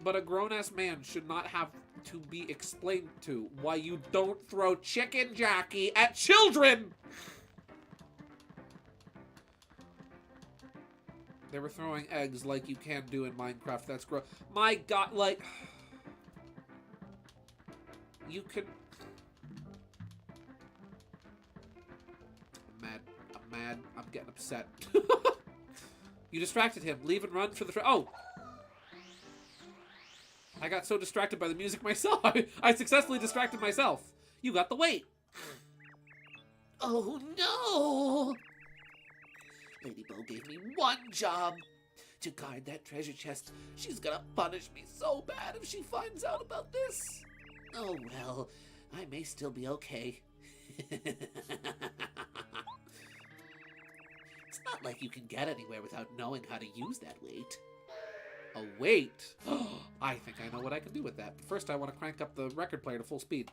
but a grown-ass man should not have to be explained to why you don't throw Chicken Jackie at children! They were throwing eggs like you can do in Minecraft. That's gross. My God, like... You could... I'm mad. I'm getting upset. You distracted him. Leave and run for the... Oh! I got so distracted by the music myself. I successfully distracted myself. You got the weight. Oh no! Lady Bo gave me one job. To guard that treasure chest. She's gonna punish me so bad if she finds out about this. Oh well, I may still be okay. It's not like you can get anywhere without knowing how to use that weight. A weight? I think I know what I can do with that. But first I want to crank up the record player to full speed.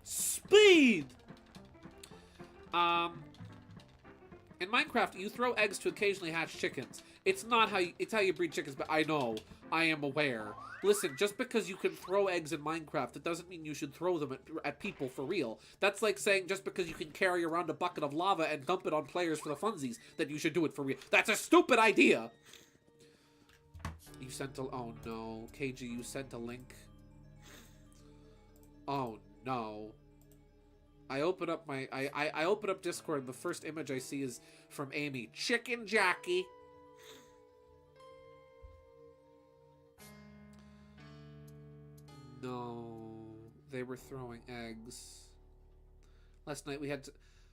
Speed! In Minecraft, you throw eggs to occasionally hatch chickens. It's not how you, it's how you breed chickens, but I know. I am aware. Listen, just because you can throw eggs in Minecraft, that doesn't mean you should throw them at people for real. That's like saying just because you can carry around a bucket of lava and dump it on players for the funsies, that you should do it for real. That's a stupid idea! You sent a... Oh no. KG, you sent a link. Oh no. I open up my... I open up Discord, and the first image I see is from Amy. Chicken Jackie. No, they were throwing eggs. Last night we had to...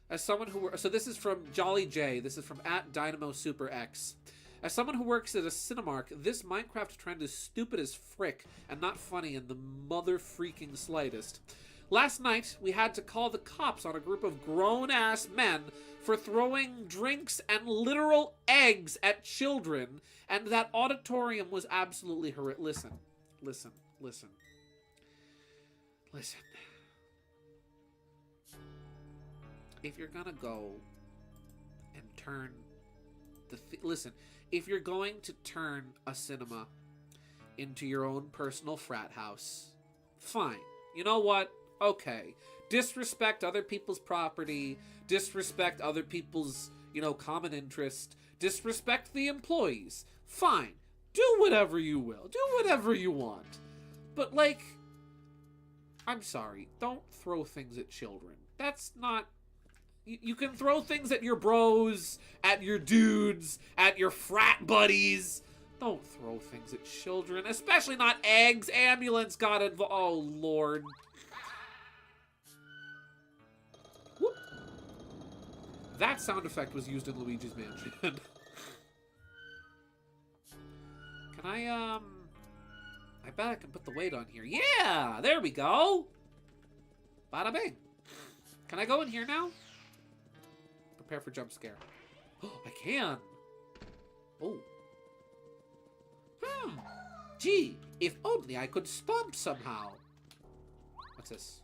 As someone who... So this is from Jolly J. This is from @DynamoSuperX. As someone who works at a Cinemark, this Minecraft trend is stupid as frick and not funny in the mother-freaking slightest. Last night, we had to call the cops on a group of grown-ass men for throwing drinks and literal eggs at children, and that auditorium was absolutely horrific. Listen. If you're gonna go and turn listen, if you're going to turn a cinema into your own personal frat house, fine. You know what? Okay. Disrespect other people's property, disrespect other people's, common interest, disrespect the employees. Fine. Do whatever you will. Do whatever you want. But, I'm sorry. Don't throw things at children. That's not... You can throw things at your bros, at your dudes, at your frat buddies. Don't throw things at children, especially not eggs. Ambulance got involved. Oh, Lord. Whoop. That sound effect was used in Luigi's Mansion. Can I bet I can put the weight on here. Yeah, there we go. Bada bing. Can I go in here now? Prepare for jump scare. Oh, I can. Oh. Gee, if only I could stomp somehow. What's this?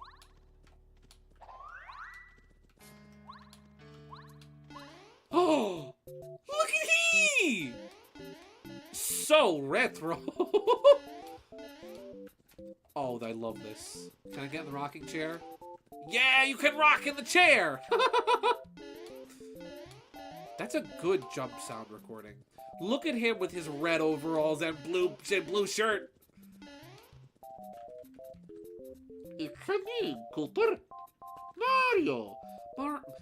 Oh, look at he! So retro. Oh, I love this. Can I get in the rocking chair? Yeah, you can rock in the chair! That's a good jump sound recording. Look at him with his red overalls and blue shirt. It's a me, Cooper. Mario.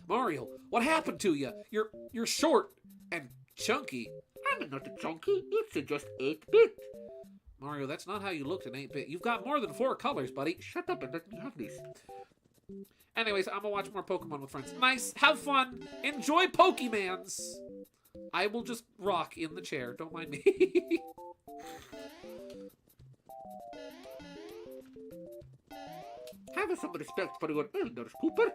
Mario, what happened to you? You're short and chunky. I'm not a chunky. It's just 8-bit. Mario, that's not how you looked in 8-bit. You've got more than 4 colors, buddy. Shut up and let me have this. Anyways, I'm gonna watch more Pokemon with friends. Nice, have fun, enjoy Pokemans. I will just rock in the chair, don't mind me. Have some respect for your elders, Cooper.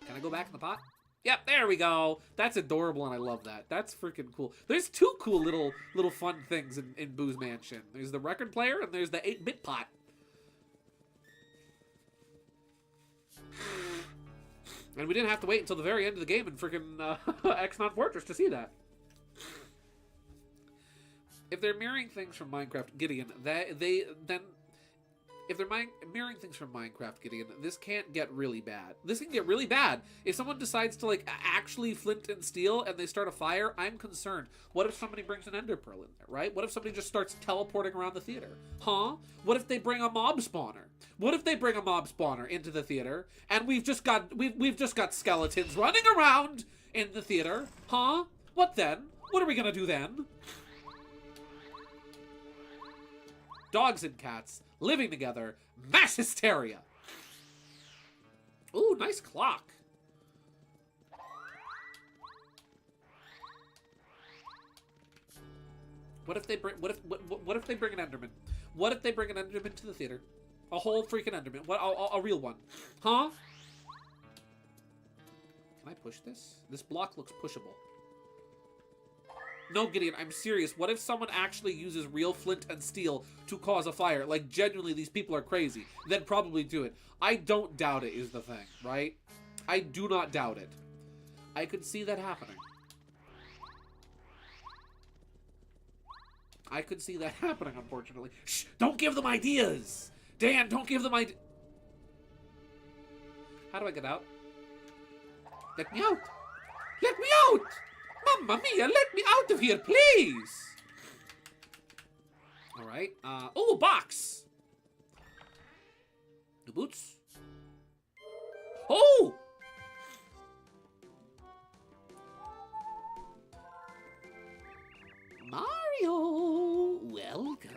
Can I go back in the pot? Yep, there we go. That's adorable, and I love that. That's freaking cool. There's 2 cool little fun things in Boo's Mansion. There's the record player, and there's the 8-bit pot. And we didn't have to wait until the very end of the game in freaking Exnon Fortress to see that. If they're mirroring things from Minecraft, Gideon, if they're mirroring things from Minecraft, Gideon, this can't get really bad. This can get really bad. If someone decides to, actually flint and steel and they start a fire, I'm concerned. What if somebody brings an ender pearl in there, right? What if somebody just starts teleporting around the theater? Huh? What if they bring a mob spawner? What if they bring a mob spawner into the theater and we've just got skeletons running around in the theater? Huh? What then? What are we gonna do then? Dogs and cats living together, mass hysteria. Ooh, nice clock. What if they bring an Enderman? What if they bring an Enderman to the theater? A whole freaking Enderman. What? A real one? Huh? Can I push this? This block looks pushable. No, Gideon, I'm serious. What if someone actually uses real flint and steel to cause a fire? Like, genuinely, these people are crazy. They'd probably do it. I don't doubt it is the thing, right? I do not doubt it. I could see that happening. I could see that happening, unfortunately. Shh! Don't give them ideas! Dan, don't give them ideas! How do I get out? Let me out! Let me out! Mamma mia, let me out of here, please! Alright, oh, a box! New boots? Oh! Mario, welcome.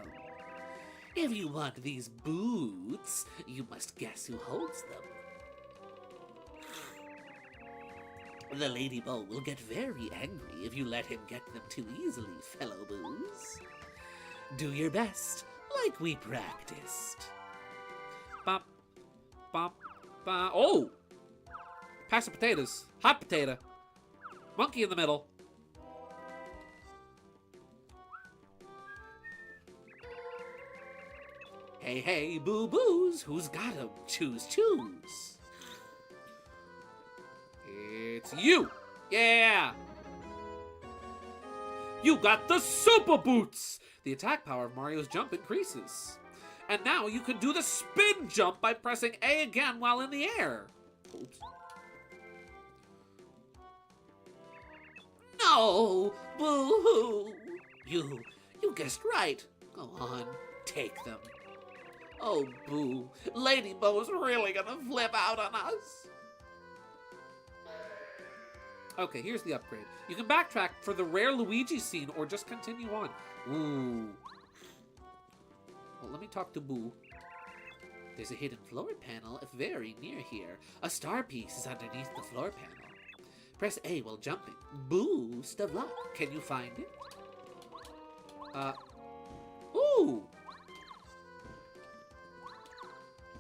If you want these boots, you must guess who holds them. The Lady Bow will get very angry if you let him get them too easily, fellow boos. Do your best, like we practiced. Bop, bop, bop. Oh! Pass the potatoes. Hot potato. Monkey in the middle. Hey, hey, boo-boos, who's got 'em? Choose, choose. It's you! Yeah! You got the super boots! The attack power of Mario's jump increases. And now you can do the spin jump by pressing A again while in the air. Oops. No! Boo-hoo! You guessed right. Go on, take them. Oh, boo. Lady Bow's really gonna flip out on us. Okay, here's the upgrade. You can backtrack for the rare Luigi scene or just continue on. Ooh. Well, let me talk to Boo. There's a hidden floor panel very near here. A star piece is underneath the floor panel. Press A while jumping. Boost of luck. Can you find it? Ooh!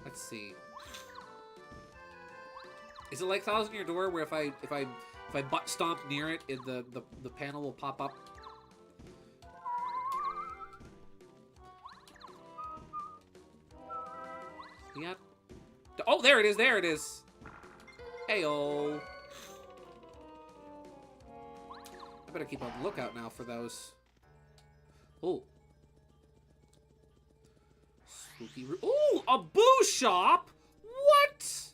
Let's see. Is it like Thousand Year Door where if I butt stomp near it, the panel will pop up? Yeah. Oh, there it is. There it is. Heyo. I better keep on the lookout now for those. Oh. Spooky. Ooh, a boo shop. What?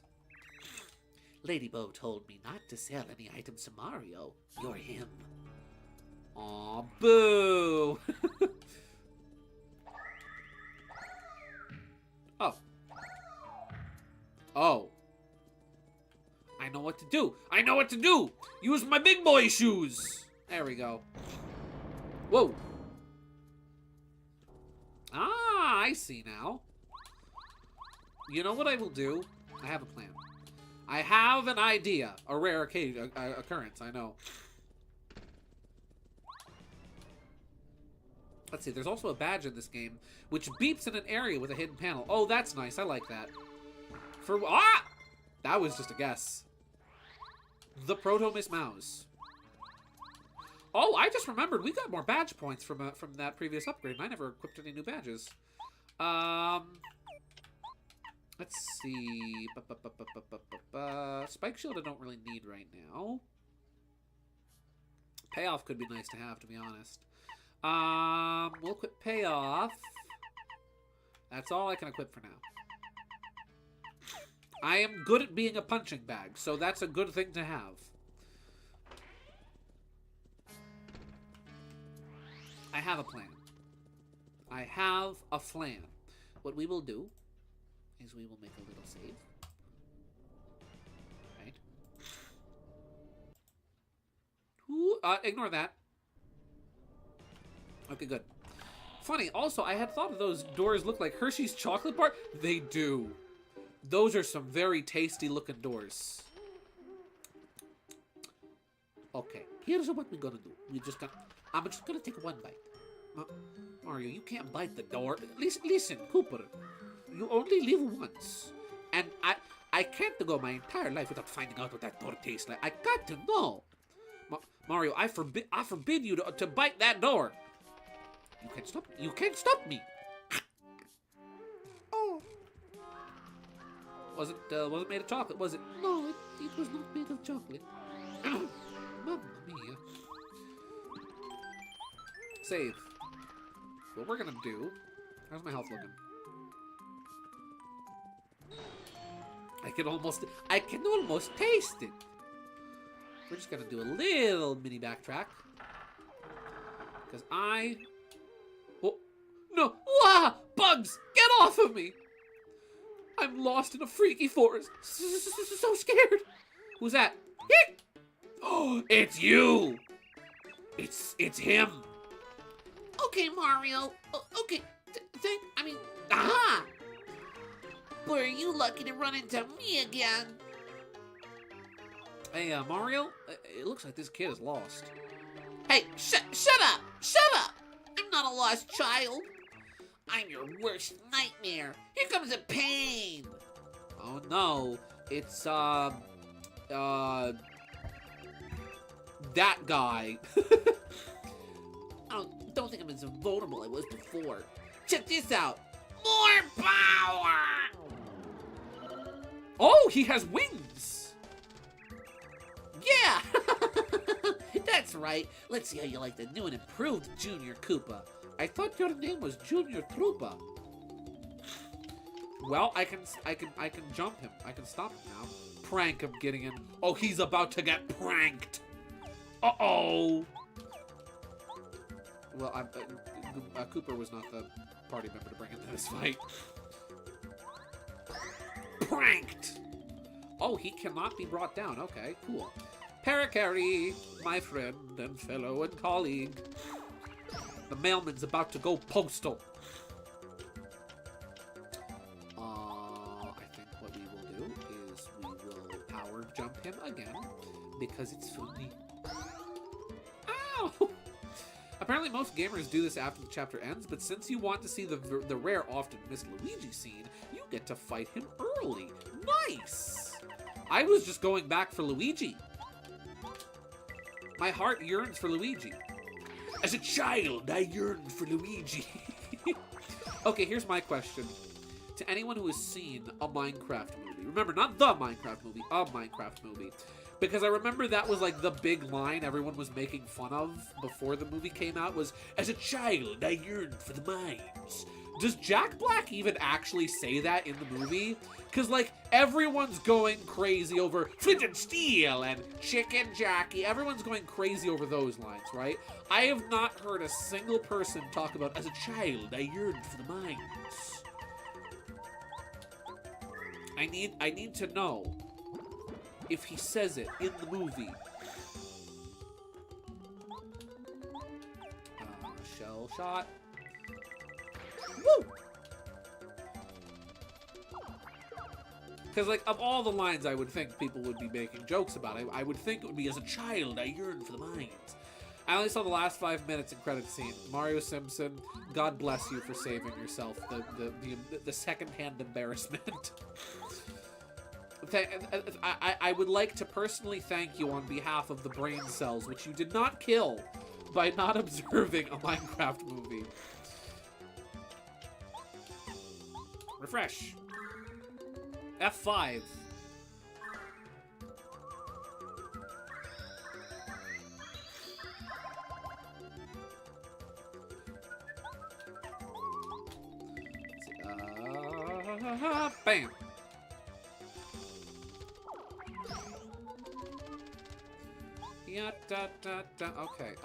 Lady Bow told me not to sell any items to Mario. You're him. Aw, boo. Oh. Oh. I know what to do. I know what to do. Use my big boy shoes. There we go. Whoa. Ah, I see now. You know what I will do? I have a plan. I have an idea. A rare occurrence, I know. Let's see, there's also a badge in this game, which beeps in an area with a hidden panel. Oh, that's nice. I like that. That was just a guess. The Proto Miss Mouse. Oh, I just remembered we got more badge points from that previous upgrade, and I never equipped any new badges. Let's see. Spike Shield I don't really need right now. Payoff could be nice to have, to be honest. We'll equip Payoff. That's all I can equip for now. I am good at being a punching bag, so that's a good thing to have. I have a plan. I have a flan. What we will do is we will make a little save. Right. Ooh, ignore that. Okay, good. Funny, also, I had thought those doors look like Hershey's chocolate bar. They do. Those are some very tasty looking doors. Okay, here's what we're gonna do. I'm just gonna take one bite. Mario, you can't bite the door. Listen, Cooper. You only live once. And I can't go my entire life without finding out what that door tastes like. I got to know. Mario, I forbid you to bite that door. You can't stop. You can't stop me. Oh. Wasn't made of chocolate, was it? No, it was not made of chocolate. Mamma mia. Save. What we're gonna do... How's my health looking? I can almost taste it. We're just gonna do a little mini backtrack. Because Oh, no! Wah! Bugs! Get off of me! I'm lost in a freaky forest. So scared. Who's that? Oh, it's you! It's him! Okay, Mario. Okay. Aha! Were you lucky to run into me again? Hey, Mario, it looks like this kid is lost. Hey, shut up! Shut up! I'm not a lost child. I'm your worst nightmare. Here comes a pain. Oh no, it's, that guy. Oh, don't think I'm as vulnerable I was before. Check this out. More power! Oh, he has wings! Yeah! That's right. Let's see how you like the new and improved Junior Koopa. I thought your name was Junior Troopa. Well, I can jump him. I can stop him now. Prank him getting in. Oh, he's about to get pranked. Uh-oh. Well, Cooper was not the party member to bring into this fight. Pranked. Oh, he cannot be brought down. Okay, cool. Paracari, my friend and fellow and colleague. The mailman's about to go postal. I think what we will do is we will power jump him again because it's funny. Ow! Apparently most gamers do this after the chapter ends, but since you want to see the rare, often missed Luigi scene, you get to fight him early. Nice! I was just going back for Luigi. My heart yearns for Luigi. As a child, I yearned for Luigi. Okay, here's my question. To anyone who has seen a Minecraft movie, remember, not the Minecraft movie, a Minecraft movie. Because I remember that was like the big line everyone was making fun of before the movie came out was, as a child, I yearned for the mines. Does Jack Black even actually say that in the movie? Because, like, everyone's going crazy over Flint and Steel and Chicken Jackie. Everyone's going crazy over those lines, right? I have not heard a single person talk about, as a child, I yearned for the mines. I need to know if he says it in the movie. Shell shot. Woo! Because, like, of all the lines I would think people would be making jokes about, I would think it would be, as a child, I yearned for the mines. I only saw the last 5 minutes in credit scene. Mario Simpson, God bless you for saving yourself. The second-hand embarrassment. I would like to personally thank you on behalf of the brain cells, which you did not kill by not observing a Minecraft movie. Refresh. F5. Bam. Yeah, okay,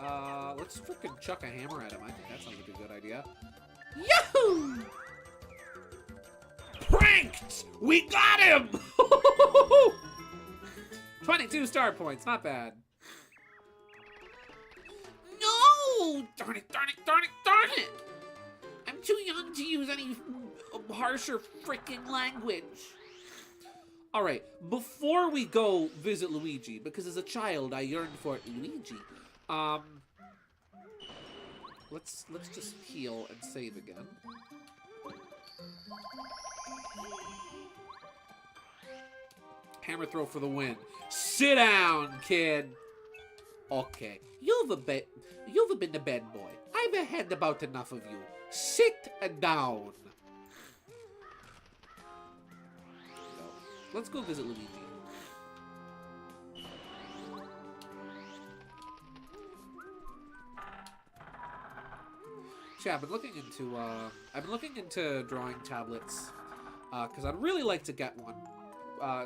let's frickin' chuck a hammer at him. I think that sounds like a good idea. Yahoo! Pranked! We got him! 22 star points, not bad. No! Darn it, darn it, darn it, darn it! I'm too young to use any harsher freaking language. All right, before we go visit Luigi, because as a child I yearned for Luigi, let's just heal and save again. Hammer throw for the win. Sit down, kid. Okay, you've been the bed boy. I've had about enough of you. Sit down. Let's go visit Luigi. Yeah, I've been looking into drawing tablets, because I'd really like to get one.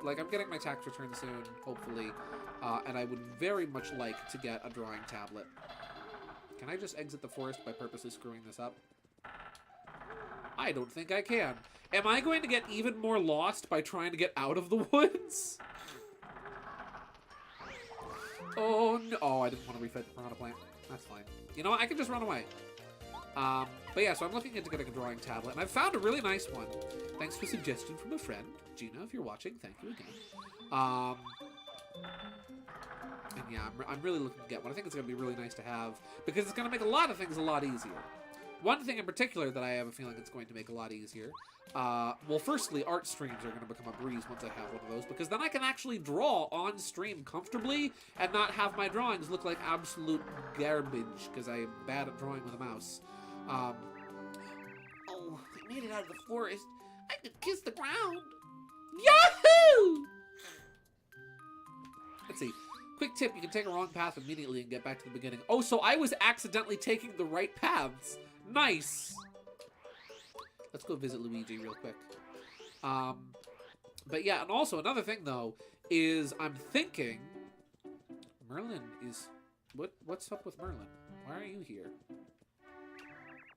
Like, I'm getting my tax return soon, hopefully, and I would very much like to get a drawing tablet. Can I just exit the forest by purposely screwing this up? I don't think I can. Am I going to get even more lost by trying to get out of the woods? Oh, no. Oh, I didn't want to refit the piranha plant. That's fine. You know what? I can just run away. But yeah, so I'm looking into getting a drawing tablet, and I've found a really nice one. Thanks for a suggestion from a friend. Gina, if you're watching, thank you again. yeah, I'm really looking to get one. I think it's going to be really nice to have because it's going to make a lot of things a lot easier. One thing in particular that I have a feeling it's going to make a lot easier, well, firstly, art streams are going to become a breeze once I have one of those, because then I can actually draw on stream comfortably and not have my drawings look like absolute garbage, because I am bad at drawing with a mouse. Oh, I made it out of the forest. I could kiss the ground. Yahoo! Let's see. Quick tip, you can take a wrong path immediately and get back to the beginning. Oh, so I was accidentally taking the right paths. Nice. Let's go visit Luigi real quick. But yeah, and also another thing though is I'm thinking Merlin is what's up with Merlin? Why are you here?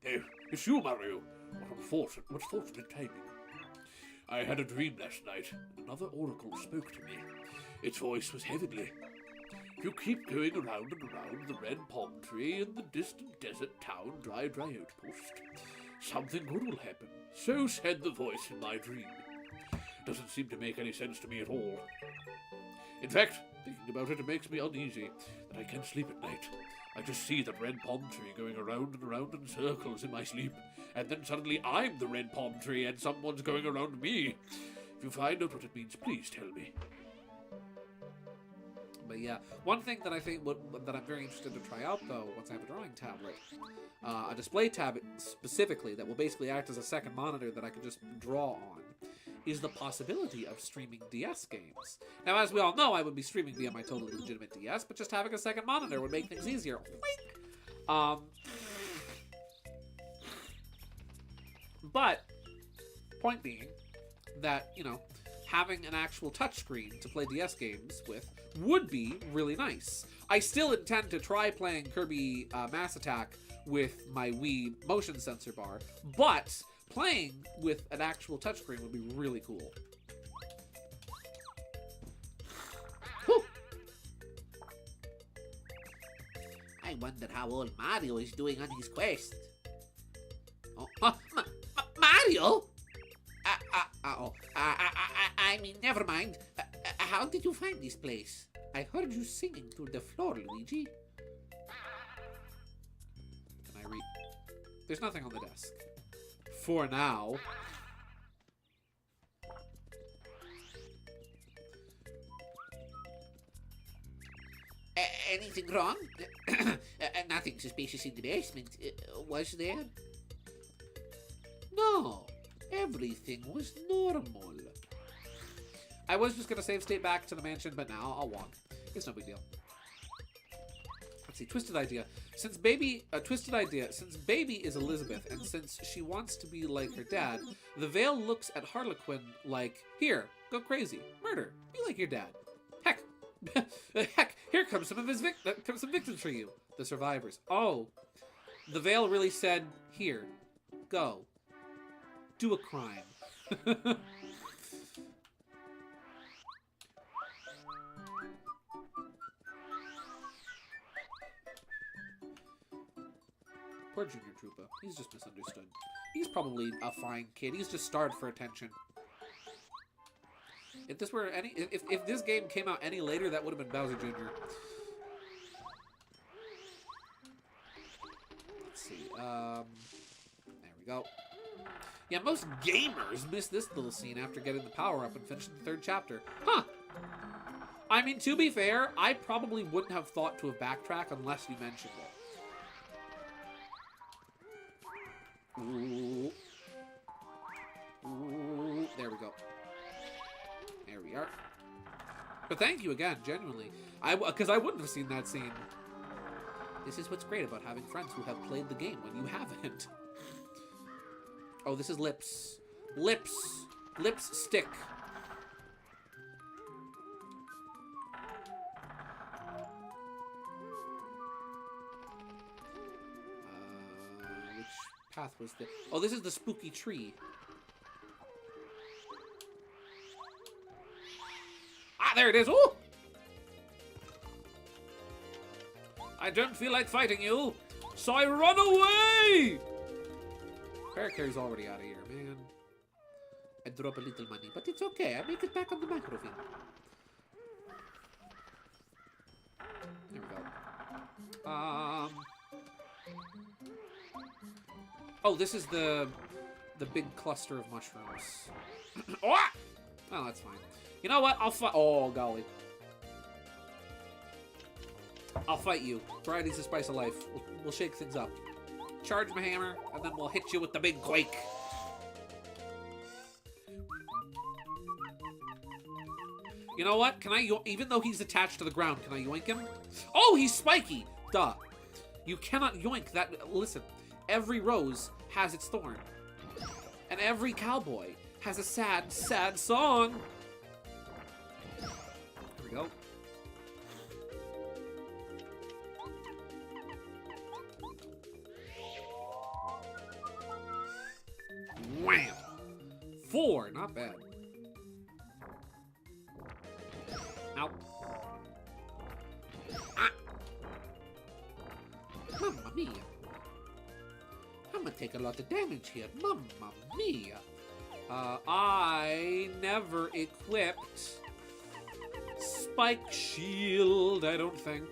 Oh, it's you, Mario. What fortunate timing. I had a dream last night, and another oracle spoke to me. Its voice was heavenly. If you keep going around and around the red palm tree in the distant desert town Dry Outpost, something good will happen. So said the voice in my dream. Doesn't seem to make any sense to me at all. In fact, thinking about it, it makes me uneasy that I can't sleep at night. I just see that red palm tree going around and around in circles in my sleep, and then suddenly I'm the red palm tree and someone's going around me. If you find out what it means, please tell me. But yeah, one thing that I think that I'm very interested to try out though, once I have a drawing tablet, a display tablet specifically that will basically act as a second monitor that I can just draw on, is the possibility of streaming DS games. Now, as we all know, I would be streaming via my totally legitimate DS, but just having a second monitor would make things easier. But point being that, you know, having an actual touchscreen to play DS games with would be really nice. I still intend to try playing Kirby Mass Attack with my Wii motion sensor bar, but playing with an actual touchscreen would be really cool. Whew. I wonder how old Mario is doing on his quest. Mario? I mean, never mind. How did you find this place? I heard you singing through the floor, Luigi. Can I read? There's nothing on the desk. For now. Anything wrong? Nothing suspicious in the basement, was there? No, everything was normal. I was just gonna save state back to the mansion, but now I'll walk. It's no big deal. Let's see, twisted idea. Since baby is Elizabeth, and since she wants to be like her dad, the Veil looks at Harlequin like, here, go crazy, murder, be like your dad. Heck, heck, here comes some victims for you, the survivors. Oh, the Veil really said, here, go, do a crime. Poor Junior Troopa. He's just misunderstood. He's probably a fine kid. He's just starved for attention. If this were if this game came out any later, that would have been Bowser Jr. Let's see. There we go. Yeah, most gamers miss this little scene after getting the power up and finishing the 3rd chapter. Huh. I mean, to be fair, I probably wouldn't have thought to have backtracked unless you mentioned it. Ooh. Ooh. There we go. There we are. But thank you again, genuinely. Because I wouldn't have seen that scene. This is what's great about having friends who have played the game when you haven't. Oh, this is lips. Lips. Lips stick. Path was the... Oh, this is the spooky tree. Ah, there it is. Ooh! I don't feel like fighting you, so I run away! Parakarry's already out of here, man. I drop a little money, but it's okay. I make it back on the microfilm. There we go. Oh, this is the big cluster of mushrooms. Oh, that's fine. You know what? I'll fight. Oh, golly. I'll fight you. Variety's the spice of life. We'll shake things up. Charge my hammer, and then we'll hit you with the big quake. You know what? Can I, even though he's attached to the ground, can I yoink him? Oh, he's spiky! Duh. You cannot yoink that. Listen, every rose has its thorn. And every cowboy has a sad, sad song. There we go. Wham! 4, not bad. Ow. Ah! Mamma mia. I'm gonna take a lot of damage here. Mamma mia. I never equipped Spike Shield, I don't think.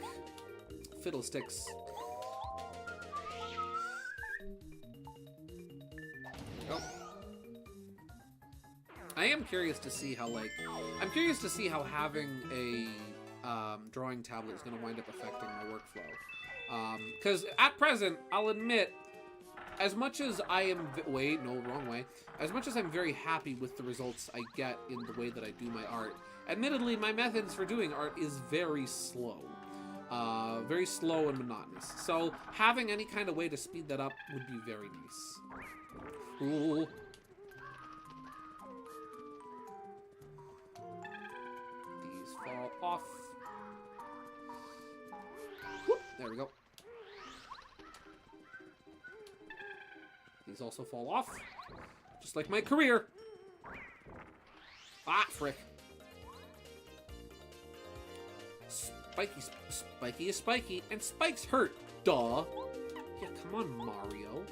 Fiddlesticks. Oh. I am curious to see how, like, I'm curious to see how having a drawing tablet is going to wind up affecting my workflow. Because at present, I'll admit, as much as I am, wait, no, wrong way. As much as I'm very happy with the results I get in the way that I do my art, admittedly, my methods for doing art is very slow. Very slow and monotonous. So having any kind of way to speed that up would be very nice. Ooh. These fall off. Whoop, there we go. These also fall off. Just like my career. Ah, frick. Spiky is spiky, and spikes hurt. Duh. Yeah, come on, Mario.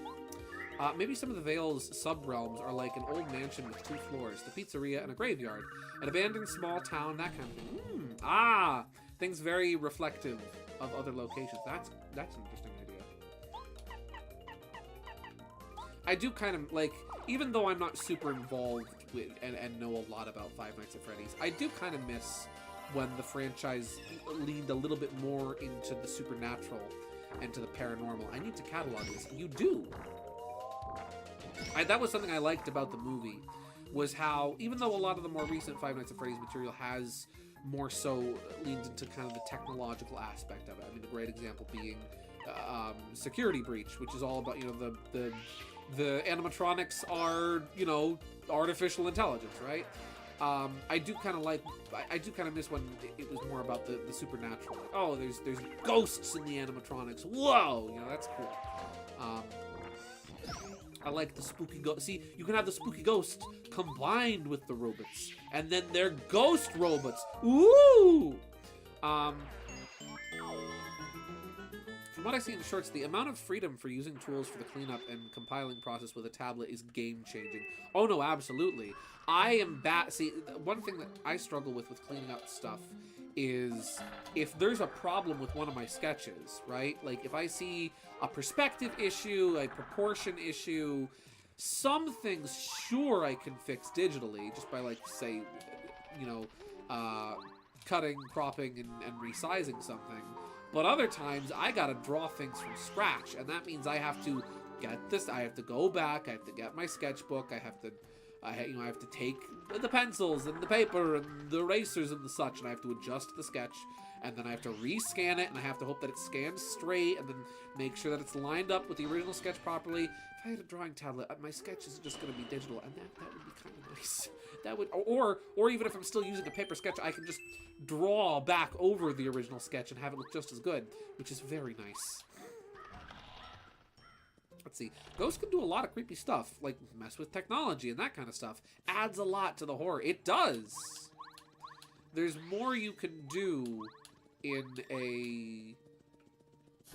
Maybe some of the Vale's sub-realms are like an old mansion with 2 floors, the pizzeria, and a graveyard. An abandoned small town, that kind of thing. Ah! Things very reflective of other locations. That's an interesting idea. I do kind of, like, even though I'm not super involved with and know a lot about Five Nights at Freddy's, I do kind of miss when the franchise leaned a little bit more into the supernatural and to the paranormal. I need to catalog this. You do. That was something I liked about the movie, was how, even though a lot of the more recent Five Nights at Freddy's material has more so leaned into kind of the technological aspect of it. I mean, a great example being Security Breach, which is all about, you know, the animatronics are, you know, artificial intelligence, right? I do kind of miss when it was more about the supernatural. Like, oh, there's ghosts in the animatronics. Whoa, you know, that's cool. I like the spooky ghost. See, you can have the spooky ghost combined with the robots, and then they're ghost robots. Ooh! From what I see in the shorts, the amount of freedom for using tools for the cleanup and compiling process with a tablet is game-changing. Oh no, absolutely. I am See, one thing that I struggle with cleaning up stuff is if there's a problem with one of my sketches, right? Like, if I see a perspective issue, a proportion issue, some things, sure, I can fix digitally, just by, like, say, you know, cutting, cropping, and resizing something. But other times, I gotta draw things from scratch, and that means I have to get this, I have to go back, I have to get my sketchbook, I have to take the pencils and the paper and the erasers and the such, and I have to adjust the sketch, and then I have to rescan it, and I have to hope that it scans straight, and then make sure that it's lined up with the original sketch properly. If I had a drawing tablet, my sketch is just going to be digital, and that would be kind of nice. That would, or even if I'm still using a paper sketch, I can just draw back over the original sketch and have it look just as good, which is very nice. Let's see. Ghosts can do a lot of creepy stuff, like mess with technology and that kind of stuff. Adds a lot to the horror. It does. There's more you can do in a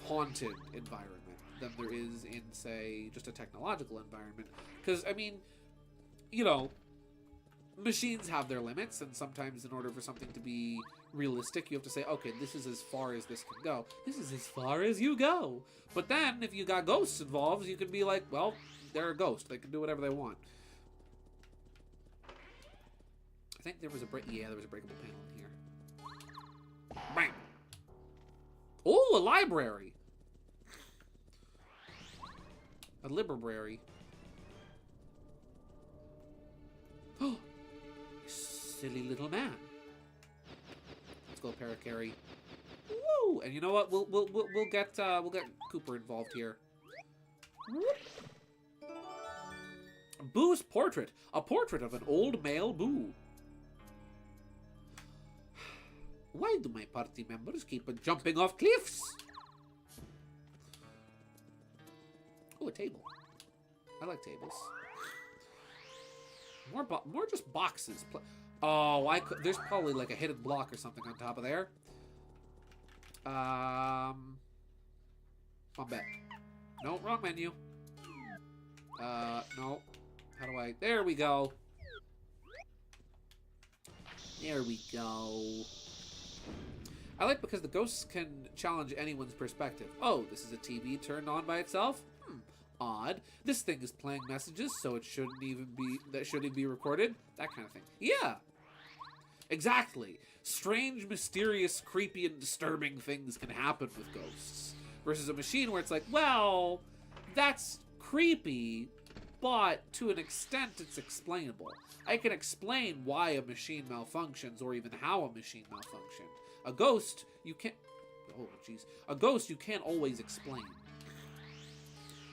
haunted environment than there is in, say, just a technological environment. Because, I mean, you know, machines have their limits, and sometimes in order for something to be realistic. You have to say, okay, this is as far as this can go. This is as far as you go. But then, if you got ghosts involved, you can be like, well, they're a ghost. They can do whatever they want. I think there was a there was a breakable panel in here. Bang! Oh, a library! A library. Oh, silly little man. Let's go, Parakarry. Woo! And you know what? We'll get Cooper involved here. Boo's portrait. A portrait of an old male Boo. Why do my party members keep on jumping off cliffs? Oh, a table. I like tables. More just boxes. Oh, there's probably like a hidden block or something on top of there. I'll bet. No, wrong menu. No. How do I... There we go. There we go. I like because the ghosts can challenge anyone's perspective. Oh, this is a TV turned on by itself? Odd. This thing is playing messages, so it shouldn't even be recorded. That kind of thing. Yeah. Exactly. Strange, mysterious, creepy, and disturbing things can happen with ghosts. Versus a machine where it's like, well, that's creepy, but to an extent it's explainable. I can explain why a machine malfunctions or even how a machine malfunctioned. A ghost, you can't... Oh, jeez. A ghost, you can't always explain.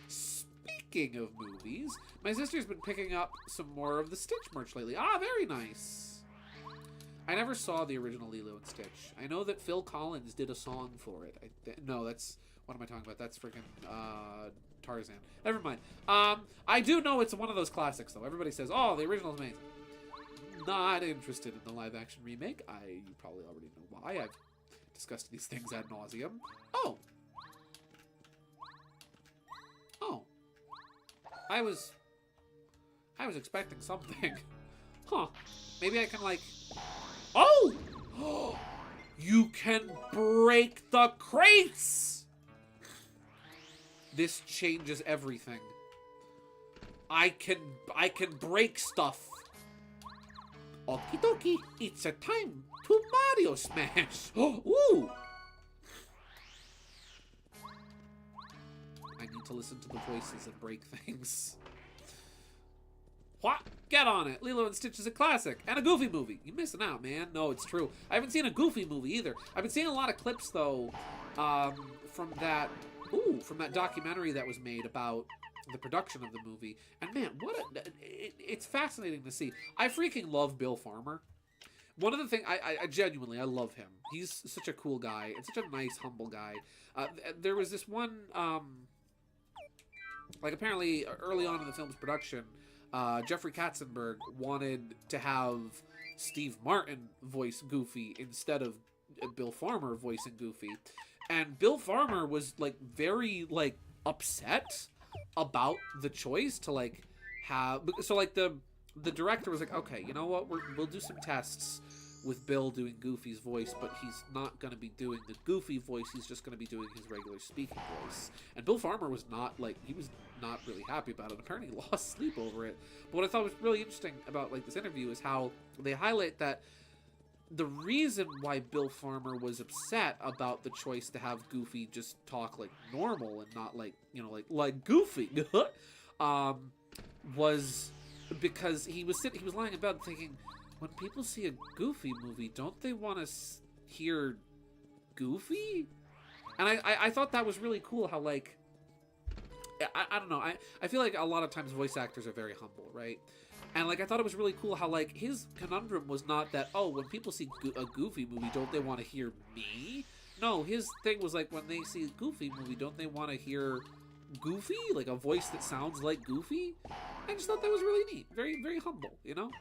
Speaking of movies, my sister's been picking up some more of the Stitch merch lately. Ah, very nice. I never saw the original Lilo and Stitch. I know that Phil Collins did a song for it. No, that's... What am I talking about? That's freaking Tarzan. Never mind. I do know it's one of those classics, though. Everybody says, oh, the original's amazing. Not interested in the live-action remake. You probably already know why. I've discussed these things ad nauseum. Oh. Oh. I was expecting something. Huh. Maybe I can, like... Oh! You can break the crates! This changes everything. I can break stuff. Okie dokie, it's a time to Mario Smash. Ooh! I need to listen to the voices and break things. What? Get on it. Lilo and Stitch is a classic. And a Goofy movie. You're missing out, man. No, it's true. I haven't seen a Goofy movie either. I've been seeing a lot of clips, though, from that documentary that was made about the production of the movie. And man, it's fascinating to see. I freaking love Bill Farmer. One of the things, I genuinely, I love him. He's such a cool guy and such a nice, humble guy. There was this one, like apparently early on in the film's production, Jeffrey Katzenberg wanted to have Steve Martin voice Goofy instead of Bill Farmer voicing Goofy. And Bill Farmer was, like, very, like, upset about the choice to, like, have... So, like, the director was like, okay, you know what? We'll do some tests with Bill doing Goofy's voice, but he's not going to be doing the Goofy voice. He's just going to be doing his regular speaking voice. And Bill Farmer was not, like, he was not really happy about it. Apparently he lost sleep over it. But what I thought was really interesting about, like, this interview is how they highlight that the reason why Bill Farmer was upset about the choice to have Goofy just talk like normal and not like, you know, like Goofy, was because he was lying in bed thinking, when people see a Goofy movie, don't they want to hear Goofy? And I thought that was really cool how, like, I don't know, I feel like a lot of times voice actors are very humble, right? And, like, I thought it was really cool how, like, his conundrum was not that, oh, when people see a Goofy movie, don't they want to hear me? No, his thing was, like, when they see a Goofy movie, don't they want to hear Goofy? Like, a voice that sounds like Goofy? I just thought that was really neat. Very, very humble, you know?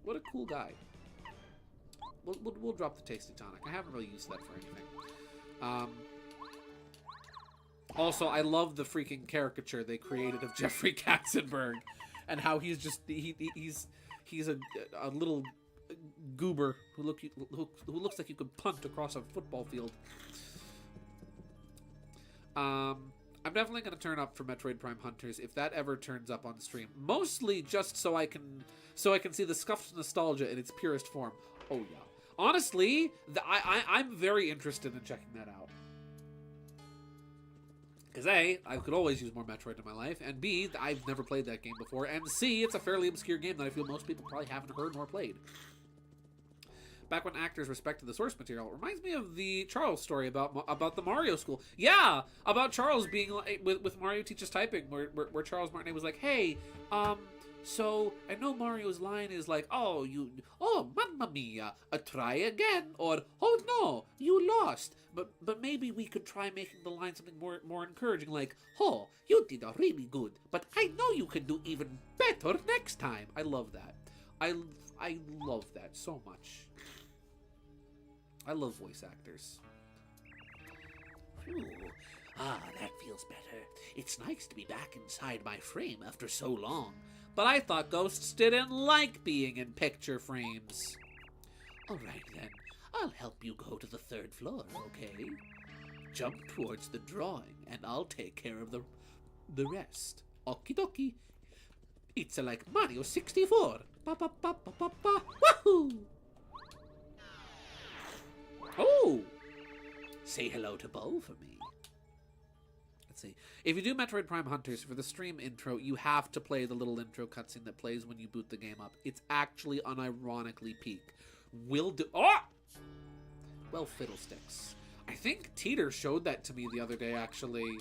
What a cool guy. We'll drop the Tasty Tonic. I haven't really used that for anything. Also, I love the freaking caricature they created of Jeffrey Katzenberg. And how he's just he's a little goober who looks like you could punt across a football field. I'm definitely going to turn up for Metroid Prime Hunters if that ever turns up on stream. Mostly just so I can see the scuffed nostalgia in its purest form. Oh yeah. Honestly, I'm very interested in checking that out. Because A, I could always use more Metroid in my life, and B, I've never played that game before, and C, it's a fairly obscure game that I feel most people probably haven't heard nor played. Back when actors respected the source material, it reminds me of the Charles story about the Mario school. Yeah, about Charles being like, with Mario Teaches Typing, where Charles Martinet was like, hey, so I know Mario's line is like, oh, mamma mia, try again, or oh no, you lost. But maybe we could try making the line something more encouraging, like, oh, you did really good, but I know you can do even better next time. I love that. I love that so much. I love voice actors. Phew. Ah, that feels better. It's nice to be back inside my frame after so long. But I thought ghosts didn't like being in picture frames. All right then, I'll help you go to the 3rd floor, okay? Jump towards the drawing, and I'll take care of the rest. Okie dokie. It's like Mario 64. Ba-ba-ba-ba-ba-ba. Wahoo! Oh! Say hello to Bo for me. Let's see. If you do Metroid Prime Hunters for the stream intro, you have to play the little intro cutscene that plays when you boot the game up. It's actually unironically peak. Will do. Oh! Well, fiddlesticks. I think Teeter showed that to me the other day, actually.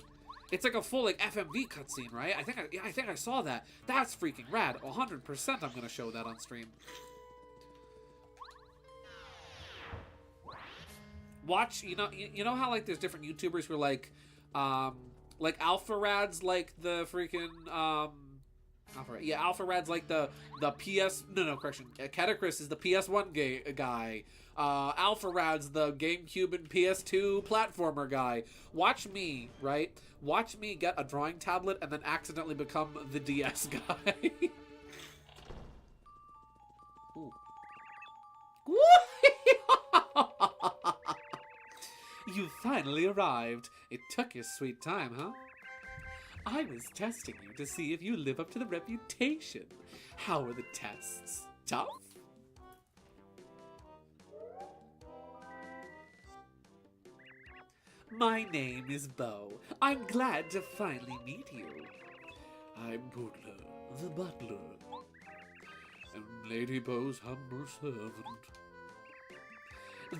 It's like a full like FMV cutscene, right? I think I saw that. That's freaking rad. 100% I'm gonna show that on stream. Watch, you know how like there's different YouTubers who are like Alpha Rad's like the freaking Alpha Rad's like the PS Catacris is the PS1 guy. Alpha Rad's the GameCube and PS2 platformer guy. Watch me, right? Watch me get a drawing tablet and then accidentally become the DS guy. Ooh. You finally arrived. It took your sweet time, huh? I was testing you to see if you live up to the reputation. How were the tests? Tough? My name is Bo. I'm glad to finally meet you. I'm Butler, the butler, and Lady Bo's humble servant.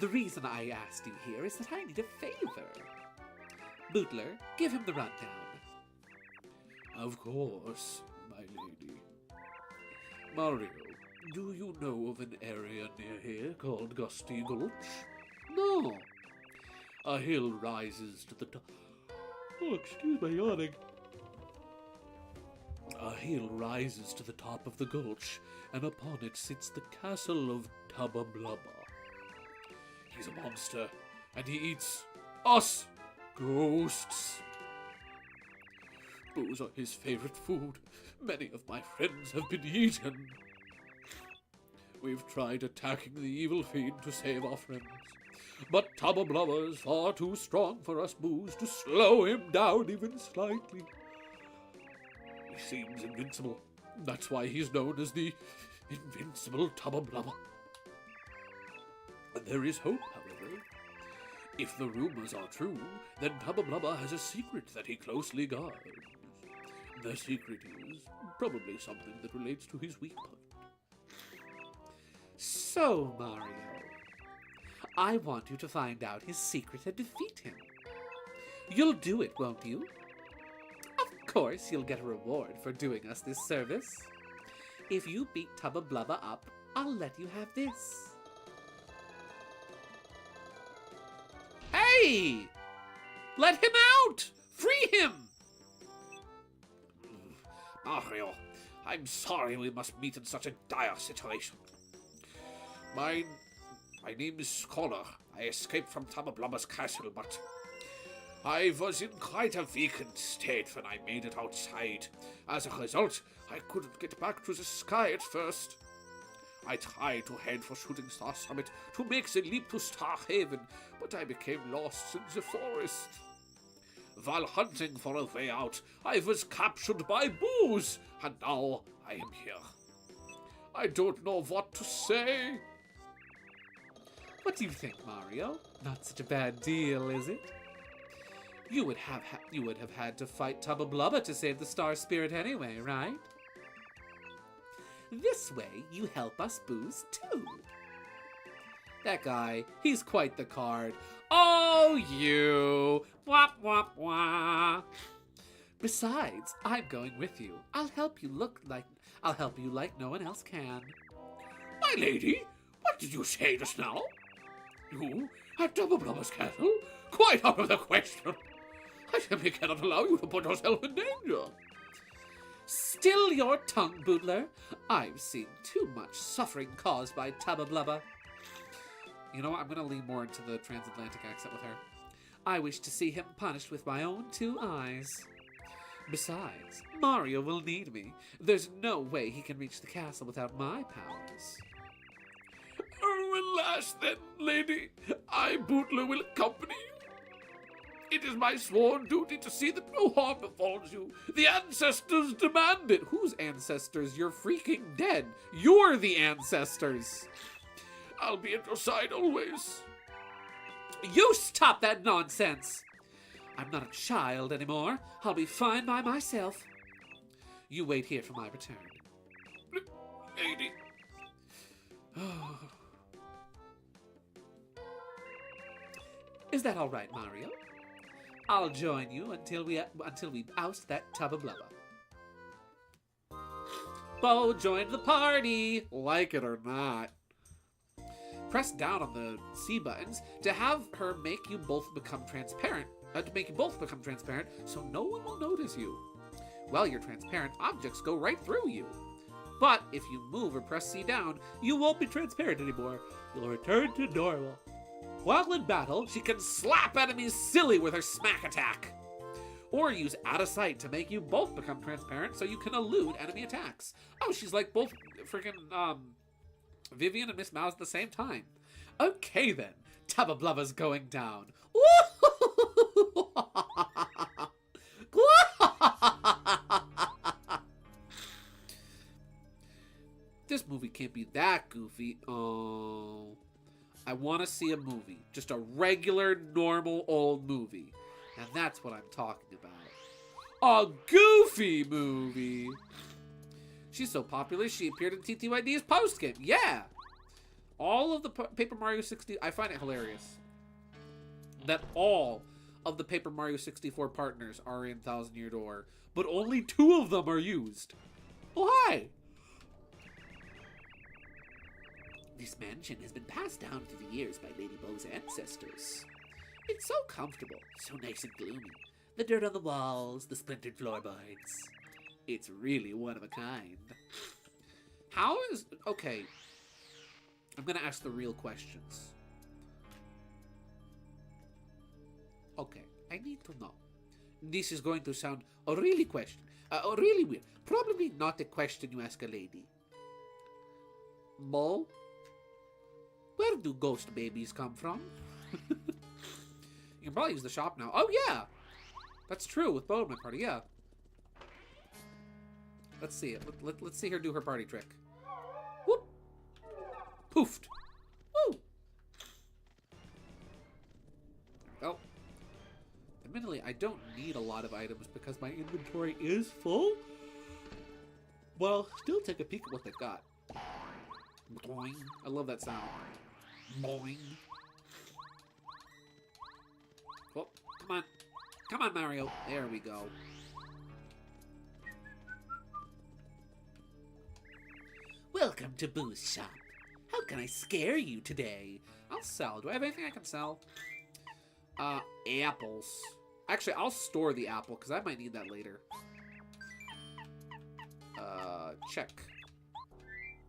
The reason I asked you here is that I need a favor. Butler, give him the rundown. Of course, my lady. Mario, do you know of an area near here called Gusty Gulch? No. A hill rises to the top. Oh, excuse my yawning. A hill rises to the top of the gulch, and upon it sits the castle of Tubba Blubba. He's a monster, and he eats us, ghosts. Booze are his favorite food. Many of my friends have been eaten. We've tried attacking the evil fiend to save our friends, but Tubba Blubba is far too strong for us Boos to slow him down even slightly. He seems invincible. That's why he's known as the Invincible Tubba Blubba. There is hope, however. If the rumors are true, then Tubba Blubba has a secret that he closely guards. The secret is probably something that relates to his weak point. So, Mario, I want you to find out his secret and defeat him. You'll do it, won't you? Of course, you'll get a reward for doing us this service. If you beat Tubba Blubba up, I'll let you have this. Hey! Let him out! Free him! Mario, I'm sorry we must meet in such a dire situation. My name is Connor. I escaped from Tubba Blubba's castle, but I was in quite a vacant state when I made it outside. As a result, I couldn't get back to the sky at first. I tried to head for Shooting Star Summit to make the leap to Star Haven, but I became lost in the forest. While hunting for a way out, I was captured by Booze, and now I am here. I don't know what to say. What do you think, Mario? Not such a bad deal, is it? You would have had to fight Tubba Blubba to save the Star Spirit anyway, right? This way, you help us Booze too. That guy, he's quite the card. Oh, you! Wah, wah, wah. Besides, I'm going with you. I'll help you like no one else can. My lady, what did you say just now? You at Double Blubber's castle? Quite out of the question. I simply cannot allow you to put yourself in danger. Still your tongue, Bootler. I've seen too much suffering caused by Tubba Blubba. You know what? I'm going to lean more into the transatlantic accent with her. I wish to see him punished with my own 2 eyes. Besides, Mario will need me. There's no way he can reach the castle without my powers. Oh, alas then, lady, I, Bootler, will accompany you. It is my sworn duty to see that no harm befalls you. The ancestors demand it. Whose ancestors? You're freaking dead. You're the ancestors. I'll be at your side always. You stop that nonsense. I'm not a child anymore. I'll be fine by myself. You wait here for my return. Lady. Is that all right, Mario? I'll join you until we oust that Tubba Blubba. Bo joined the party, like it or not. Press down on the C buttons to have her make you both become transparent. So no one will notice you. While you're transparent, objects go right through you. But if you move or press C down, you won't be transparent anymore. You'll return to normal. While in battle, she can slap enemies silly with her smack attack. Or use out of sight to make you both become transparent so you can elude enemy attacks. Oh, she's like both freaking Vivian and Miss Mouse at the same time. Okay then, Tubba Blubba's going down. This movie can't be that goofy. Oh, I want to see a movie. Just a regular, normal, old movie. And that's what I'm talking about. A goofy movie. She's so popular, she appeared in TTYD's post-game. Yeah! All of the Paper Mario 60... I find it hilarious that all of the Paper Mario 64 partners are in Thousand Year Door, but only 2 of them are used. Oh, hi! This mansion has been passed down through the years by Lady Bo's ancestors. It's so comfortable, so nice and gloomy. The dirt on the walls, the splintered floorboards. It's really one of a kind. How is... Okay. I'm gonna ask the real questions. Okay, I need to know. This is going to sound really weird. Probably not a question you ask a lady. Bo? Where do ghost babies come from? You can probably use the shop now. Oh, yeah! That's true with Bo in my party, yeah. Let's see it. Let's see her do her party trick. Whoop! Poofed! Woo! Well, admittedly, I don't need a lot of items because my inventory is full. But I'll still take a peek at what they've got. Boing. I love that sound. Boing. Oh, come on. Come on, Mario. There we go. Welcome to Boo's shop. How can I scare you today? I'll sell. Do I have anything I can sell? Apples. Actually, I'll store the apple because I might need that later. Check.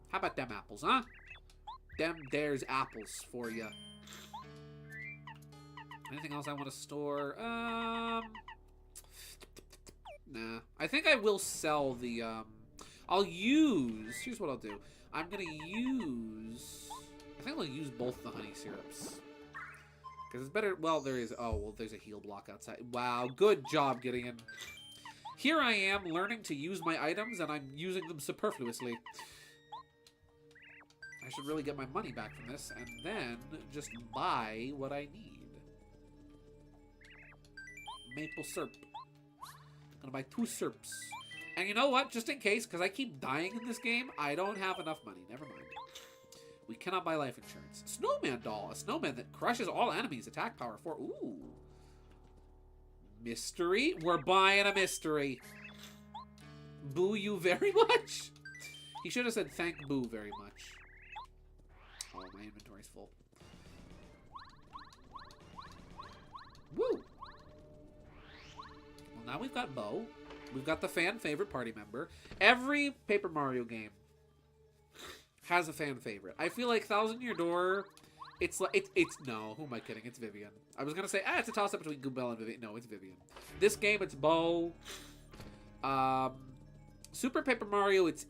How about them apples, huh? There's apples for you. Anything else I want to store? Nah. I think I will sell the, I'll use... Here's what I'll do. I'm gonna use... I think I'll use both the honey syrups. Because it's better... Well, there is... Oh, well, there's a heal block outside. Wow, good job getting in. Here I am learning to use my items, and I'm using them superfluously. I should really get my money back from this, and then just buy what I need. Maple syrup. I'm gonna buy 2 syrups. And you know what? Just in case, because I keep dying in this game, I don't have enough money. Never mind. We cannot buy life insurance. Snowman doll. A snowman that crushes all enemies. Attack power 4. Ooh. Mystery. We're buying a mystery. Boo you very much. He should have said thank Boo very much. Oh, my inventory's full. Woo. Well, now we've got Bo. We've got the fan favorite party member. Every Paper Mario game has a fan favorite. I feel like Thousand Year Door, it's like it's no, who am I kidding? It's Vivian. I was gonna say it's a toss up between Goombella and Vivian. No, it's Vivian. This game, it's Bo. Super Paper Mario, it's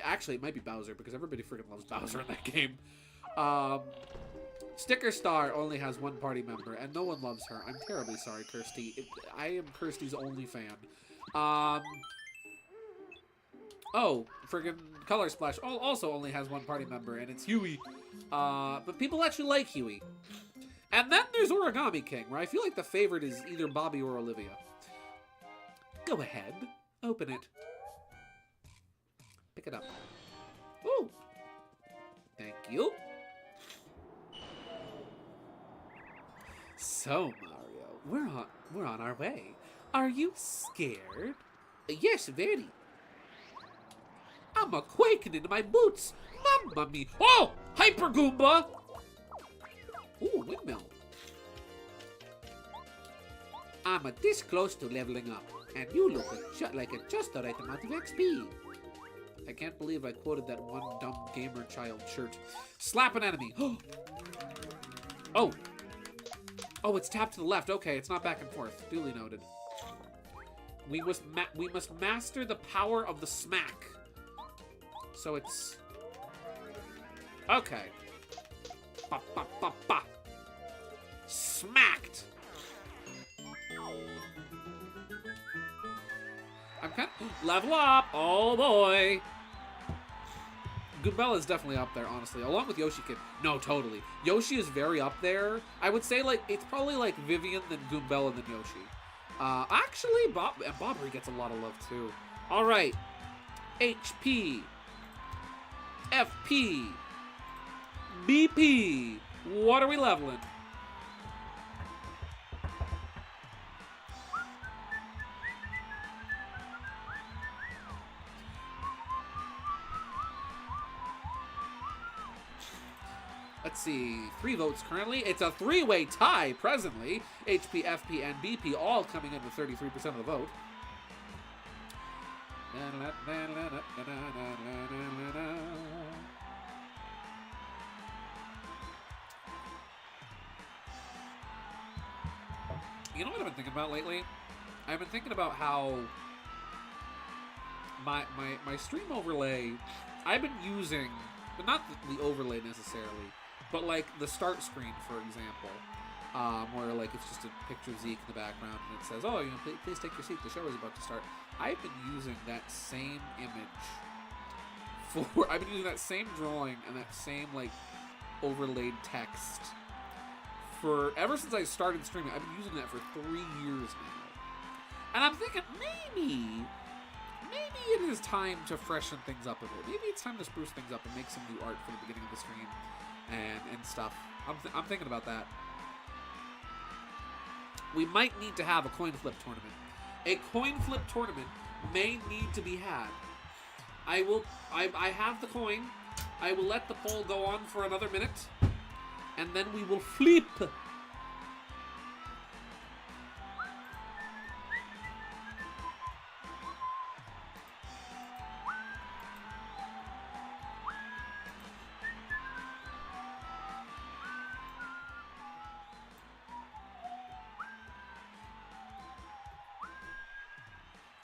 actually it might be Bowser because everybody freaking loves Bowser in that game. Sticker Star only has 1 party member and no one loves her. I'm terribly sorry, Kirsty. I am Kirsty's only fan. Oh, friggin' Color Splash also only has 1 party member, and it's Huey. But people actually like Huey. And then there's Origami King, where I feel like the favorite is either Bobby or Olivia. Go ahead. Open it. Pick it up. Ooh. Thank you. So, Mario, we're on our way. Are you scared? Yes, very. I'm a-quaking into my boots. Mamma mia. Oh! Hyper Goomba! Ooh, windmill. I'm this close to leveling up, and you look like just the right amount of XP. I can't believe I quoted that one dumb gamer child shirt. Slap an enemy. Oh. Oh, it's tapped to the left. Okay, it's not back and forth. Duly noted. We must master the power of the smack. So it's... Okay. Ba, ba, ba, ba. Smacked! I'm kind of... Level up! Oh boy! Goombella is definitely up there, honestly. Along with Yoshi Kid. No, totally. Yoshi is very up there. I would say, like, it's probably like Vivian, then Goombella, then Yoshi. Actually, Bobbery gets a lot of love, too. Alright. HP. FP. BP. What are we leveling? Let's see, 3 votes currently. It's a 3-way tie presently. HP, FP, and BP all coming in with 33% of the vote. You know what I've been thinking about lately? I've been thinking about how my stream overlay, I've been using, but not the overlay necessarily, but like the start screen, for example, where like it's just a picture of Zeke in the background and it says, "Oh, please take your seat. The show is about to start." I've been using that same image I've been using that same drawing and that same like overlaid text for ever since I started streaming. I've been using that for 3 years now, and I'm thinking maybe it is time to freshen things up a bit. Maybe it's time to spruce things up and make some new art for the beginning of the stream and stuff. I'm thinking about that. We might need to have a coin flip tournament. A coin flip tournament may need to be had. I have the coin. I will let the poll go on for another minute, and then we will flip.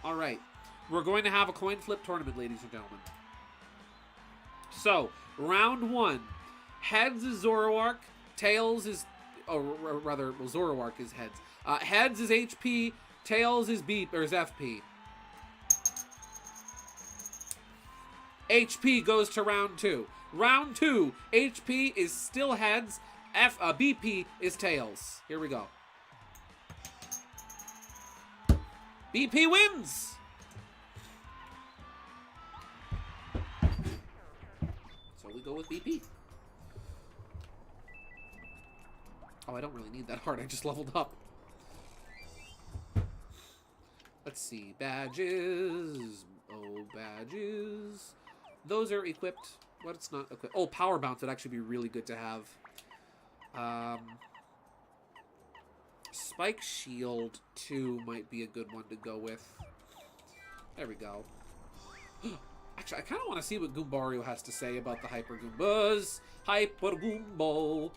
All right, we're going to have a coin flip tournament, ladies and gentlemen. So, round 1. Heads is Zoroark. Tails is... Oh, rather, well, Zoroark is heads. Heads is HP. Tails is B... Or is FP. HP goes to round 2. Round 2. HP is still heads. BP is tails. Here we go. BP wins! So we go with BP. Oh, I don't really need that heart. I just leveled up. Let's see. Badges. Oh, badges. Those are equipped. What's not equipped? Oh, power bounce would actually be really good to have. Spike Shield 2 might be a good one to go with. There we go. Actually, I kind of want to see what Goombario has to say about the Hyper Goombas. Hyper Goombo.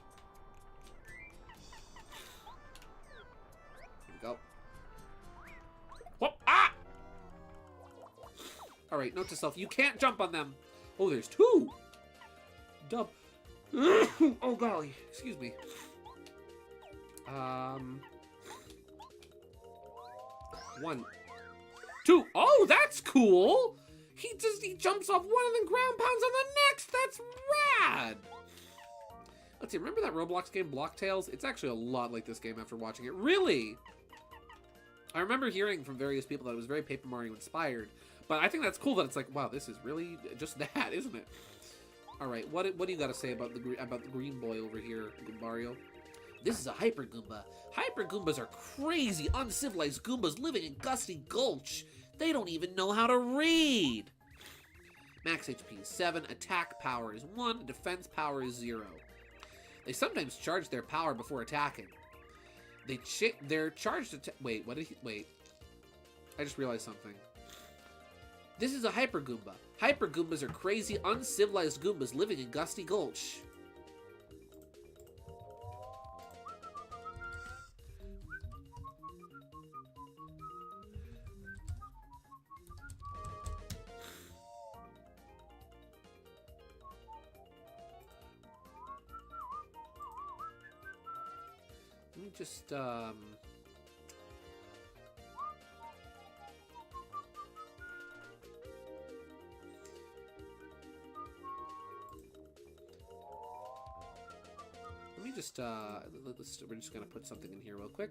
Here we go. Whoop! Ah! Alright, note to self. You can't jump on them. Oh, there's 2. Dub. Oh, golly. Excuse me. 1, 2. Oh, that's cool. He jumps off one and then ground pounds on the next. That's rad. Let's see. Remember that Roblox game, Block Tales? It's actually a lot like this game after watching it. Really? I remember hearing from various people that it was very Paper Mario inspired. But I think that's cool that it's like, wow, this is really just that, isn't it? All right, what do you got to say about the green boy over here, Goombario? This is a Hyper Goomba. Hyper Goombas are crazy, uncivilized Goombas living in Gusty Gulch. They don't even know how to read. Max HP is 7, attack power is 1, defense power is 0. They sometimes charge their power before attacking. They're charged to... Wait, what did he... Wait. I just realized something. This is a Hyper Goomba. Hyper Goombas are crazy, uncivilized Goombas living in Gusty Gulch. Let me just, we're just gonna put something in here real quick.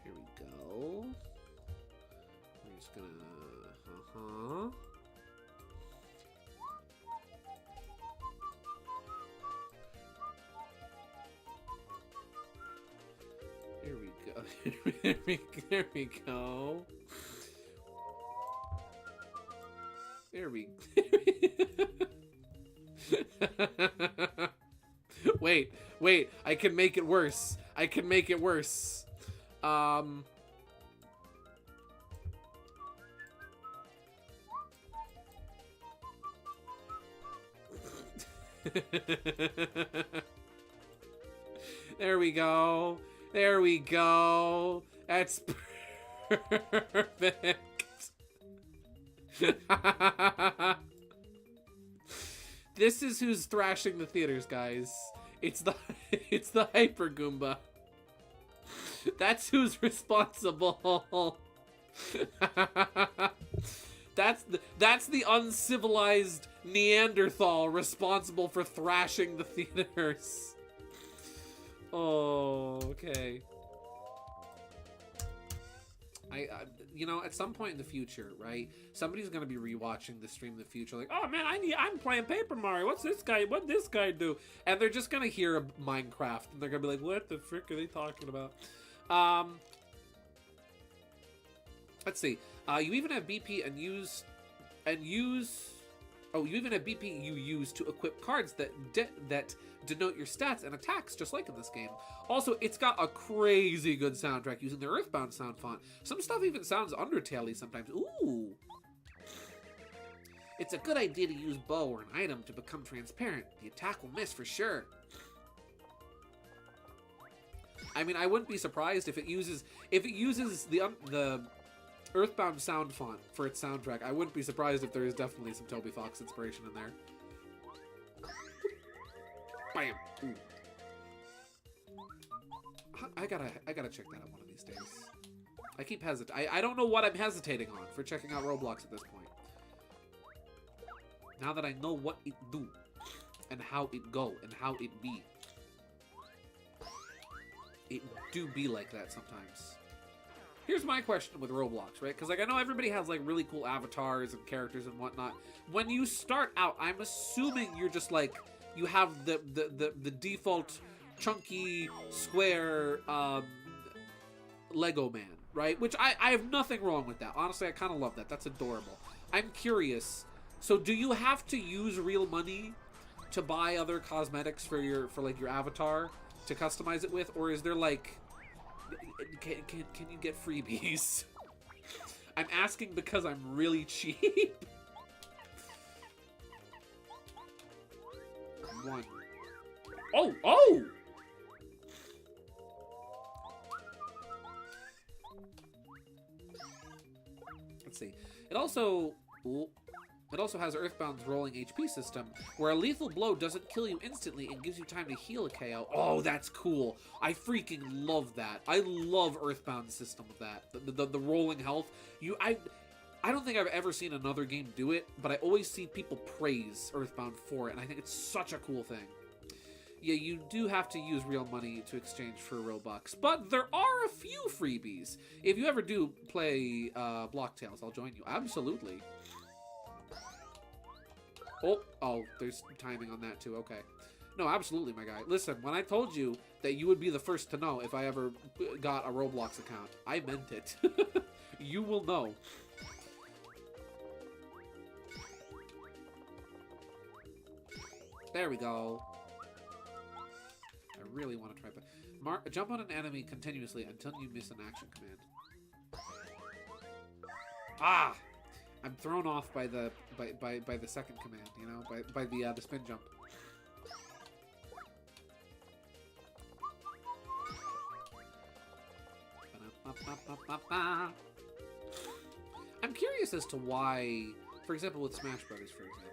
Here we go. We're just gonna, Here we go. There we go. There we Wait, I can make it worse. I can make it worse. There we go. There we go. That's perfect. This is who's thrashing the theaters, guys. It's the Hyper Goomba. That's who's responsible. That's the uncivilized Neanderthal responsible for thrashing the theaters. Oh, okay. You know, at some point in the future, right? Somebody's gonna be rewatching the stream in the future, like, oh man, I'm playing Paper Mario. What'd this guy do? And they're just gonna hear Minecraft, and they're gonna be like, what the frick are they talking about? Let's see. You even have BP and use. Oh, you even have BP you use to equip cards that denote your stats and attacks, just like in this game. Also, it's got a crazy good soundtrack using the Earthbound sound font. Some stuff even sounds Undertale-y sometimes. Ooh! It's a good idea to use bow or an item to become transparent. The attack will miss for sure. I mean, I wouldn't be surprised if it uses the Earthbound sound font for its soundtrack. I wouldn't be surprised if there is definitely some Toby Fox inspiration in there. Bam! Ooh. I gotta check that out one of these days. I keep hesitating. I don't know what I'm hesitating on for checking out Roblox at this point. Now that I know what it do, and how it go, and how it be. It do be like that sometimes. Here's my question with Roblox, right? Because, like, I know everybody has, like, really cool avatars and characters and whatnot. When you start out, I'm assuming you're just, like, you have the default chunky, square, Lego man, right? Which I have nothing wrong with that. Honestly, I kind of love that. That's adorable. I'm curious. So, do you have to use real money to buy other cosmetics for your avatar to customize it with, or is there like, can you get freebies? I'm asking because I'm really cheap. One. Oh! Let's see. It also has Earthbound's rolling HP system, where a lethal blow doesn't kill you instantly and gives you time to heal a KO. Oh, that's cool. I freaking love that. I love Earthbound's system with that. The rolling health. I don't think I've ever seen another game do it, but I always see people praise Earthbound for it, and I think it's such a cool thing. Yeah, you do have to use real money to exchange for Robux, but there are a few freebies. If you ever do play Block Tales, I'll join you. Absolutely. Oh, there's timing on that too. Okay. No, absolutely, my guy. Listen, when I told you that you would be the first to know if I ever got a Roblox account, I meant it. You will know. There we go. I really want to try, but jump on an enemy continuously until you miss an action command. Ah! I'm thrown off by the second command, you know, by the spin jump. I'm curious as to why, for example, with Smash Brothers, for example,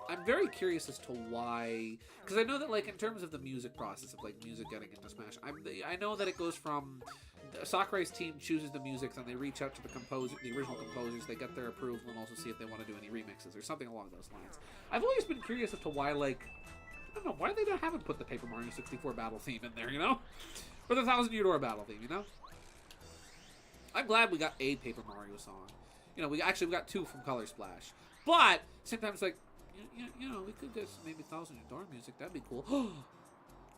I'm very curious as to why, because I know that, like, in terms of the music process of, like, music getting into Smash, I know that it goes from Sakurai's team chooses the music, then they reach out to the original composers, they get their approval, and also see if they want to do any remixes or something along those lines. I've always been curious as to why, like, I don't know, why they haven't put the Paper Mario 64 battle theme in there, you know? Or the 1000 Year Door battle theme, you know? I'm glad we got a Paper Mario song. You know, we got two from Color Splash. But, sometimes, like, you know, we could get maybe 1000 Year Door music, that'd be cool.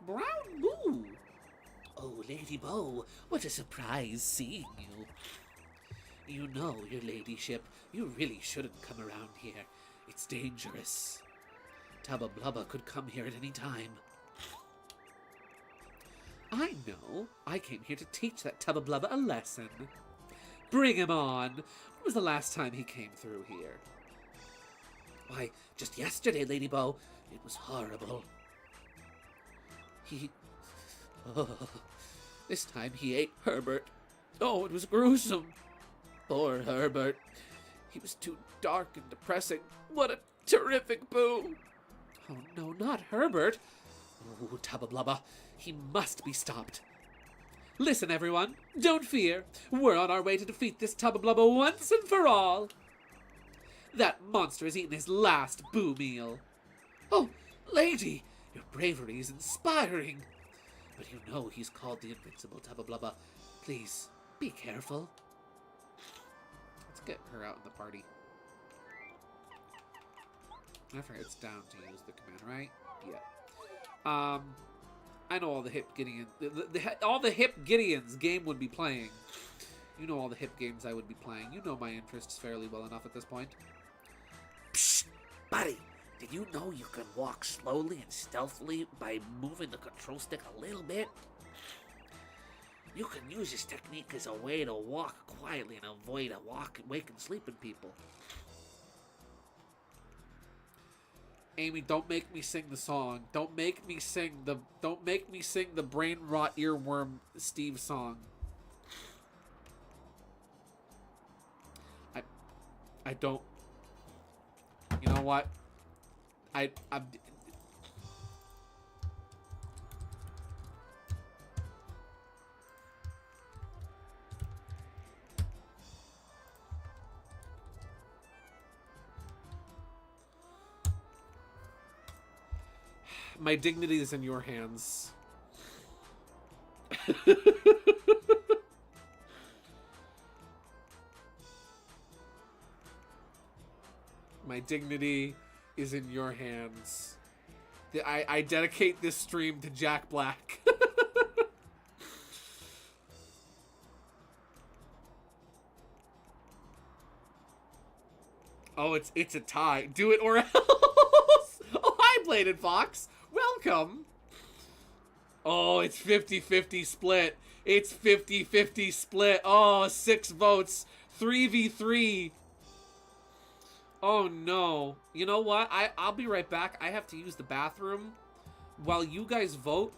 Brown Boo! Oh, Lady Bo, what a surprise seeing you. You know, your ladyship, you really shouldn't come around here. It's dangerous. Tubba Blubba could come here at any time. I know. I came here to teach that Tubba Blubba a lesson. Bring him on. When was the last time he came through here? Why, just yesterday, Lady Bo. It was horrible. Oh, this time he ate Herbert. Oh, it was gruesome. Poor Herbert. He was too dark and depressing. What a terrific boo. Oh, no, not Herbert. Oh, Tubba Blubba. He must be stopped. Listen, everyone. Don't fear. We're on our way to defeat this Tubba Blubba once and for all. That monster has eaten his last boo meal. Oh, lady, your bravery is inspiring. But you know he's called the invincible Tubba Blubba. Please, be careful. Let's get her out in the party. I forget it's down to use the command, right? Yeah. I know all the hip Gideon, all the hip Gideons game would be playing. You know all the hip games I would be playing. You know my interests fairly well enough at this point. Psst, buddy. Did you know you can walk slowly and stealthily by moving the control stick a little bit? You can use this technique as a way to walk quietly and avoid waking sleeping people. Amy, don't make me sing the song. Don't make me sing the brain rot earworm Steve song. I don't... You know what? I'm... My dignity is in your hands. My dignity is in your hands. I dedicate this stream to Jack Black. Oh, it's a tie. Do it or else. Oh, hi, Bladed Fox. Welcome. Oh, it's 50-50 split. It's 50-50 split. Oh, 6 votes. 3v3. Oh, no. You know what? I'll be right back. I have to use the bathroom while you guys vote.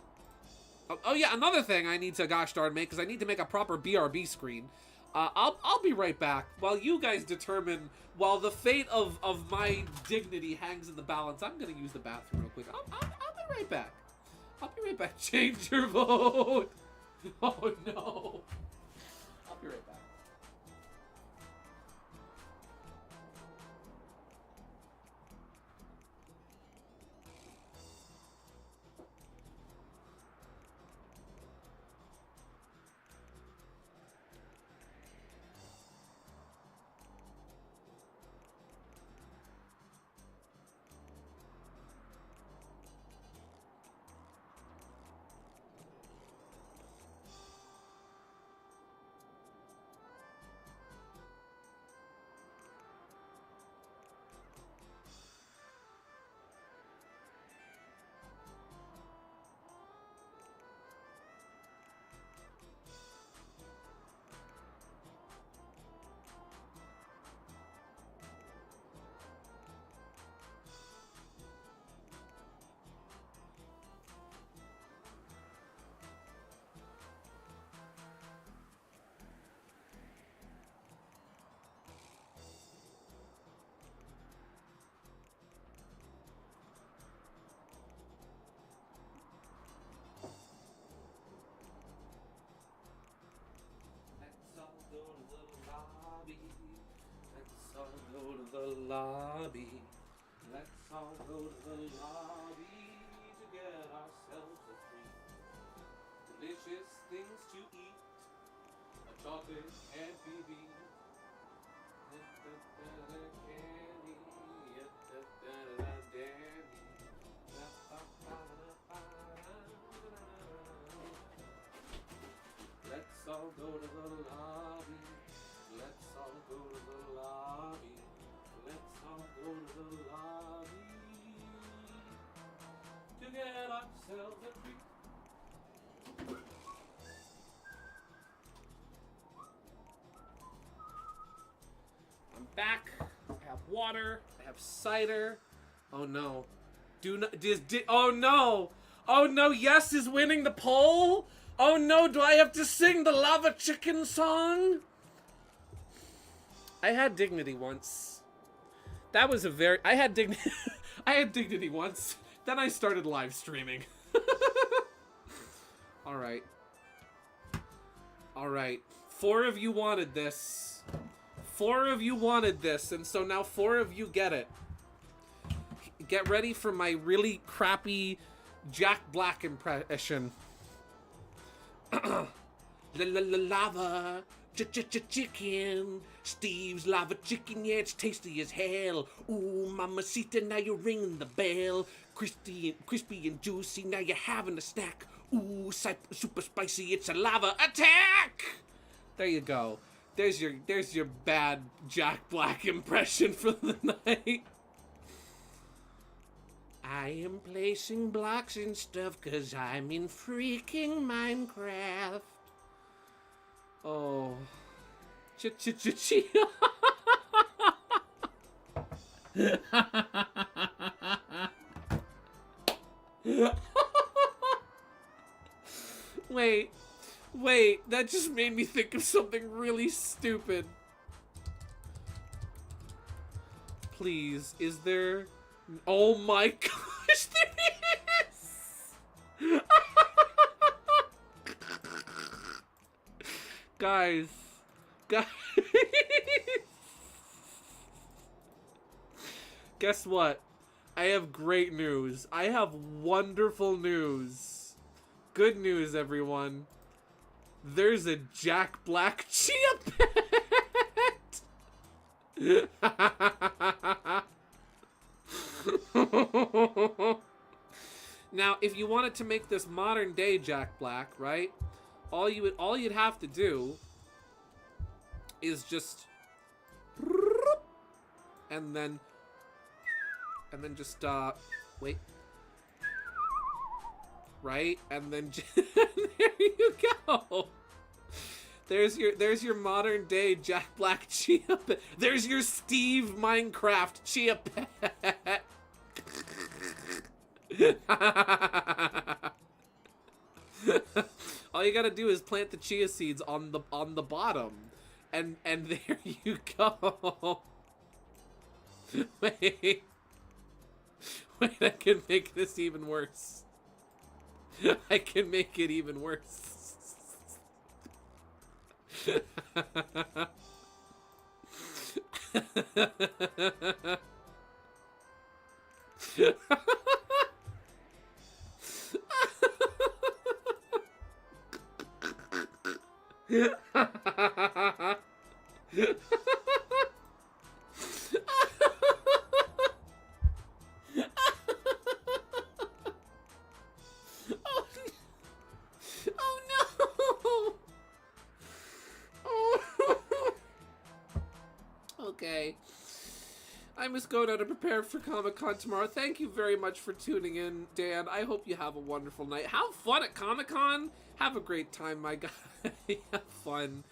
Oh yeah, another thing I need to gosh darn make, because I need to make a proper BRB screen. I'll be right back while you guys determine, while the fate of my dignity hangs in the balance. I'm gonna use the bathroom real quick. I'll be right back. I'll be right back. Change your vote. Oh no. I'll be right back. The lobby. Let's all go to the lobby to get ourselves a treat. Delicious things to eat. A chocolate and BB. Candy. Let's all go to the lobby. Let's all go to the lobby. Let's all go to the lobby to get ourselves a treat. I'm back. I have water. I have cider. Oh no. Oh no. Oh no, yes is winning the poll? Oh no, do I have to sing the lava chicken song? I had dignity once. That was a very... I had dignity once. Then I started live streaming. Alright. Alright. 4 of you wanted this. 4 of you wanted this, and so now 4 of you get it. Get ready for my really crappy Jack Black impression. Lava chicken. Steve's lava chicken, yeah, it's tasty as hell. Ooh, mamacita, now you're ringing the bell. Crispy and juicy, now you're having a snack. Ooh, super spicy, it's a lava attack! There you go. There's your bad Jack Black impression for the night. I am placing blocks and stuff 'cause I'm in freaking Minecraft. Oh. Ch-ch-ch-chi. Wait, that just made me think of something really stupid. Please, is there... Oh my gosh, there is! Guys. Guess what? I have great news. I have wonderful news. Good news, everyone. There's a Jack Black Chia Pet! Now, if you wanted to make this modern day Jack Black, right? All you'd have to do is just and then just wait. Right? And then there you go. There's your modern day Jack Black Chia Pet. There's your Steve Minecraft Chia Pet. All you gotta do is plant the chia seeds on the bottom, and there you go. Wait, I can make this even worse. I can make it even worse. Okay. I must go now to prepare for Comic-Con tomorrow. Thank you very much for tuning in, Dan. I hope you have a wonderful night. Have fun at Comic-Con. Have a great time, my guy. Have fun.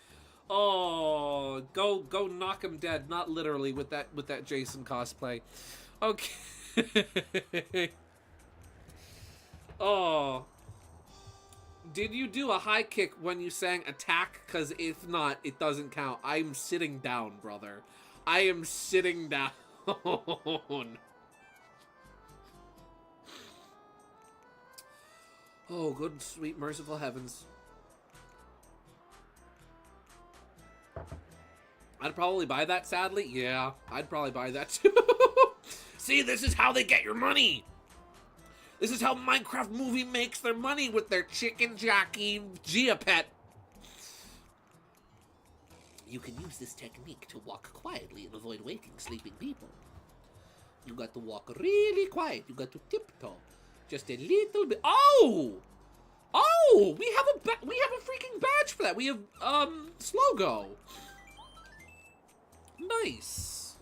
Oh, go knock him dead. Not literally with that Jason cosplay. Okay. Oh. Did you do a high kick when you sang attack? Because if not, it doesn't count. I'm sitting down, brother. I am sitting down. Oh, good, sweet, merciful heavens. I'd probably buy that, sadly. Yeah, I'd probably buy that too. See, this is how they get your money. This is how Minecraft Movie makes their money with their chicken jockey Chia Pet. You can use this technique to walk quietly and avoid waking sleeping people. You got to walk really quiet. You got to tiptoe, just a little bit. Oh, we have a freaking badge for that. We have Slogo. Nice.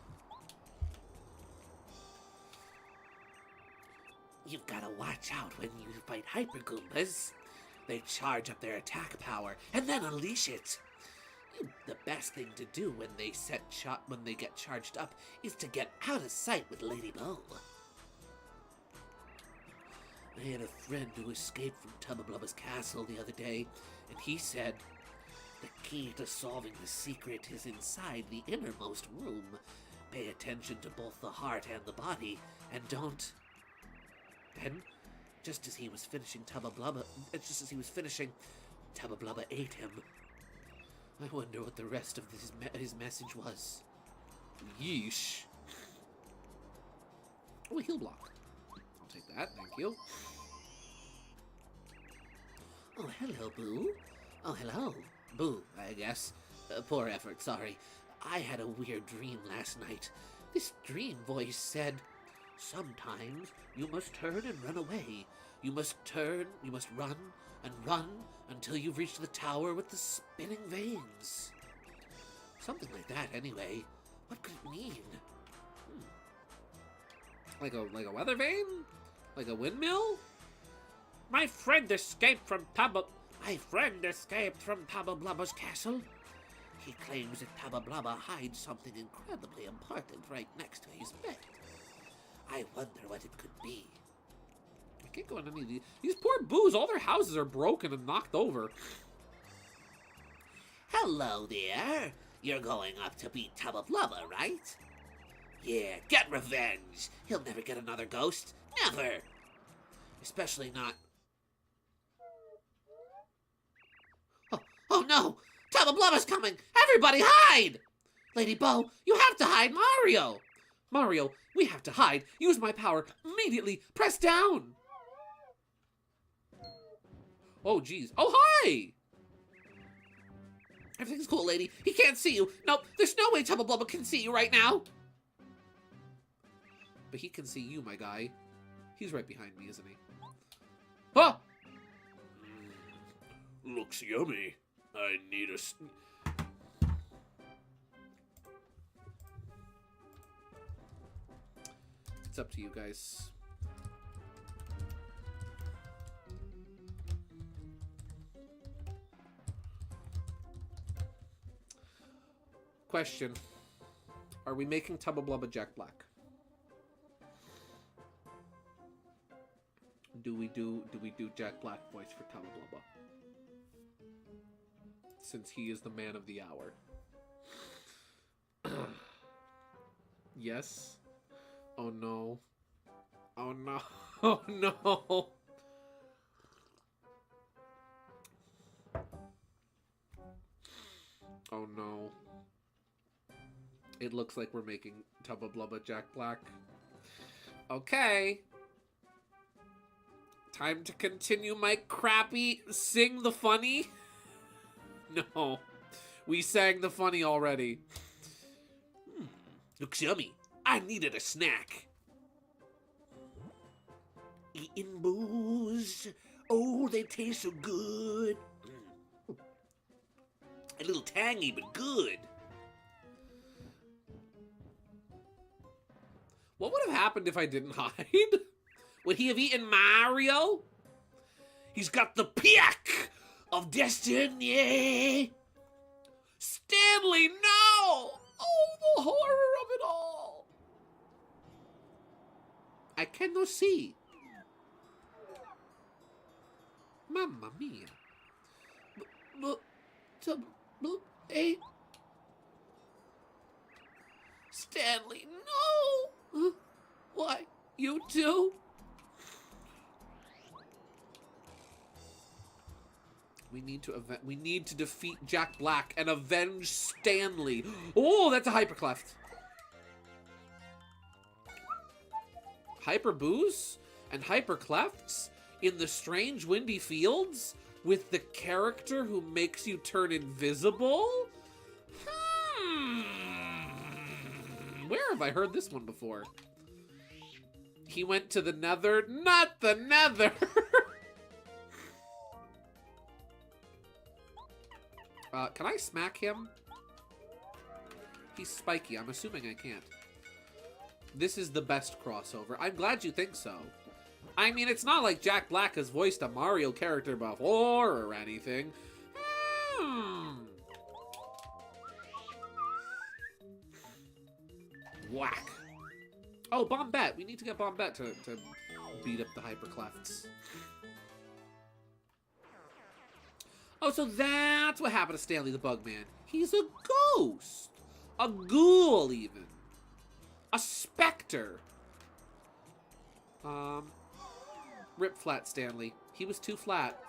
You've got to watch out when you fight Hyper Goombas. They charge up their attack power and then unleash it. The best thing to do when they get charged up is to get out of sight with Lady Bo. I had a friend who escaped from Tubba castle the other day, and he said, the key to solving the secret is inside the innermost room. Pay attention to both the heart and the body, and don't... Then, just as he was finishing Tubba ate him. I wonder what the rest of his message was. Yeesh. Oh, a heal block. I'll take that, thank you. Oh, hello, Boo. Oh, hello. Boo, I guess. Poor effort, sorry. I had a weird dream last night. This dream voice said, sometimes you must turn and run away. You must run and run until you've reached the tower with the spinning veins. Something like that, anyway. What could it mean? Like a weather vane? Like a windmill? My friend escaped from Tubba castle. He claims that Tubba hides something incredibly important right next to his bed. I wonder what it could be. I can't go in any of these poor boos. All their houses are broken and knocked over. Hello there. You're going up to beat Tubba, right? Yeah, get revenge. He'll never get another ghost. Never. Especially not... Oh no! Tubba Blubba's coming! Everybody hide! Lady Bo, you have to hide Mario! Mario, we have to hide. Use my power. Immediately. Press down. Oh, geez. Oh, hi! Everything's cool, lady. He can't see you. Nope, there's no way Tubba Blubba can see you right now. But he can see you, my guy. He's right behind me, isn't he? Ah! Looks yummy. I need a... It's up to you guys. Question. Are we making Tubba Blubba Jack Black? Do we do Jack Black voice for Tubba Blubba? Since he is the man of the hour. Yes. Oh no. Oh no. Oh no. Oh no. It looks like we're making Tubba Blubba Jack Black. Okay. Time to continue my crappy sing the funny. No. We sang the funny already. Looks yummy. I needed a snack. Eating booze. Oh, they taste so good. A little tangy, but good. What would have happened if I didn't hide? Would he have eaten Mario? He's got the piak of destiny. Stanley, no! Oh, the horror of it all. I cannot see. Mamma mia. Stanley, no! Why, you too? We need to defeat Jack Black and avenge Stanley. Oh, that's a hypercleft. Hyper booze and hyperclefts in the strange windy fields with the character who makes you turn invisible? Where have I heard this one before? He went to the nether, not the nether. Can I smack him? He's spiky. I'm assuming I can't. This is the best crossover. I'm glad you think so. I mean, it's not like Jack Black has voiced a Mario character before or anything. Whack. Oh, Bombette. We need to get Bombette to beat up the hyperclefts. Oh, so that's what happened to Stanley the Bugman. He's a ghost. A ghoul, even. A specter. Rip flat, Stanley. He was too flat.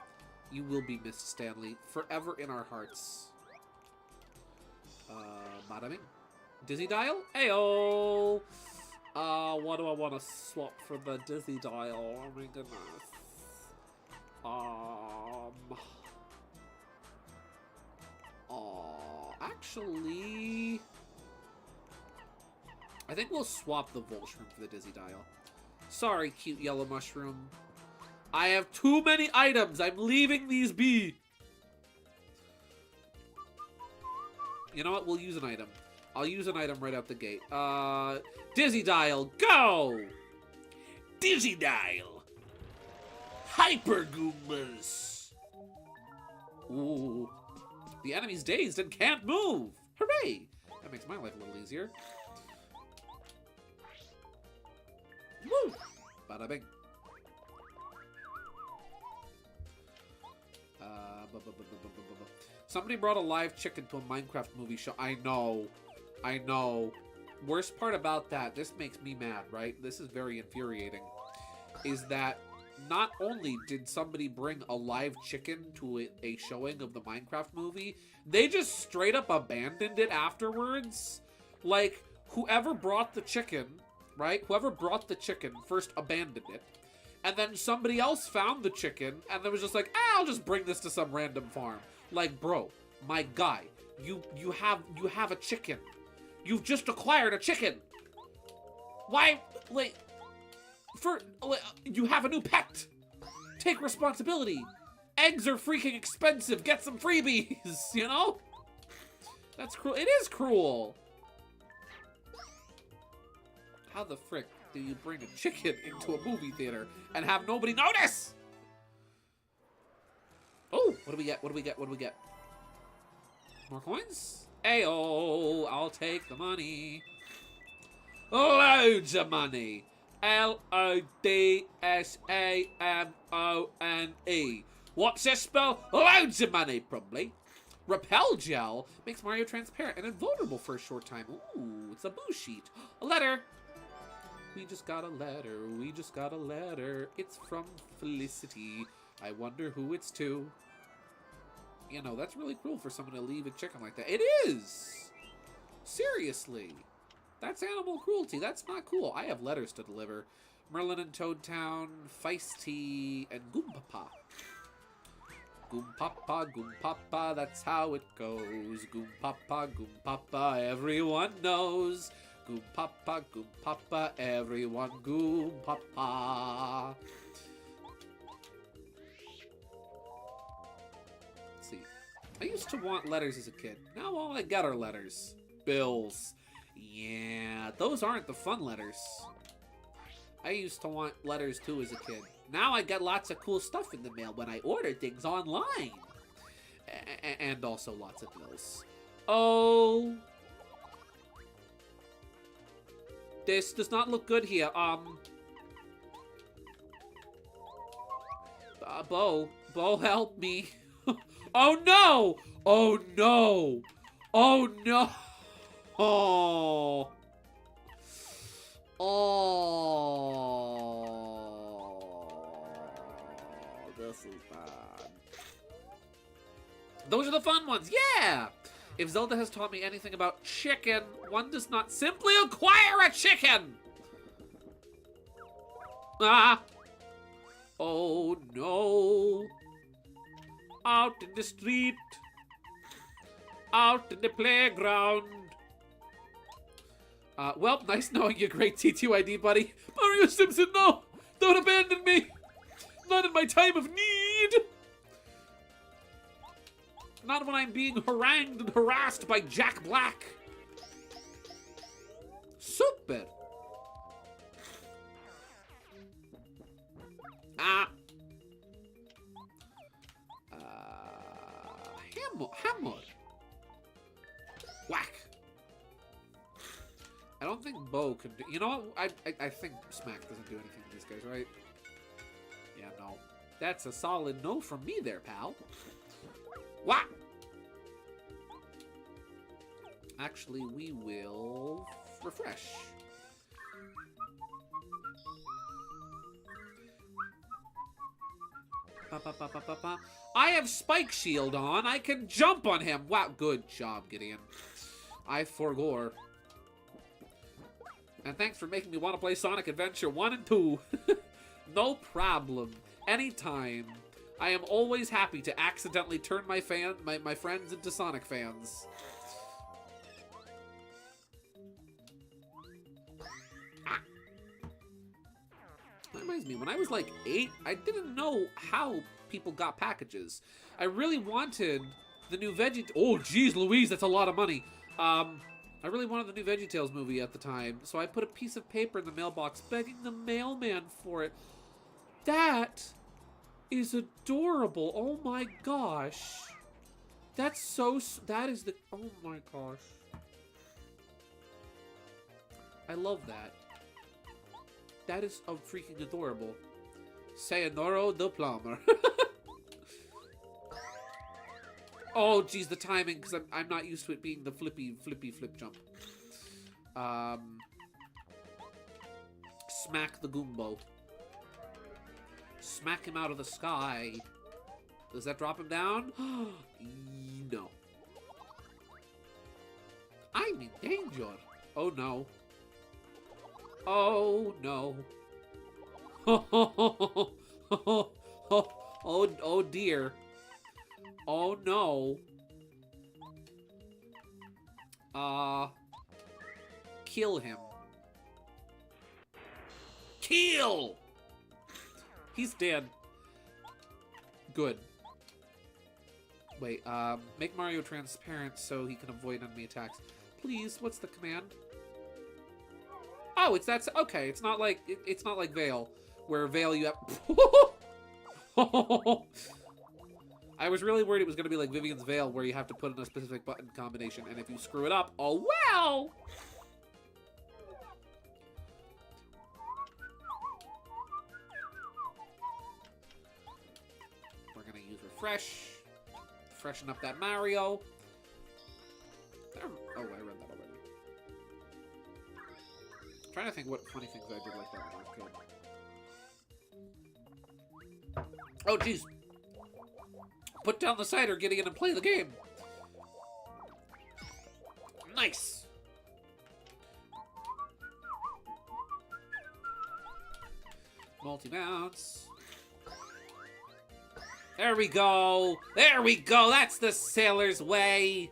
You will be missed, Stanley. Forever in our hearts. Bada bing. Dizzy Dial? Ayo! What do I want to swap for the Dizzy Dial? Oh my goodness. Actually, I think we'll swap the Volshroom for the Dizzy Dial. Sorry, cute yellow mushroom. I have too many items. I'm leaving these be. You know what? We'll use an item. I'll use an item right out the gate. Dizzy Dial, go! Dizzy Dial. Hyper Goombas. Ooh. The enemy's dazed and can't move. Hooray! That makes my life a little easier. Woo! Bada bing. Somebody brought a live chicken to a Minecraft movie show. I know. worst part about that, this makes me mad, right? This is very infuriating, is that not only did somebody bring a live chicken to a showing of the Minecraft movie, they just straight up abandoned it afterwards. Like, whoever brought the chicken, right? Whoever brought the chicken first abandoned it. And then somebody else found the chicken and then was just like, I'll just bring this to some random farm. Like, bro, my guy, you have a chicken. You've just acquired a chicken. Why, like, you have a new pet. Take responsibility. Eggs are freaking expensive. Get some freebies, you know? That's cruel. It is cruel. How the frick do you bring a chicken into a movie theater and have nobody notice? Oh, what do we get? What do we get? What do we get? More coins? Ayo, I'll take the money. Loads of money. L-O-D-S-A-M-O-N-E. What's this spell? Loads of money, probably. Repel gel makes Mario transparent and invulnerable for a short time. Ooh, it's a boo sheet. A letter. We just got a letter. We just got a letter. It's from Felicity. I wonder who it's to. You know, that's really cruel for someone to leave a chicken like that. It is! Seriously. That's animal cruelty. That's not cool. I have letters to deliver. Merlin and Toadtown, Feisty, and Goompapa. Goompapa, that's how it goes. Goompapa, everyone knows. Goompapa, everyone Goompapa. Let's see. I used to want letters as a kid. Now all I get are letters. Bills. Yeah, those aren't the fun letters. I used to want letters too as a kid. Now I get lots of cool stuff in the mail when I order things online. And also lots of bills. Oh. This does not look good here. Bo, help me. Oh no! Oh no! Oh no! Oh. Oh. This is bad. Those are the fun ones, yeah! If Zelda has taught me anything about chicken, one does not simply acquire a chicken! Ah! Oh no! Out in the street! Out in the playground! Well, nice knowing you, great T2ID, buddy. Mario Simpson, no! Don't abandon me! Not in my time of need! Not when I'm being harangued and harassed by Jack Black. Super. Hammer. Whack. I don't think Bo can do... You know what? I think Smack doesn't do anything to these guys, right? Yeah, no. That's a solid no from me there, pal. What? Actually, we will refresh. I have Spike Shield on. I can jump on him. Wow, good job, Gideon. I forgore. And thanks for making me want to play Sonic Adventure 1 and 2. No problem. Anytime. I am always happy to accidentally turn my friends into Sonic fans. That reminds me, when I was like 8, I didn't know how people got packages. I really wanted the new Oh, geez Louise, that's a lot of money. I really wanted the new VeggieTales movie at the time, so I put a piece of paper in the mailbox begging the mailman for it. That is adorable. Oh my gosh. That is the... Oh my gosh. I love that. That is freaking adorable. Sayonara the plumber. Oh, geez, the timing, because I'm not used to it being the flippy flip jump. Smack the Goombo. Smack him out of the sky. Does that drop him down? No. I'm in danger. Oh no. Oh no. Oh dear. Oh no. Kill him. Kill! He's dead. Good. Wait, make Mario transparent so he can avoid enemy attacks. Please, what's the command? Oh, it's that. Okay, it's not like Veil, where Veil you have. I was really worried it was gonna be like Vivian's Veil, where you have to put in a specific button combination, and if you screw it up, oh well. We're gonna use refresh, freshen up that Mario. Oh, I read that already. I'm trying to think what funny things I did like that when I was kid. Oh, jeez. Put down the cider, get in and play the game. Nice. Multi-bounce. There we go. There we go. That's the sailor's way.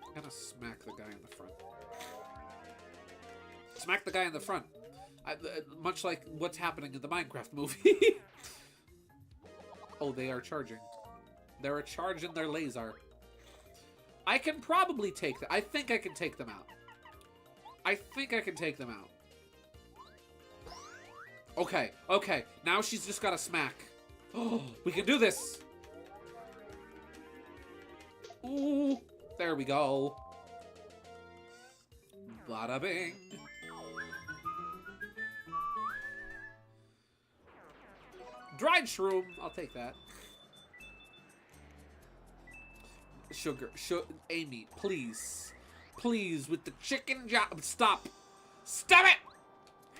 I'm gonna smack the guy in the front. Smack the guy in the front. Much like what's happening in the Minecraft movie. Oh, they are charging. They're charging their laser. I can probably take them. I think I can take them out. I think I can take them out. Okay, okay. Now she's just got to smack. Oh, we can do this. Ooh, there we go. Bada bing. Dried shroom. I'll take that. Sugar. Amy, please. Please, with the chicken job. Stop. Stop it!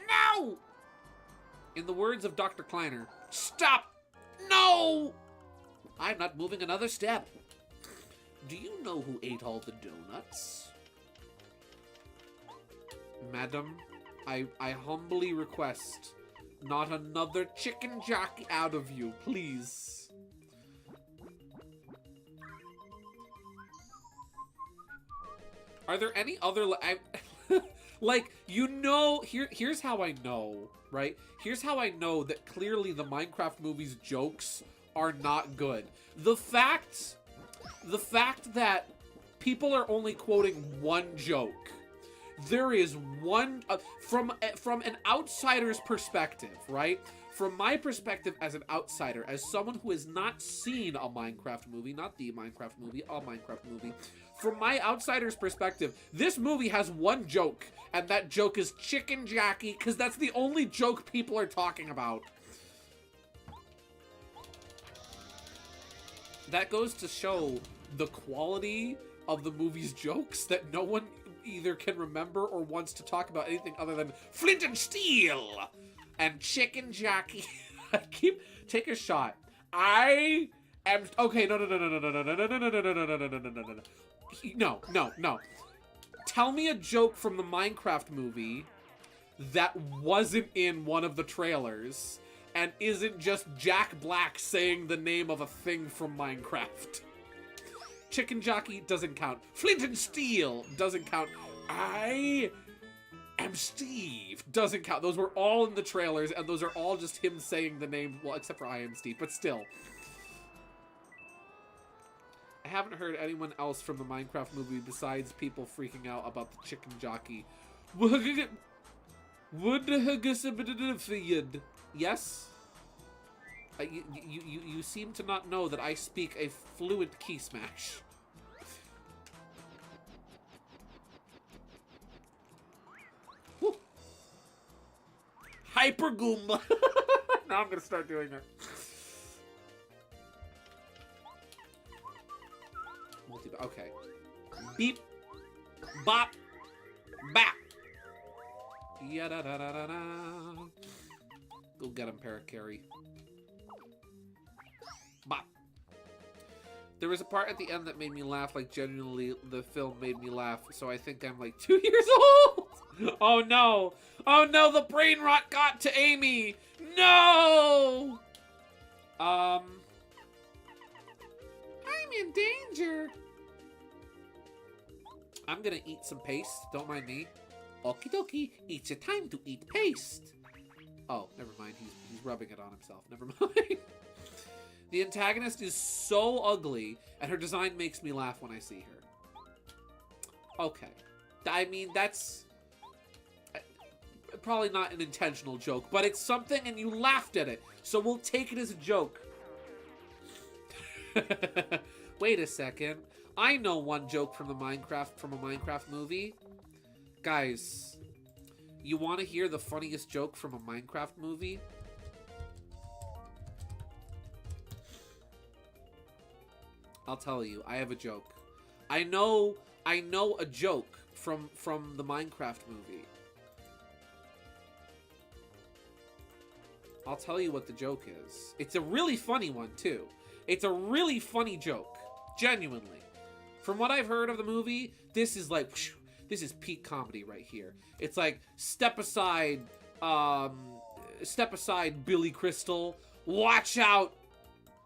No! In the words of Dr. Kleiner, stop! No! I'm not moving another step. Do you know who ate all the donuts? Madam, I humbly request not another chicken jockey out of you, please. Are there any other... like, you know... Here's how I know, right? Here's how I know that clearly the Minecraft movie's jokes are not good. The fact that people are only quoting one joke. There is one... from an outsider's perspective, right? From my perspective as an outsider, as someone who has not seen a Minecraft movie, not the Minecraft movie, a Minecraft movie, from my outsider's perspective, this movie has one joke, and that joke is chicken jockey, because that's the only joke people are talking about. That goes to show the quality of the movie's jokes, that no one either can remember or wants to talk about anything other than flint and steel and chicken jockey. Take a shot. I am okay. No. Tell me a joke from the Minecraft movie that wasn't in one of the trailers and isn't just Jack Black saying the name of a thing from Minecraft. Chicken jockey doesn't count. Flint and steel doesn't count. I am Steve doesn't count. Those were all in the trailers, and those are all just him saying the name. Well, except for I am Steve, but still. I haven't heard anyone else from the Minecraft movie besides people freaking out about the chicken jockey. Yes? You seem to not know that I speak a fluent key smash. Woo. Hyper Goomba. Now I'm gonna start doing it. Okay. Beep. Bop. Bap! Ya-da-da-da-da-da. Go get him, Parakarry. Bop. There was a part at the end that made me laugh, like genuinely the film made me laugh, so I think I'm like 2 years old! Oh no! Oh no, the brain rot got to Amy! No! I'm in danger. I'm gonna eat some paste, don't mind me. Okie dokie, it's a time to eat paste. Oh, never mind, he's rubbing it on himself, never mind. The antagonist is so ugly, and her design makes me laugh when I see her. Okay. I mean, that's probably not an intentional joke, but it's something and you laughed at it, so we'll take it as a joke. Wait a second. I know one joke from a Minecraft movie. Guys, you want to hear the funniest joke from a Minecraft movie? I'll tell you, I have a joke. I know a joke from the Minecraft movie. I'll tell you what the joke is. It's a really funny one, too. It's a really funny joke. Genuinely. From what I've heard of the movie, this is like, this is peak comedy right here. It's like, step aside Billy Crystal. Watch out,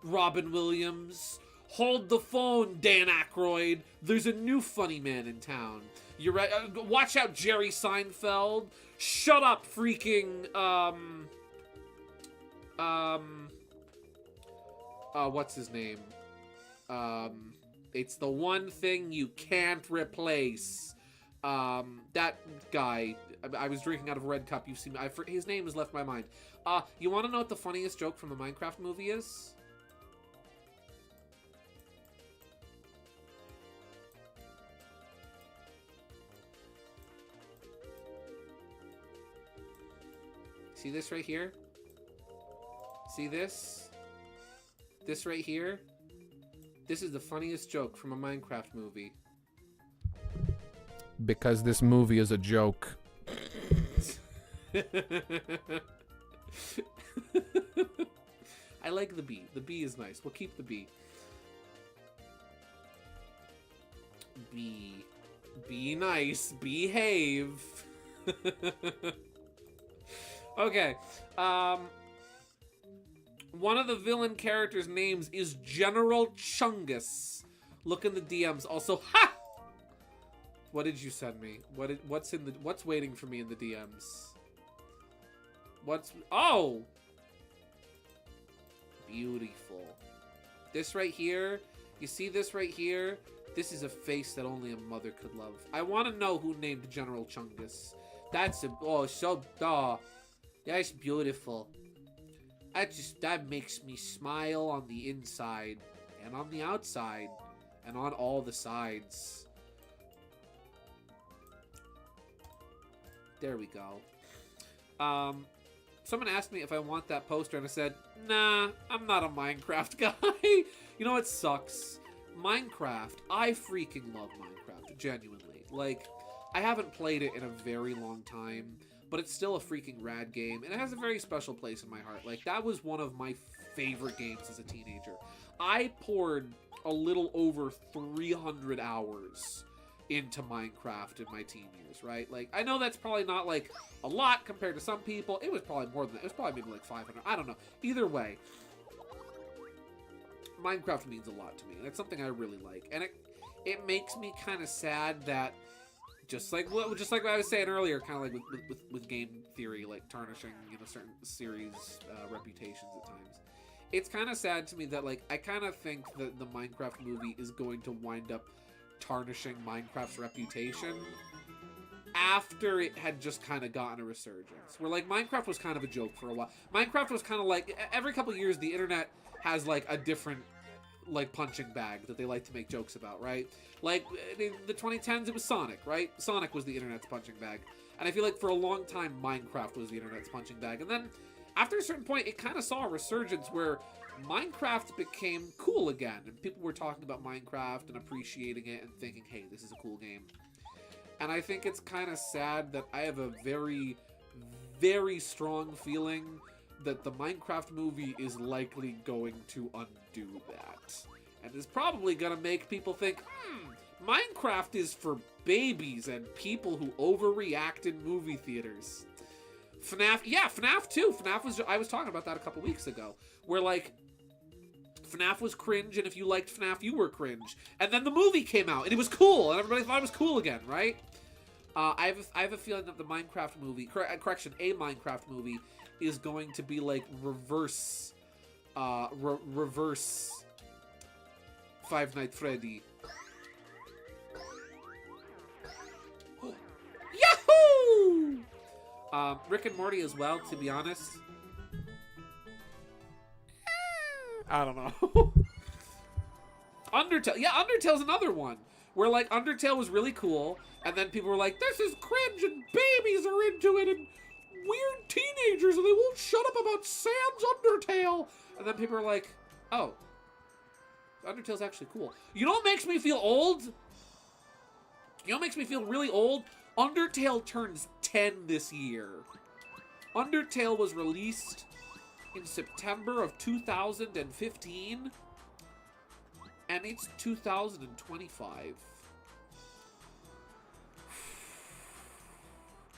Robin Williams. Hold the phone, Dan Aykroyd. There's a new funny man in town. You're right. Watch out, Jerry Seinfeld. Shut up, freaking, what's his name? It's the one thing you can't replace. That guy. I was drinking out of a red cup. You've seen. His name has left my mind. You want to know what the funniest joke from the Minecraft movie is? See this right here? See this? This right here? This is the funniest joke from a Minecraft movie. Because this movie is a joke. I like the bee. The bee is nice. We'll keep the bee. Bee. Be nice. Behave. Okay. One of the villain characters' names is General Chungus. Look in the DMs. Also, ha! What did you send me? What's waiting for me in the DMs? Oh! Beautiful. This right here, you see this right here? This is a face that only a mother could love. I want to know who named General Chungus. That's that's beautiful. That makes me smile on the inside and on the outside and on all the sides. There we go. Someone asked me if I want that poster and I said, nah, I'm not a Minecraft guy. You know what sucks? Minecraft, I freaking love Minecraft, genuinely. Like, I haven't played it in a very long time, but it's still a freaking rad game, and it has a very special place in my heart. Like, that was one of my favorite games as a teenager. I poured a little over 300 hours into Minecraft in my teen years, right? Like, I know that's probably not, like, a lot compared to some people. It was probably more than that. It was probably maybe like 500. I don't know. Either way, Minecraft means a lot to me, and it's something I really like. And it makes me kind of sad that just like what I was saying earlier, kind of like with game theory, like tarnishing, you know, certain series reputations at times. It's kind of sad to me that, like, I kind of think that the Minecraft movie is going to wind up tarnishing Minecraft's reputation after it had just kind of gotten a resurgence. Where, like, Minecraft was kind of a joke for a while. Minecraft was kind of like, every couple years the internet has, like, a different, like, punching bag that they like to make jokes about, right? Like, in the 2010s, it was Sonic, right? Sonic was the internet's punching bag. And I feel like for a long time, Minecraft was the internet's punching bag. And then, after a certain point, it kind of saw a resurgence where Minecraft became cool again. And people were talking about Minecraft and appreciating it and thinking, hey, this is a cool game. And I think it's kind of sad that I have a very, very strong feeling that the Minecraft movie is likely going to undo that. And is probably going to make people think, Minecraft is for babies and people who overreact in movie theaters. FNAF 2. I was talking about that a couple weeks ago. Where, like, FNAF was cringe, and if you liked FNAF, you were cringe. And then the movie came out, and it was cool, and everybody thought it was cool again, right? I have a feeling that the Minecraft movie, a Minecraft movie, is going to be like reverse Five Nights Freddy. Yahoo! Rick and Morty as well, to be honest. I don't know. Undertale. Yeah, Undertale's another one. Where, like, Undertale was really cool, and then people were like, this is cringe, and babies are into it, and weird teenagers, and they won't shut up about Sans Undertale. And then people are like, oh, Undertale's actually cool. You know what makes me feel old? You know what makes me feel really old? Undertale turns 10 this year. Undertale was released in September of 2015, and it's 2025.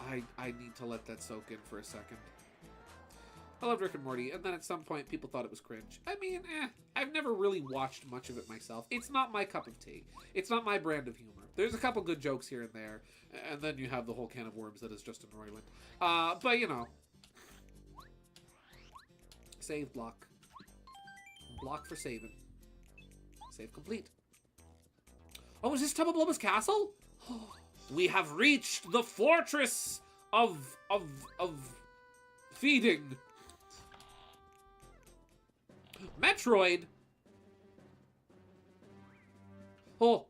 I need to let that soak in for a second. I loved Rick and Morty, and then at some point people thought it was cringe. I mean, I've never really watched much of it myself. It's not my cup of tea. It's not my brand of humor. There's a couple good jokes here and there, and then you have the whole can of worms that is Justin Roiland. But, you know. Save block. Block for saving. Save complete. Oh, is this Tubba Blubba's castle? We have reached the fortress of feeding. Metroid. Oh.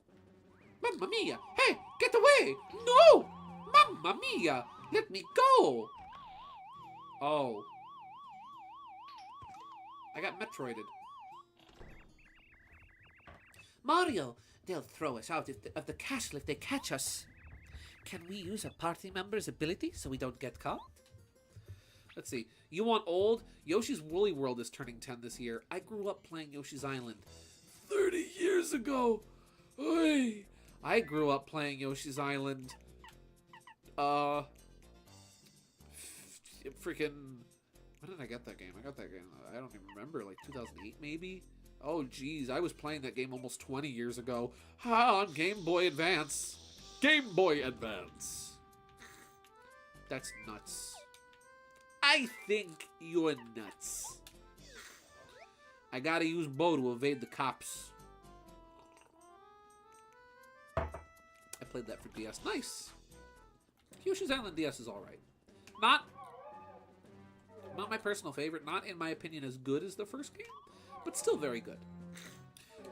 Mamma mia. Hey, get away. No. Mamma mia. Let me go. Oh. I got Metroided. Mario, they'll throw us out of the castle if they catch us. Can we use a party member's ability so we don't get caught? Let's see. You want old? Yoshi's Woolly World is turning 10 this year. I grew up playing Yoshi's Island 30 years ago. Oy. I grew up playing Yoshi's Island. Freaking. When did I get that game? I got that game. I don't even remember. Like 2008, maybe. Oh, geez. I was playing that game almost 20 years ago. On Game Boy Advance. Game Boy Advance. That's nuts. I think you're nuts. I gotta use Bo to evade the cops. I played that for DS. Nice. Yoshi's Island DS is alright. Not my personal favorite. Not, in my opinion, as good as the first game. But still very good.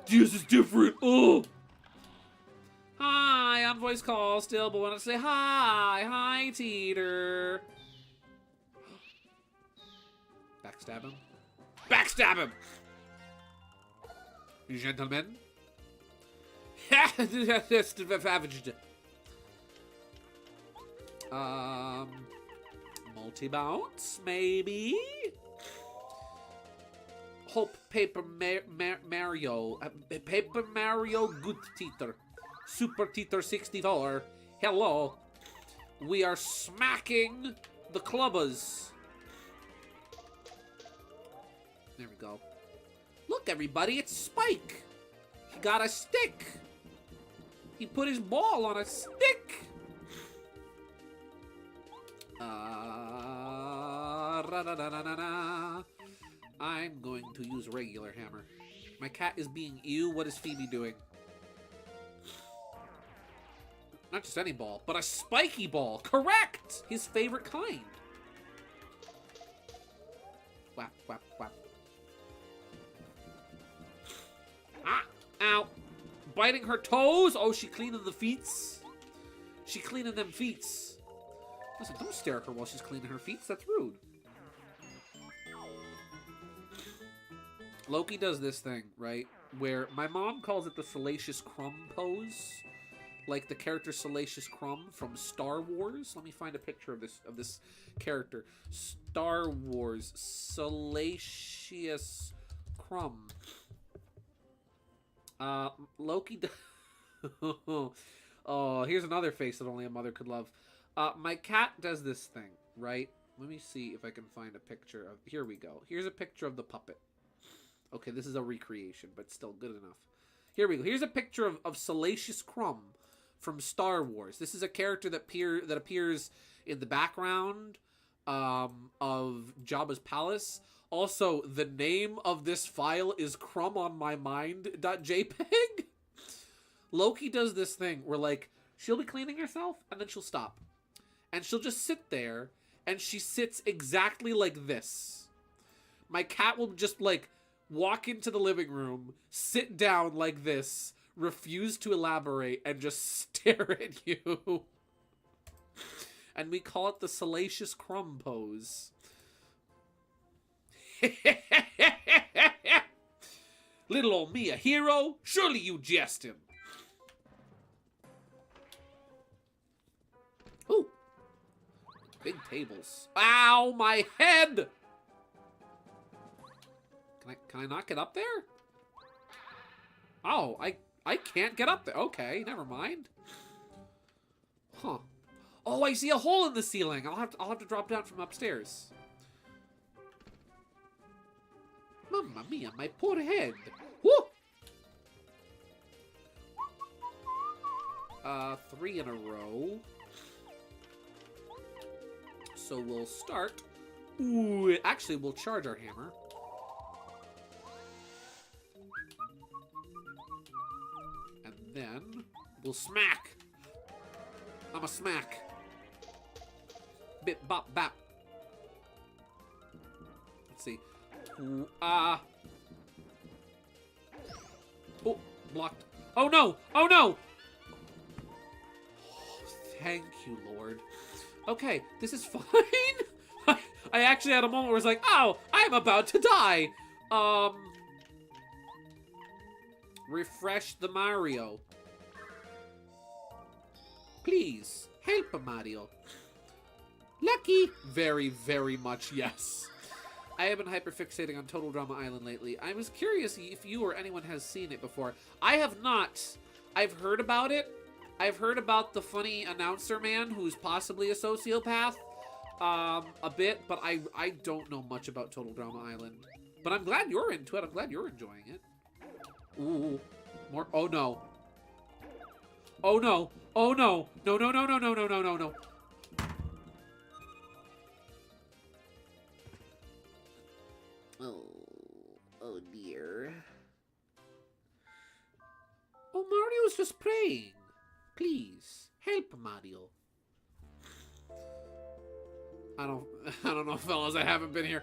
DS is different. Oh! Hi, on voice call still, but want to say hi. Hi, Teeter. Backstab him. Backstab him! Gentlemen. Multi-bounce, maybe? Hope Paper Mario. Paper Mario Good Teeter. Super Teeter 64. Hello. We are smacking the clubbers. There we go. Look, everybody, it's Spike. He got a stick. He put his ball on a stick. I'm going to use regular hammer. My cat is being ew. What is Phoebe doing? Not just any ball, but a spiky ball. Correct! His favorite kind. Whap, whap, whap. Ah! Ow! Biting her toes? Oh, she cleaning the feets? She cleaning them feets. Listen, don't stare at her while she's cleaning her feet. That's rude. Loki does this thing, right? Where my mom calls it the salacious crumb pose. like the character Salacious Crumb from Star Wars. Let me find a picture of this character. Star Wars Salacious Crumb. Loki. Oh, here's another face that only a mother could love. My cat does this thing, right? Let me see if I can find a picture of... Here we go. Here's a picture of the puppet. Okay, this is a recreation, but still good enough. Here we go. Here's a picture of Salacious Crumb from Star Wars. This is a character that appears in the background of Jabba's palace. Also, the name of this file is crumbonmymind.jpg. Loki does this thing where, like, she'll be cleaning herself, and then she'll stop. And she'll just sit there, and she sits exactly like this. My cat will just, like, walk into the living room, sit down like this, refuse to elaborate, and just stare at you. And we call it the Salacious Crumb pose. Little old me a hero? Surely you jest him. Ooh. Big tables. Ow, my head! Can I not get up there? Oh, I can't get up there. Okay, never mind. Huh. Oh, I see a hole in the ceiling. I'll have to drop down from upstairs. Mamma mia, my poor head. Woo! 3 in a row. So we'll start. Ooh, actually, we'll charge our hammer. And then we'll smack. I'm a smack. Bip, bop, bap. Let's see. Ooh, oh, blocked. Oh no! Oh no! Oh, thank you, Lord. Okay, this is fine. I actually had a moment where I was like, oh, I'm about to die. Refresh the Mario. Please, help Mario. Lucky. Very, very much yes. I have been hyperfixating on Total Drama Island lately. I was curious if you or anyone has seen it before. I have not. I've heard about it. I've heard about the funny announcer man who's possibly a sociopath a bit, but I don't know much about Total Drama Island. But I'm glad you're into it. I'm glad you're enjoying it. Ooh. More. Oh, no. Oh, no. Oh, no. No, no, no, no, no, no, no, no, no. Oh dear. Oh, Mario's just praying. Please, help Mario. I don't know, fellas. I haven't been here.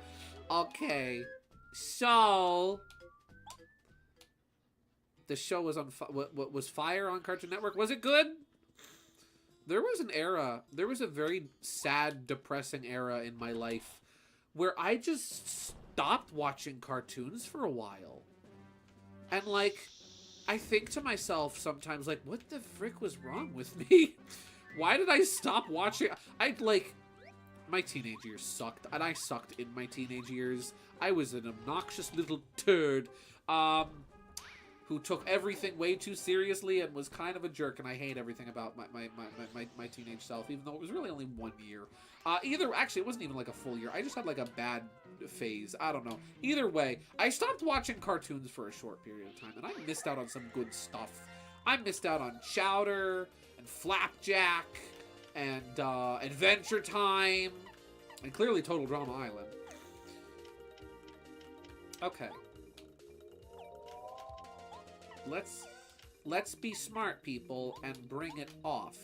Okay, so the show was on what was Fire on Cartoon Network. Was it good? There was an era. There was a very sad, depressing era in my life where I just stopped watching cartoons for a while, and like, I think to myself sometimes, like, what the frick was wrong with me? Why did I stop watching? My teenage years sucked, and I sucked in my teenage years. I was an obnoxious little turd, who took everything way too seriously and was kind of a jerk, and I hate everything about my teenage self, even though it was really only 1 year. Actually, it wasn't even like a full year. I just had like a bad phase. I don't know. Either way, I stopped watching cartoons for a short period of time, and I missed out on some good stuff. I missed out on Chowder and Flapjack and Adventure Time and clearly Total Drama Island. Okay. Let's be smart, people, and bring it off.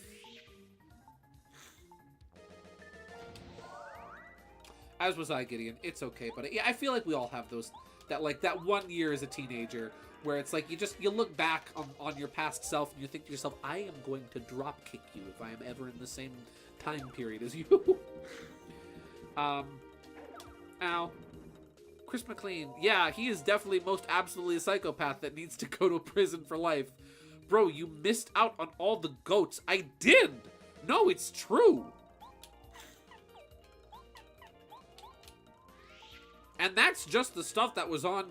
As was I, Gideon. It's okay, but yeah, I feel like we all have those, that 1 year as a teenager where it's like you look back on your past self and you think to yourself, I am going to drop kick you if I am ever in the same time period as you. Ow. Chris McLean. Yeah, he is definitely most absolutely a psychopath that needs to go to prison for life. Bro, you missed out on all the goats. I did! No, it's true! And that's just the stuff that was on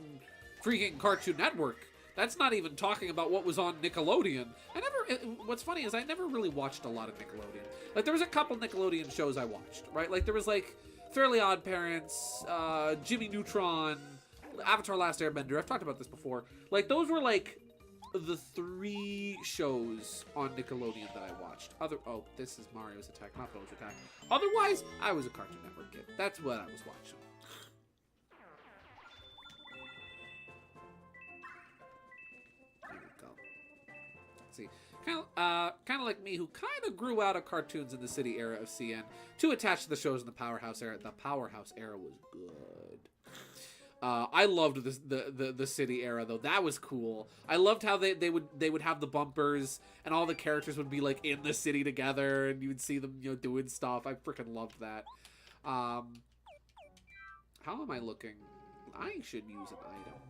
freaking Cartoon Network. That's not even talking about what was on Nickelodeon. What's funny is I never really watched a lot of Nickelodeon. Like, there was a couple Nickelodeon shows I watched, right? Like, there was, like, Fairly Odd Parents, Jimmy Neutron, Avatar Last Airbender. I've talked about this before. Like, those were, like, the 3 shows on Nickelodeon that I watched. Oh, this is Mario's Attack, not Bo's Attack. Otherwise, I was a Cartoon Network kid. That's what I was watching. Here we go. Let's see. Kind of like me, who kind of grew out of cartoons in the City era of CN to attach to the shows in the Powerhouse era. The Powerhouse era was good. I loved the City era though. That was cool. I loved how they would have the bumpers and all the characters would be like in the city together and you would see them, you know, doing stuff. I freaking loved that. How am I looking? I should use an item.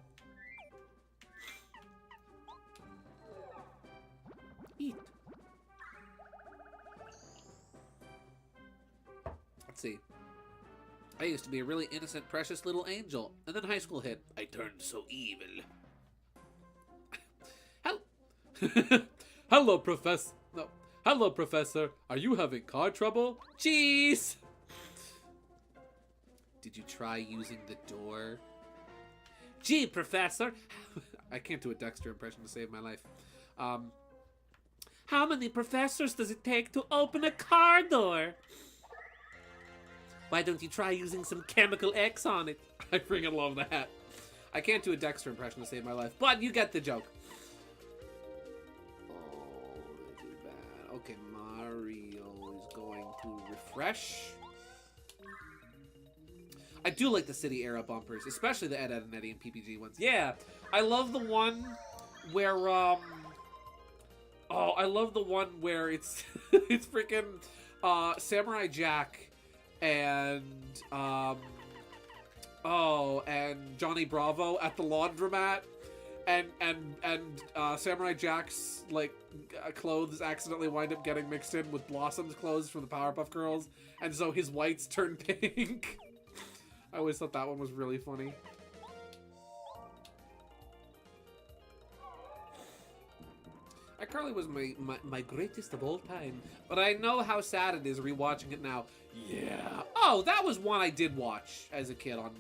Eat. Let's see. I used to be a really innocent, precious little angel, and then high school hit. I turned so evil. Hello, Professor. No. Hello, Professor. Are you having car trouble? Jeez. Did you try using the door? Gee, Professor. I can't do a Dexter impression to save my life. How many professors does it take to open a car door? Why don't you try using some chemical X on it? I freaking love that. I can't do a Dexter impression to save my life, but you get the joke. Oh, this is bad. Okay, Mario is going to refresh. I do like the City era bumpers, especially the Ed, Ed, and Eddie and PPG ones. Yeah, I love the one where, oh, I love the one where it's, it's freaking, Samurai Jack and, and Johnny Bravo at the laundromat, and Samurai Jack's, like, clothes accidentally wind up getting mixed in with Blossom's clothes from the Powerpuff Girls, and so his whites turn pink. I always thought that one was really funny. iCarly was my greatest of all time, but I know how sad it is rewatching it now. Yeah. Oh, that was one I did watch as a kid on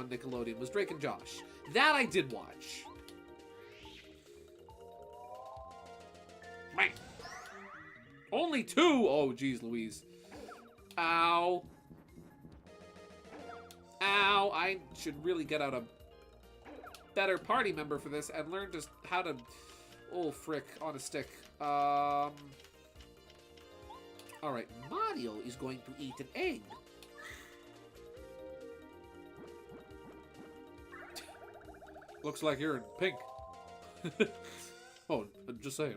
Nickelodeon. Was Drake and Josh. That I did watch. Bang. Only 2. Oh, geez, Louise. Ow. Ow. I should really get out a better party member for this and learn just how to. Oh, frick, on a stick. Alright, Mario is going to eat an egg. Looks like you're in pink. Oh, I'm just saying.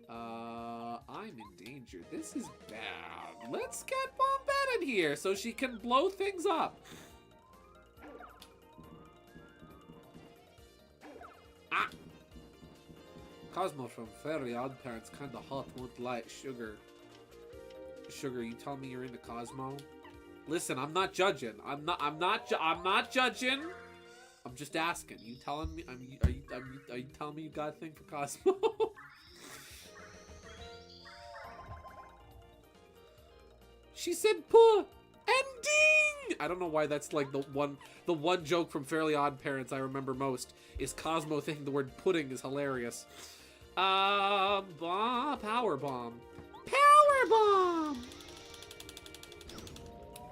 I'm in danger. This is bad. Let's get Bombette in here so she can blow things up. Ah! Cosmo from Fairly Odd Parents kinda hot, won't like sugar. Sugar, you tell me you're into Cosmo? Listen, I'm not judging. I'm not judging. I'm just asking. You telling me are you telling me you got a thing for Cosmo? She said poor ending. I don't know why that's like the one joke from Fairly Odd Parents I remember most is Cosmo thinking the word pudding is hilarious. Power bomb. Power bomb.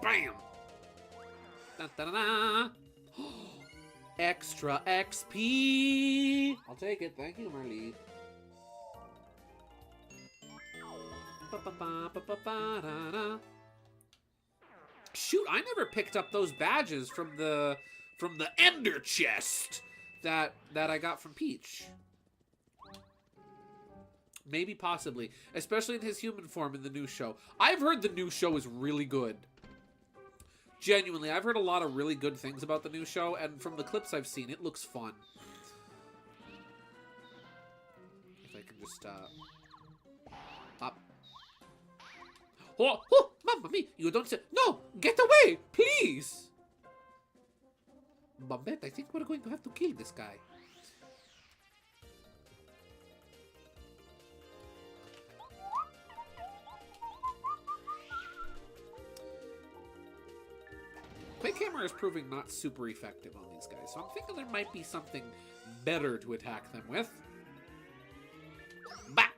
Bam. Da, da, da, da. Extra XP. I'll take it. Thank you, Marley. Shoot, I never picked up those badges from the Ender chest that I got from Peach. Maybe, possibly. Especially in his human form in the new show. I've heard the new show is really good. Genuinely, I've heard a lot of really good things about the new show, and from the clips I've seen, it looks fun. I can just, up. Oh, oh, mamma mia, you don't say, no, get away, please. Bombette, I think we're going to have to kill this guy. Quick Hammer is proving not super effective on these guys, so I'm thinking there might be something better to attack them with. Bah!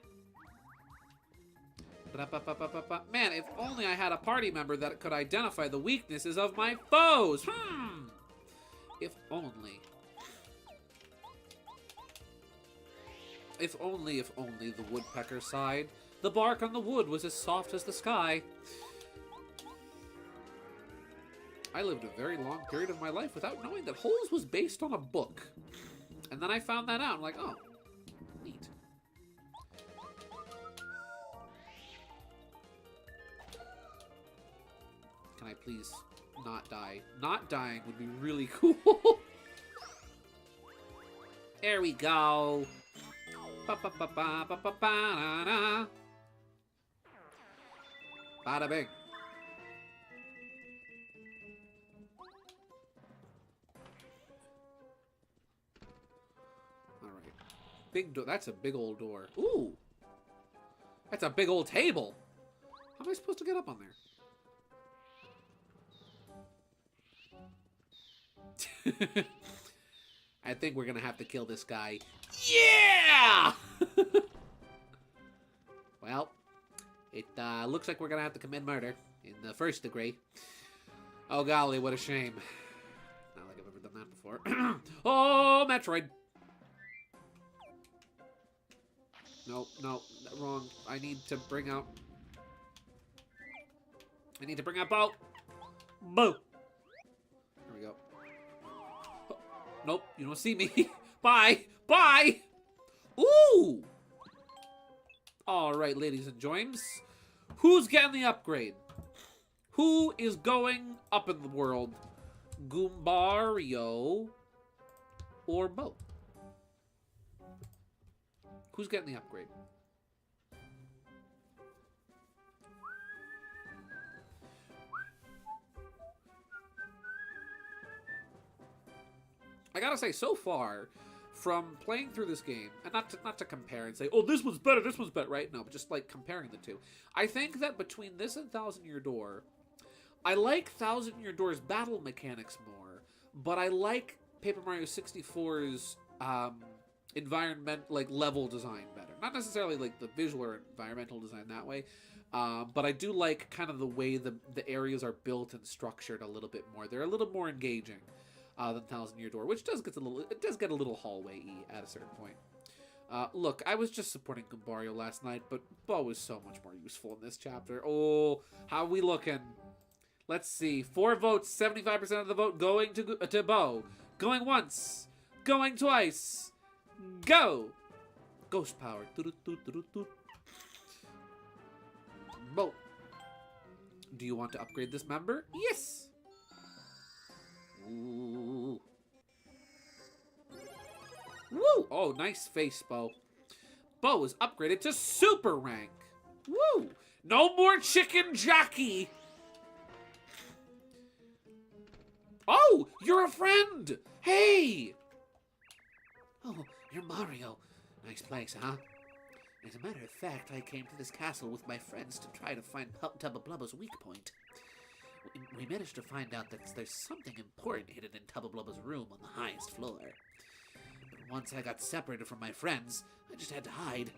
Man, if only I had a party member that could identify the weaknesses of my foes. If only. If only the woodpecker sighed. The bark on the wood was as soft as the sky. I lived a very long period of my life without knowing that Holes was based on a book. And then I found that out. I'm like, oh, neat. Can I please not die? Not dying would be really cool. There we go. Ba-ba-ba-ba-ba-ba-ba-da-da. Bada bing. Alright. Big door. That's a big old door. Ooh. That's a big old table. How am I supposed to get up on there? I think we're gonna have to kill this guy. Yeah! Well, it looks like we're gonna have to commit murder in the first degree. Oh golly, what a shame. Not like I've ever done that before. Oh, Metroid! No, no, wrong. I need to bring out Bo! Bo! There we go. Oh, nope, you don't see me. Bye! Bye! Ooh! Alright, ladies and gents. Who's getting the upgrade? Who is going up in the world? Goombario or Bo? Who's getting the upgrade? I gotta say, so far, from playing through this game, and not to compare and say, oh, this one's better, right? No, but just like comparing the two. I think that between this and Thousand Year Door, I like Thousand Year Door's battle mechanics more, but I like Paper Mario 64's environment, like level design better. Not necessarily like the visual or environmental design that way, but I do like kind of the way the areas are built and structured a little bit more. They're a little more engaging than Thousand Year Door, which does get a little hallway-y at a certain point. Look, I was just supporting Goombario last night, but Bo is so much more useful in this chapter. Oh, how are we looking? Let's see. 4 votes, 75% of the vote going to Bo. Going once. Going twice. Go! Ghost power. Bo. Do you want to upgrade this member? Yes! Ooh. Woo! Oh, nice face, Bo. Bo is upgraded to super rank. Woo! No more chicken jockey! Oh, you're a friend! Hey! Oh, you're Mario. Nice place, huh? As a matter of fact, I came to this castle with my friends to try to find Tubba Blubba's weak point. We managed to find out that there's something important hidden in Tubba Blubba's room on the highest floor. But once I got separated from my friends, I just had to hide.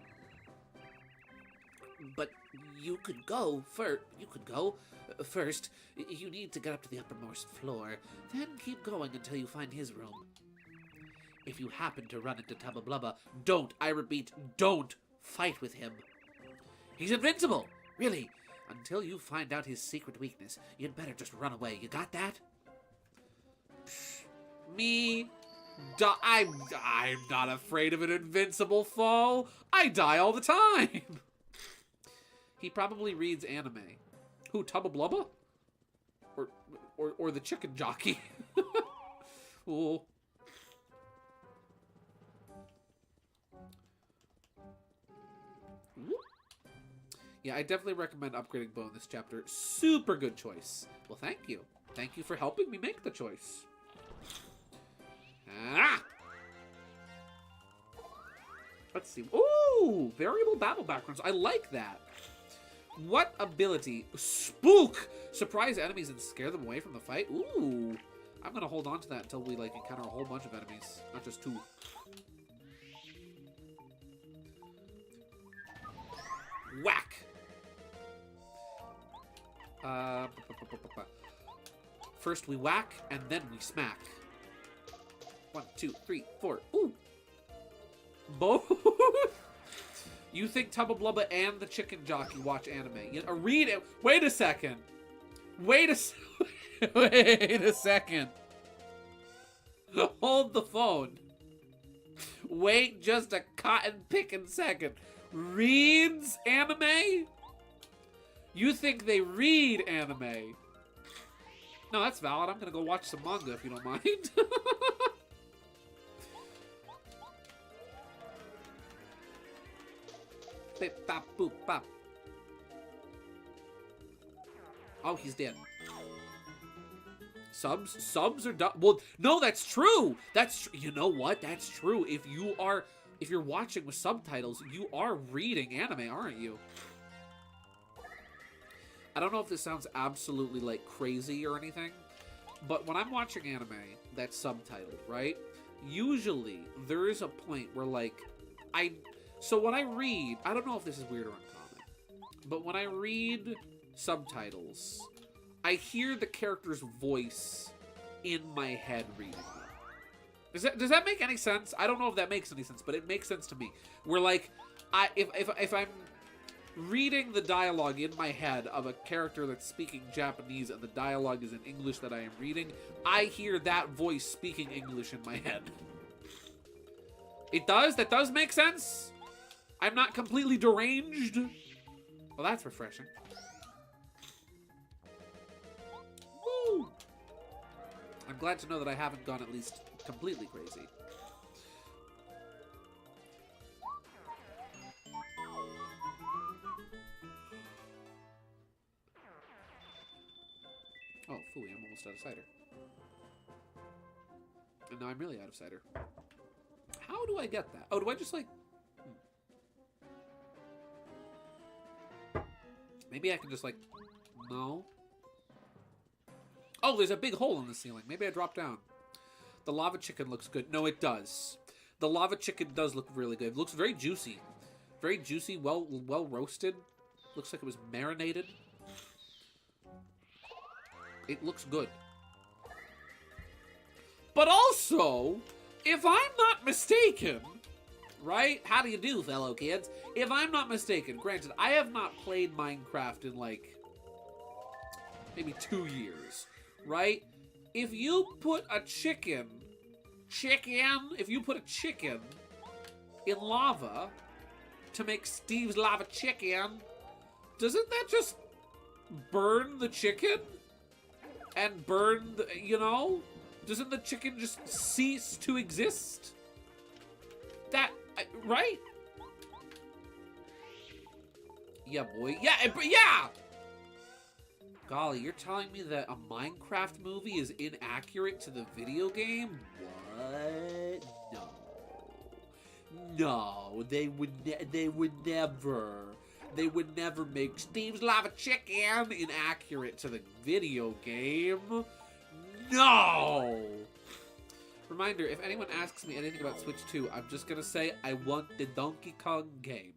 But you could go first. You need to get up to the uppermost floor, then keep going until you find his room. If you happen to run into Tubba Blubba, don't, I repeat, don't fight with him. He's invincible, really. Until you find out his secret weakness, you'd better just run away. You got that? Me? I'm not afraid of an invincible foe. I die all the time. He probably reads anime. Who, Tubba Blubba? Or the chicken jockey? Ooh. Yeah, I definitely recommend upgrading Bo in this chapter. Super good choice. Well, thank you. Thank you for helping me make the choice. Ah! Let's see. Ooh! Variable battle backgrounds. I like that. What ability? Spook! Surprise enemies and scare them away from the fight? Ooh! I'm gonna hold on to that until we, like, encounter a whole bunch of enemies. Not just 2. Whack! First we whack, and then we smack. 1, 2, 3, 4. Ooh! Both? You think Tubba Blubba and the Chicken Jockey watch anime? Read it. Wait a second. Wait a second. Hold the phone. Wait just a cotton-picking second. Reads anime? You think they read anime? No, that's valid. I'm gonna go watch some manga if you don't mind. Bip, bop, boop, bop. Oh, he's dead. Subs are done. Well, no, that's true. You know what? That's true. If you're watching with subtitles, you are reading anime, aren't you? I don't know if this sounds absolutely, like, crazy or anything, but when I'm watching anime that's subtitled, right? Usually, there is a point where, like, so when I read, I don't know if this is weird or uncommon, but when I read subtitles, I hear the character's voice in my head reading them. Does that make any sense? I don't know if that makes any sense, but it makes sense to me. Where, like, if I'm reading the dialogue in my head of a character that's speaking Japanese and the dialogue is in English that I am reading, I hear that voice speaking English in my head. It does? That does make sense? I'm not completely deranged? Well, that's refreshing. Woo! I'm glad to know that I haven't gone at least completely crazy. Oh, phooey, I'm almost out of cider. And now I'm really out of cider. How do I get that? Oh, do I just, like... Maybe I can just, like... No. Oh, there's a big hole in the ceiling. Maybe I dropped down. The lava chicken looks good. No, it does. The lava chicken does look really good. It looks very juicy. Very juicy, well roasted. Looks like it was marinated. It looks good. But also, if I'm not mistaken, right? How do you do, fellow kids? If I'm not mistaken, granted, I have not played Minecraft in, like, maybe 2 years, right? If you put a chicken in lava to make Steve's lava chicken, doesn't that just burn the chicken? And burn the, you know? Doesn't the chicken just cease to exist? That, right? Yeah, boy. Yeah, yeah! Golly, you're telling me that a Minecraft movie is inaccurate to the video game? What? No. No, they would never. They would never make Steve's Lava Chicken inaccurate to the video game. No! Reminder, if anyone asks me anything about Switch 2, I'm just gonna say I want the Donkey Kong game.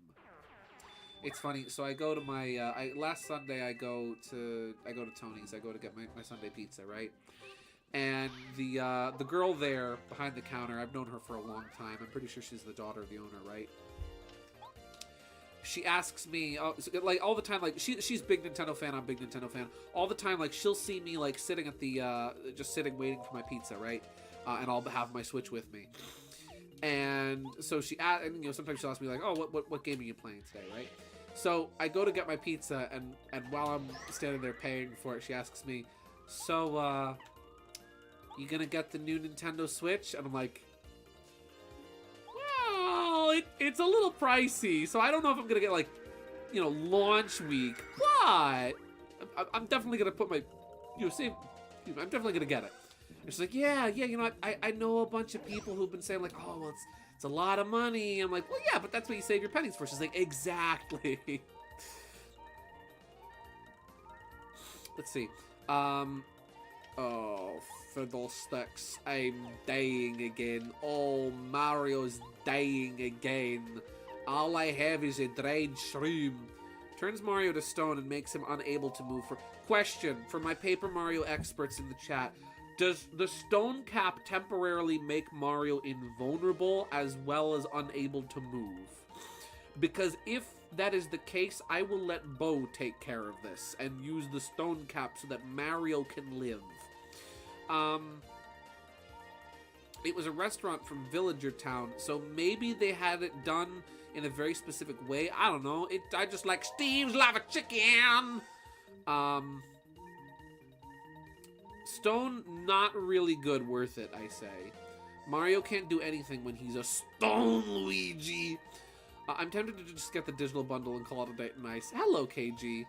It's funny, so I go to my, last Sunday I go to Tony's, I go to get my Sunday pizza, right? And the girl there behind the counter, I've known her for a long time, I'm pretty sure she's the daughter of the owner, right? She asks me, like, all the time, like, she's big Nintendo fan, I'm big Nintendo fan. All the time, like, she'll see me, like, sitting at the, just sitting waiting for my pizza, right? And I'll have my Switch with me. And so she, and, you know, sometimes she'll ask me, like, oh, what game are you playing today, right? So I go to get my pizza, and while I'm standing there paying for it, she asks me, so, you gonna get the new Nintendo Switch? And I'm like, well, it's a little pricey, so I don't know if I'm gonna get, like, you know, launch week, but I'm definitely gonna put my, you know, save. I'm definitely gonna get it. And she's like, yeah, you know, I know a bunch of people who've been saying like, oh, well, it's a lot of money. I'm like, well, yeah, but that's what you save your pennies for. She's like, exactly. Let's see. Oh, fiddlesticks. I'm dying again. Oh, Mario's dying again. All I have is a dried shroom. Turns Mario to stone and makes him unable to move. For question for my Paper Mario experts in the chat. Does the stone cap temporarily make Mario invulnerable as well as unable to move? Because if that is the case, I will let Bo take care of this and use the stone cap so that Mario can live. It was a restaurant from Villager Town, so maybe they had it done in a very specific way. I don't know. I just like Steve's Lava Chicken. Stone, not really good, worth it, I say. Mario can't do anything when he's a stone Luigi. I'm tempted to just get the digital bundle and call it a day. Nice. Hello, KG.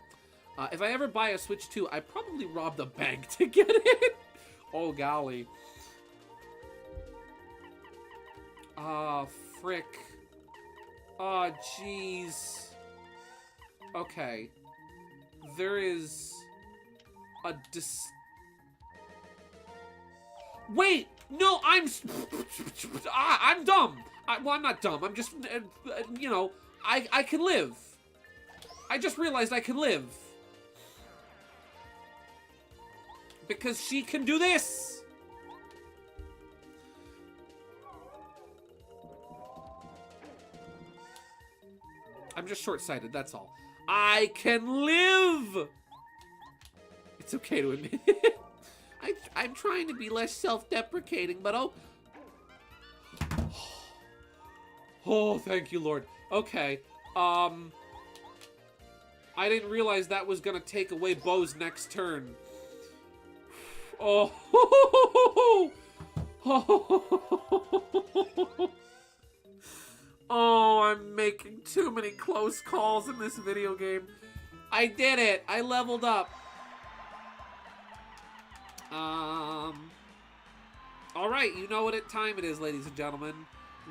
If I ever buy a Switch 2, I probably rob the bank to get it. Oh, golly. Ah, frick. Oh, jeez. Okay. There is a Wait! No, I'm dumb. Well, I'm not dumb. I'm just, you know, I can live. I just realized I can live. Because she can do this. I'm just short-sighted, that's all. I can live! It's okay to admit it. I'm trying to be less self-deprecating, but oh... Oh, thank you, Lord. Okay, I didn't realize that was gonna take away Bo's next turn. Oh... Oh, I'm making too many close calls in this video game. I did it. I leveled up. All right, you know what time it is, ladies and gentlemen.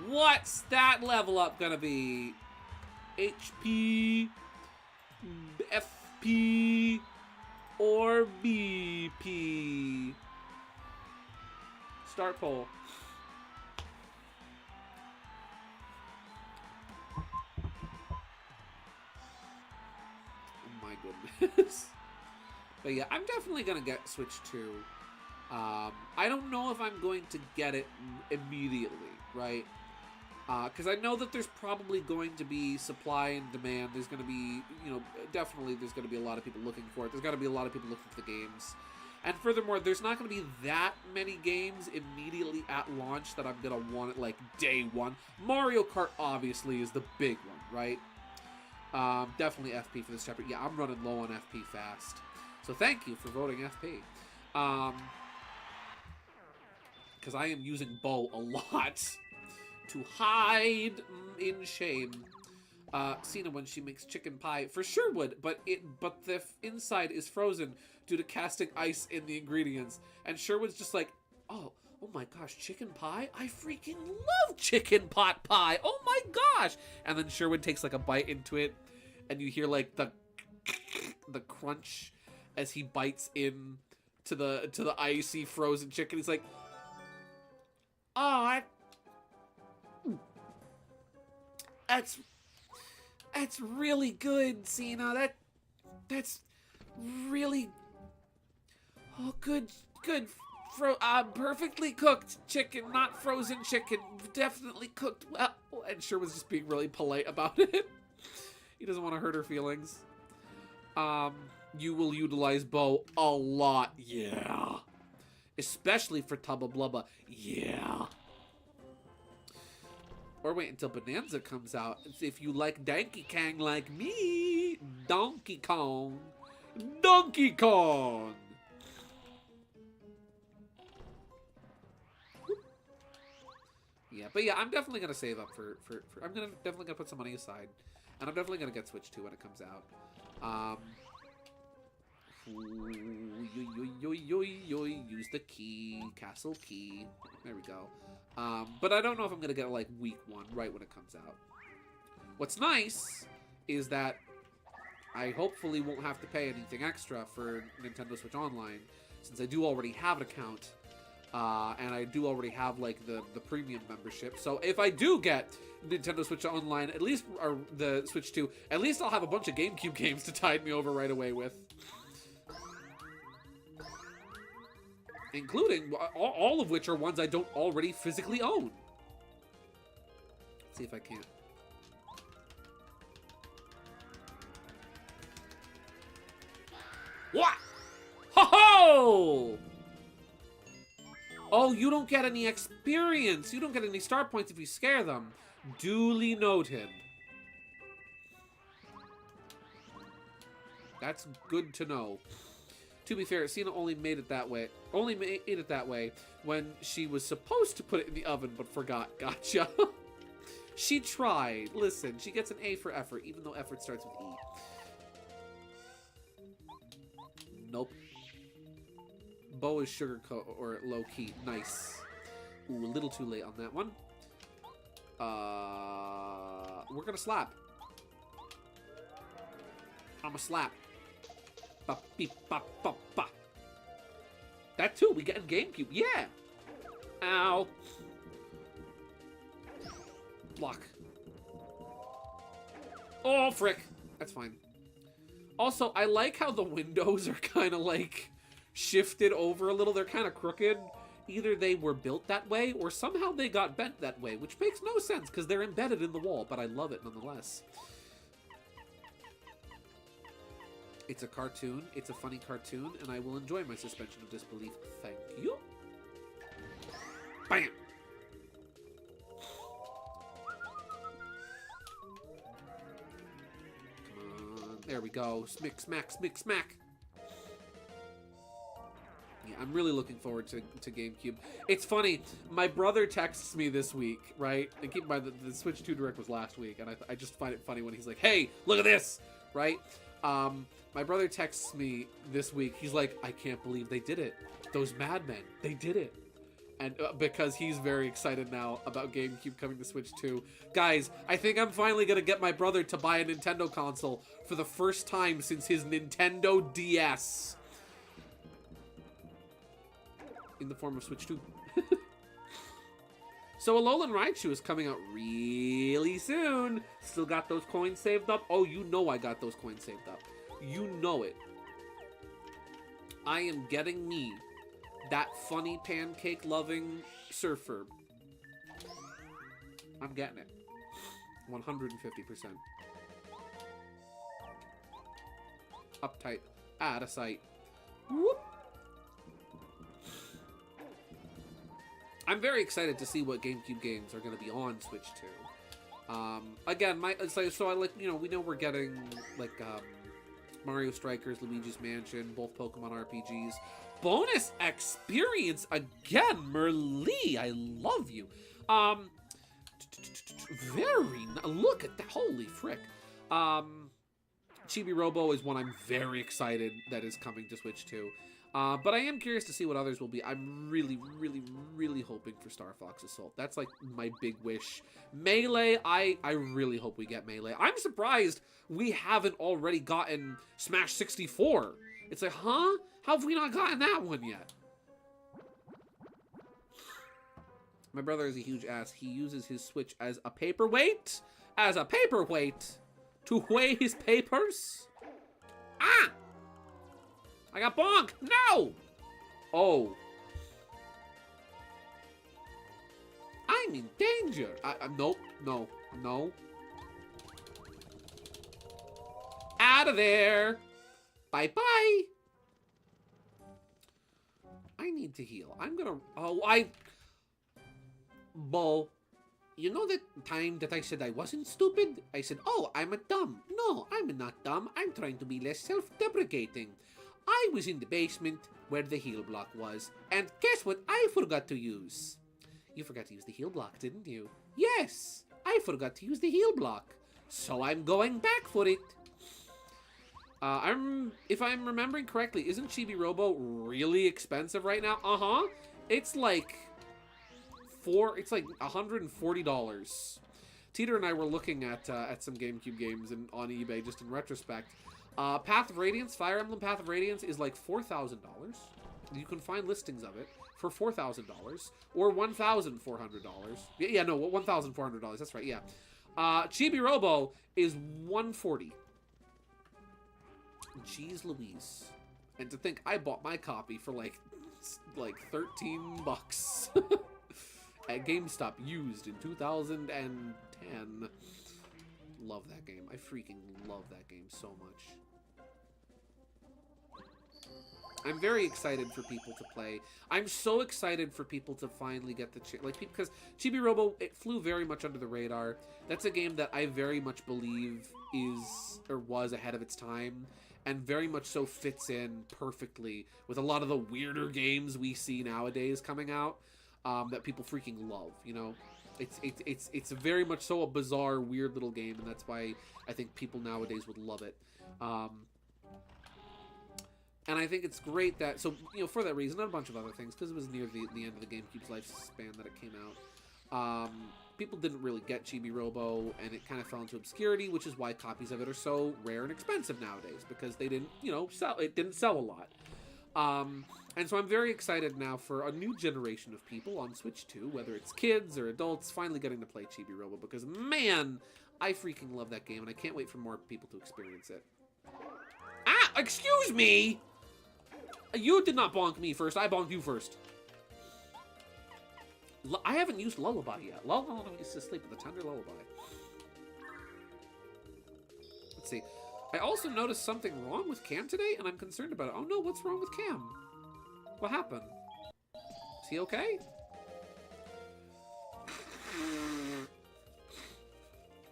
What's that level up gonna be? HP, FP, or BP? Start poll. Goodness. But yeah, I'm definitely gonna get Switch 2. I don't know if I'm going to get it immediately, right? Because I know that there's probably going to be supply and demand. There's going to be, you know, definitely there's going to be a lot of people looking for it. There's got to be a lot of people looking for the games. And furthermore, there's not going to be that many games immediately at launch that I'm going to want it like day one. Mario Kart obviously is the big one, right? Definitely FP for this chapter. Yeah, I'm running low on FP fast. So thank you for voting FP. Because I am using Bo a lot to hide in shame. Cena, when she makes chicken pie, for sure would, but the inside is frozen due to casting ice in the ingredients. And Sherwood's just like, oh my gosh, chicken pie? I freaking love chicken pot pie. Oh my gosh. And then Sherwood takes like a bite into it, and you hear like the crunch as he bites in to the icy frozen chicken. He's like, oh, that's really good, Cena. That's really good. Perfectly cooked chicken, not frozen chicken. Definitely cooked well. And Sherwood's just being really polite about it. He doesn't want to hurt her feelings. You will utilize Bo a lot, yeah. Especially for Tubba Blubba, yeah. Or wait until Bonanza comes out. If you like Donkey Kong like me, Donkey Kong. Donkey Kong! Yeah, but yeah, I'm definitely gonna save up for I'm definitely gonna put some money aside. And I'm definitely going to get Switch 2 when it comes out. Use the key. Castle key. There we go. But I don't know if I'm going to get, like, week 1 right when it comes out. What's nice is that I hopefully won't have to pay anything extra for Nintendo Switch Online, since I do already have an account, and I do already have, like, the premium membership. So if I do get Nintendo Switch Online, at least, or the Switch 2, at least I'll have a bunch of GameCube games to tide me over right away with. Including all of which are ones I don't already physically own. Let's see if I can. What? Ho ho! Oh, you don't get any experience. You don't get any star points if you scare them. Duly noted. That's good to know. To be fair, Cena only made it that way. Only made it that way when she was supposed to put it in the oven, but forgot. Gotcha. She tried. Listen, she gets an A for effort, even though effort starts with E. Nope. Bo is sugarcoat or low key. Nice. Ooh, a little too late on that one. We're gonna slap. I'm a slap. Ba beep ba ba ba. That too. We get in GameCube. Yeah. Ow. Block. Oh frick. That's fine. Also, I like how the windows are kind of like shifted over a little. They're kind of crooked. Either they were built that way or somehow they got bent that way, which makes no sense because they're embedded in the wall, but I love it nonetheless. It's a cartoon. It's a funny cartoon, and I will enjoy my suspension of disbelief. Thank you. Bam! Come on. There we go. Smick, smack, smick, smack. Yeah, I'm really looking forward to GameCube. It's funny. My brother texts me this week, right? And keep in mind that the Switch 2 Direct was last week, and I just find it funny when he's like, hey, look at this, right? My brother texts me this week. He's like, I can't believe they did it. Those madmen, they did it. And because he's very excited now about GameCube coming to Switch 2. Guys, I think I'm finally going to get my brother to buy a Nintendo console for the first time since his Nintendo DS. In the form of Switch 2. So Alolan Raichu is coming out really soon. Still got those coins saved up? Oh, you know I got those coins saved up. You know it. I am getting me that funny pancake-loving surfer. I'm getting it. 150%. Uptight. Out of sight. Whoop. I'm very excited to see what GameCube games are going to be on Switch 2. Again, it's like, so I like, you know, we know we're getting like Mario Strikers, Luigi's Mansion, both Pokemon RPGs. Bonus experience again, Merlee. I love you. Look at that. Holy frick. Chibi Robo is one I'm very excited that is coming to Switch 2. But I am curious to see what others will be. I'm really, really, really hoping for Star Fox Assault. That's like my big wish. Melee, I really hope we get Melee. I'm surprised we haven't already gotten Smash 64. It's like, huh? How have we not gotten that one yet? My brother is a huge ass. He uses his Switch as a paperweight? As a paperweight? To weigh his papers? Ah! I got bonk! No! Oh. I'm in danger. Nope. No. No. Out of there. Bye-bye. I need to heal. I'm gonna... Bo, you know that time that I said I wasn't stupid? I said, oh, I'm a dumb. No, I'm not dumb. I'm trying to be less self-deprecating. I was in the basement where the heal block was, and guess what I forgot to use? You forgot to use the heal block, didn't you? Yes, I forgot to use the heal block. so I'm going back for it. If I'm remembering correctly, isn't Chibi Robo really expensive right now? It's like $140. Teeter and I were looking at some GameCube games on eBay just in retrospect. Path of Radiance, Fire Emblem Path of Radiance is like $4,000. You can find listings of it for $4,000 or $1,400. Yeah, no, $1,400. That's right. Yeah. Chibi Robo is $140. Jeez Louise. And to think I bought my copy for like $13 at GameStop used in 2010. Love that game. I freaking love that game so much. I'm very excited for people to play. I'm so excited for people to finally get the because Chibi Robo, it flew very much under the radar. That's a game that I very much believe is or was ahead of its time, and very much so fits in perfectly with a lot of the weirder games we see nowadays coming out that people freaking love. You know, it's very much so a bizarre, weird little game, and that's why I think people nowadays would love it. And I think it's great that, so, you know, for that reason, and a bunch of other things, because it was near the end of the GameCube's lifespan that it came out, people didn't really get Chibi Robo, and it kind of fell into obscurity, which is why copies of it are so rare and expensive nowadays, because they didn't, you know, it didn't sell a lot. And so I'm very excited now for a new generation of people on Switch 2, whether it's kids or adults, finally getting to play Chibi Robo, because, man, I freaking love that game, and I can't wait for more people to experience it. Ah! Excuse me! You did not bonk me first. I bonked you first. I haven't used Lullaby yet. Lullaby used to sleep with a tender lullaby. Let's see. I also noticed something wrong with Cam today, and I'm concerned about it. Oh no, what's wrong with Cam? What happened? Is he okay?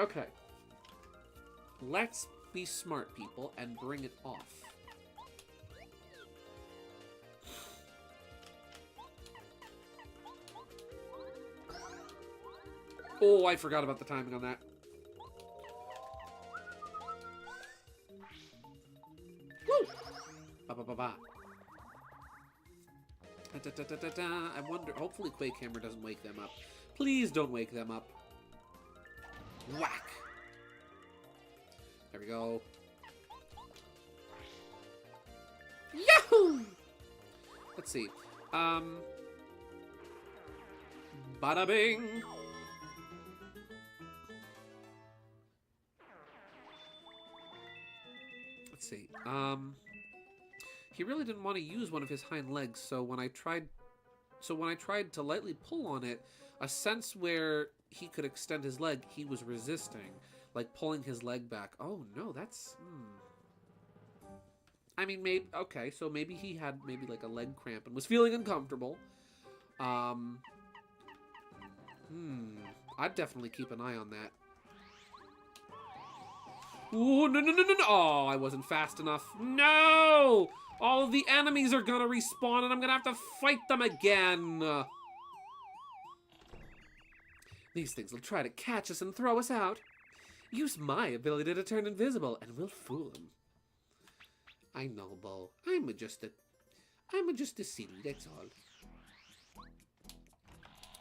Okay. Let's be smart, people, and bring it off. Oh, I forgot about the timing on that. Woo! Ba-ba-ba-ba. Da-da-da-da-da. I wonder, hopefully Quake Hammer doesn't wake them up. Please don't wake them up. Whack! There we go. Yahoo! Let's see. Bada bing! Let's see. He really didn't want to use one of his hind legs, so when I tried to lightly pull on it, a sense where he could extend his leg, he was resisting, like pulling his leg back. Oh no, that's I mean, maybe okay, so maybe he had like a leg cramp and was feeling uncomfortable. I'd definitely keep an eye on that. Ooh, no, no, no, no, no. Oh, I wasn't fast enough. No! All of the enemies are gonna respawn and I'm gonna have to fight them again. These things will try to catch us and throw us out. Use my ability to turn invisible and we'll fool them. I know, Bo. I'm just a silly, that's all.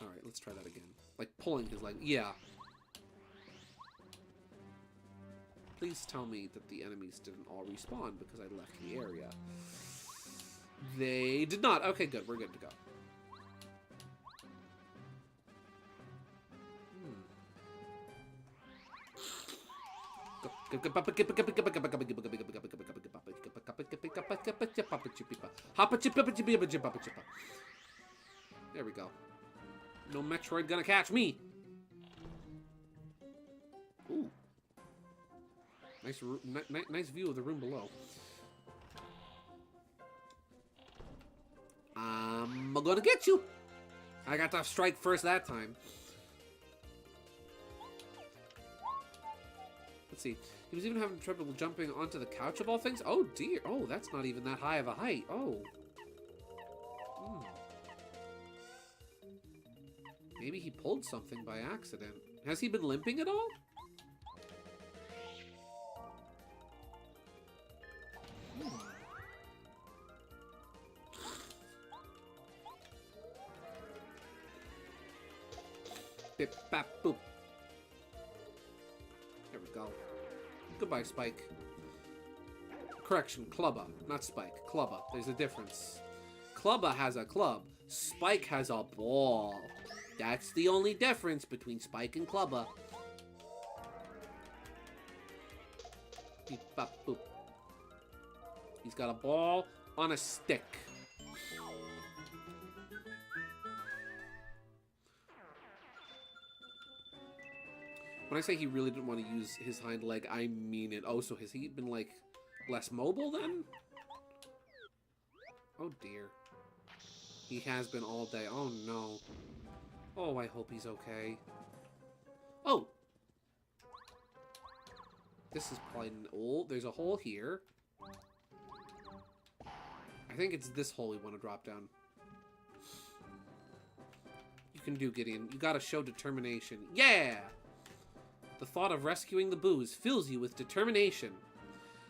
Alright, let's try that again. Like pulling his leg. Yeah. Please tell me that the enemies didn't all respawn because I left the area. They did not. Okay, good. We're good to go. There we go. No Metroid gonna catch me. Ooh. Nice view of the room below. I'm gonna get you. I got to strike first that time. Let's see. He was even having trouble jumping onto the couch of all things. Oh dear. Oh, that's not even that high of a height. Oh. Maybe he pulled something by accident. Has he been limping at all? Bip, bap, boop. There we go. Goodbye, Spike. Correction, Clubba, not Spike. Clubba. There's a difference. Clubba has a club. Spike has a ball. That's the only difference between Spike and Clubba. Beep, bop, boop. He's got a ball on a stick. When I say he really didn't want to use his hind leg, I mean it. Oh, so has he been, like, less mobile then? Oh, dear. He has been all day. Oh, no. Oh, I hope he's okay. Oh! This is probably an old... There's a hole here. I think it's this hole we want to drop down. You can do, Gideon. You gotta show determination. Yeah! The thought of rescuing the booze fills you with determination.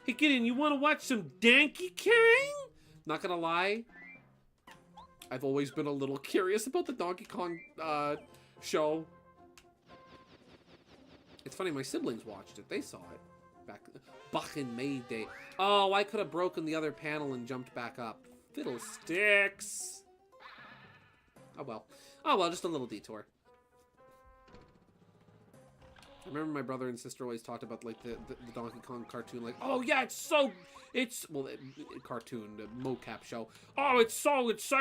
Hey, Gideon, you want to watch some Donkey Kong? Not gonna lie, I've always been a little curious about the Donkey Kong show. It's funny, my siblings watched it. They saw it back in May Day. Oh, I could have broken the other panel and jumped back up. Fiddlesticks. Oh well. Oh well, just a little detour. I remember my brother and sister always talked about, like, the Donkey Kong cartoon, like, oh yeah, cartoon, the mocap show. Oh, it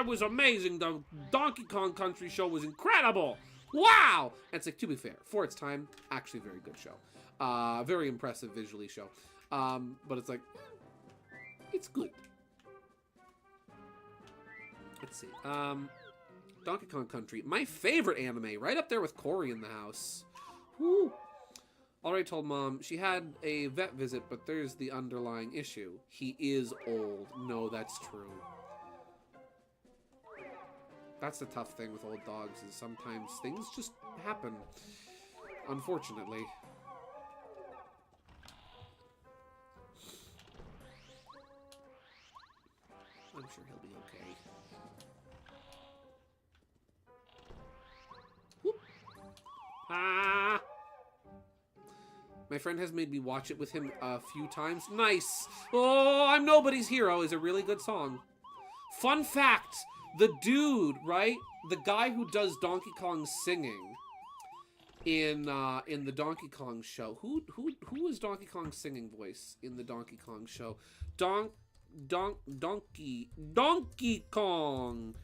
was amazing. The Donkey Kong Country show was incredible. Wow! And it's like, to be fair, for its time, actually very good show. Very impressive visually show. But it's like, it's good. Let's see. Donkey Kong Country, my favorite anime, right up there with Cory in the House. Woo! Already told Mom she had a vet visit, but there's the underlying issue. He is old. No, that's true. That's the tough thing with old dogs, is sometimes things just happen. Unfortunately. I'm sure he'll be okay. Whoop. Ah! My friend has made me watch it with him a few times. Nice! Oh, I'm Nobody's Hero is a really good song. Fun fact, the dude, right? The guy who does Donkey Kong singing in the Donkey Kong show. Who is Donkey Kong's singing voice in the Donkey Kong show? Donkey Kong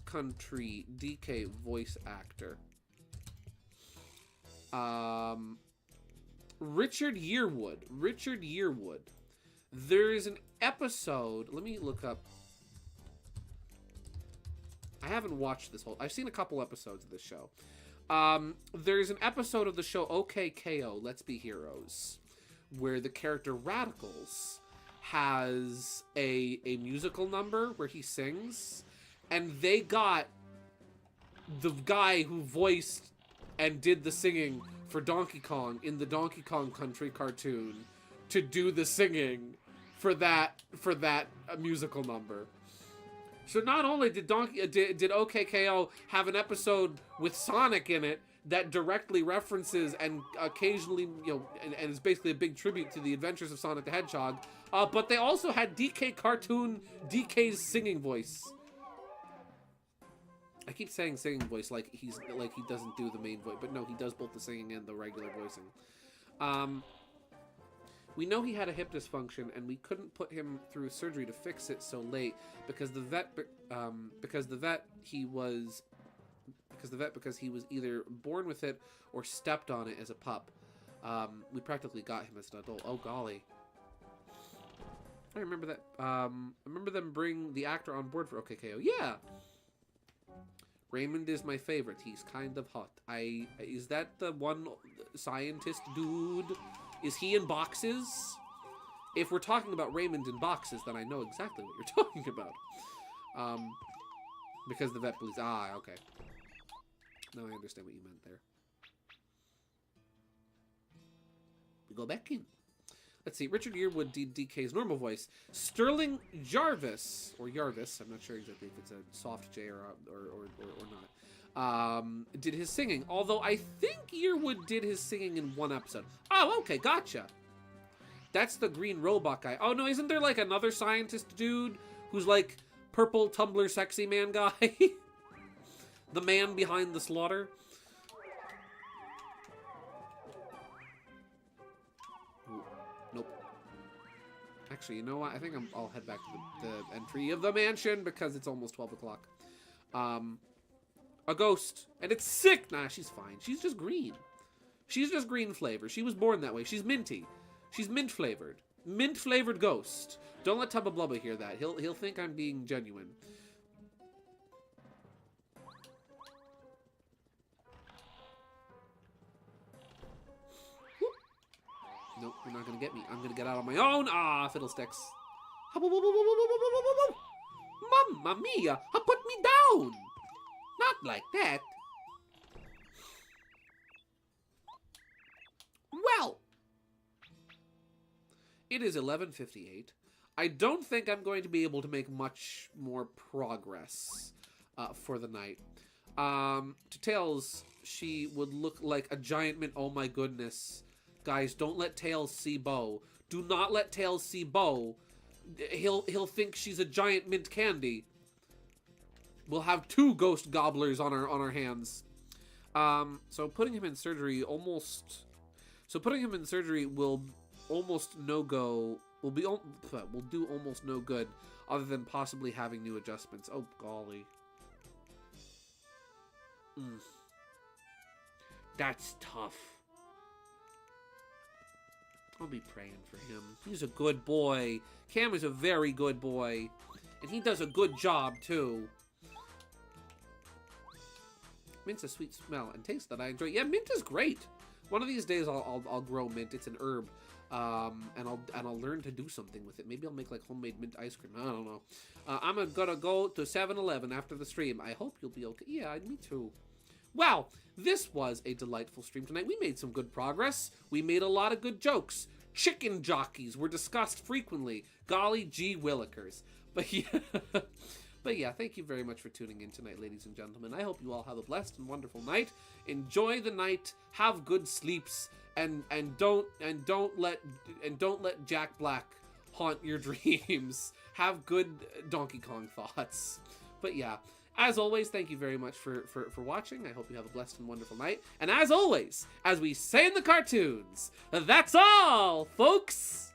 Country DK voice actor. Richard Yearwood. Richard Yearwood. There's an episode. Let me look up. I haven't watched this whole. I've seen a couple episodes of this show. There's an episode of the show OKKO, Let's Be Heroes, where the character Radicals has a musical number where he sings, and they got the guy who voiced and did the singing for Donkey Kong in the Donkey Kong Country cartoon to do the singing for that musical number. So not only did OKKO have an episode with Sonic in it that directly references and occasionally, and is basically a big tribute to the adventures of Sonic the Hedgehog, but they also had DK's singing voice. I keep saying singing voice like he doesn't do the main voice, but no, he does both the singing and the regular voicing. We know he had a hip dysfunction, and we couldn't put him through surgery to fix it so late because the vet he was either born with it or stepped on it as a pup. We practically got him as an adult. Oh golly. I remember that. I remember them bring the actor on board for OKKO. Yeah. Raymond is my favorite. He's kind of hot. Is that the one scientist dude? Is he in boxes? If we're talking about Raymond in boxes, then I know exactly what you're talking about. Because the vet believes... Ah, okay. Now I understand what you meant there. We go back in. Let's see. Richard Yearwood did DK's normal voice. Sterling Jarvis, or Yarvis, I'm not sure exactly if it's a soft J or did his singing. Although I think Earwood did his singing in one episode. Oh, okay, gotcha. That's the green robot guy. Oh, no, isn't there, like, another scientist dude who's, like, purple Tumblr sexy man guy? The man behind the slaughter? Ooh, nope. Actually, you know what? I think I'll head back to the entry of the mansion because it's almost 12 o'clock. A ghost. And it's sick! Nah, she's fine. She's just green. She's just green flavor. She was born that way. She's minty. She's mint flavored. Mint flavored ghost. Don't let Tubba Blubba hear that. He'll think I'm being genuine. Whoop. Nope, you're not gonna get me. I'm gonna get out on my own. Ah, fiddlesticks. Mamma mia! Put me down! Not like that. Well, it is 11:58. I don't think I'm going to be able to make much more progress for the night. To Tails, she would look like a giant mint. Oh my goodness. Guys, don't let Tails see Bo. Do not let Tails see Bo. He'll think she's a giant mint candy. We'll have 2 ghost gobblers on our hands. So putting him in surgery almost... So putting him in surgery will almost no-go... Will do almost no good, other than possibly having new adjustments. Oh, golly. That's tough. I'll be praying for him. He's a good boy. Cam is a very good boy. And he does a good job, too. Mint's a sweet smell and taste that I enjoy. Yeah, mint is great. One of these days I'll grow mint. It's an herb. And I'll learn to do something with it. Maybe I'll make like homemade mint ice cream. I don't know. I'm gonna go to 7-Eleven after the stream. I hope you'll be okay. Yeah, me too. Wow, this was a delightful stream tonight. We made some good progress. We made a lot of good jokes. Chicken jockeys were discussed frequently. Golly gee willikers. But yeah, thank you very much for tuning in tonight, ladies and gentlemen. I hope you all have a blessed and wonderful night. Enjoy the night. Have good sleeps. And don't let Jack Black haunt your dreams. Have good Donkey Kong thoughts. But yeah, as always, thank you very much for watching. I hope you have a blessed and wonderful night. And as always, as we say in the cartoons, that's all, folks!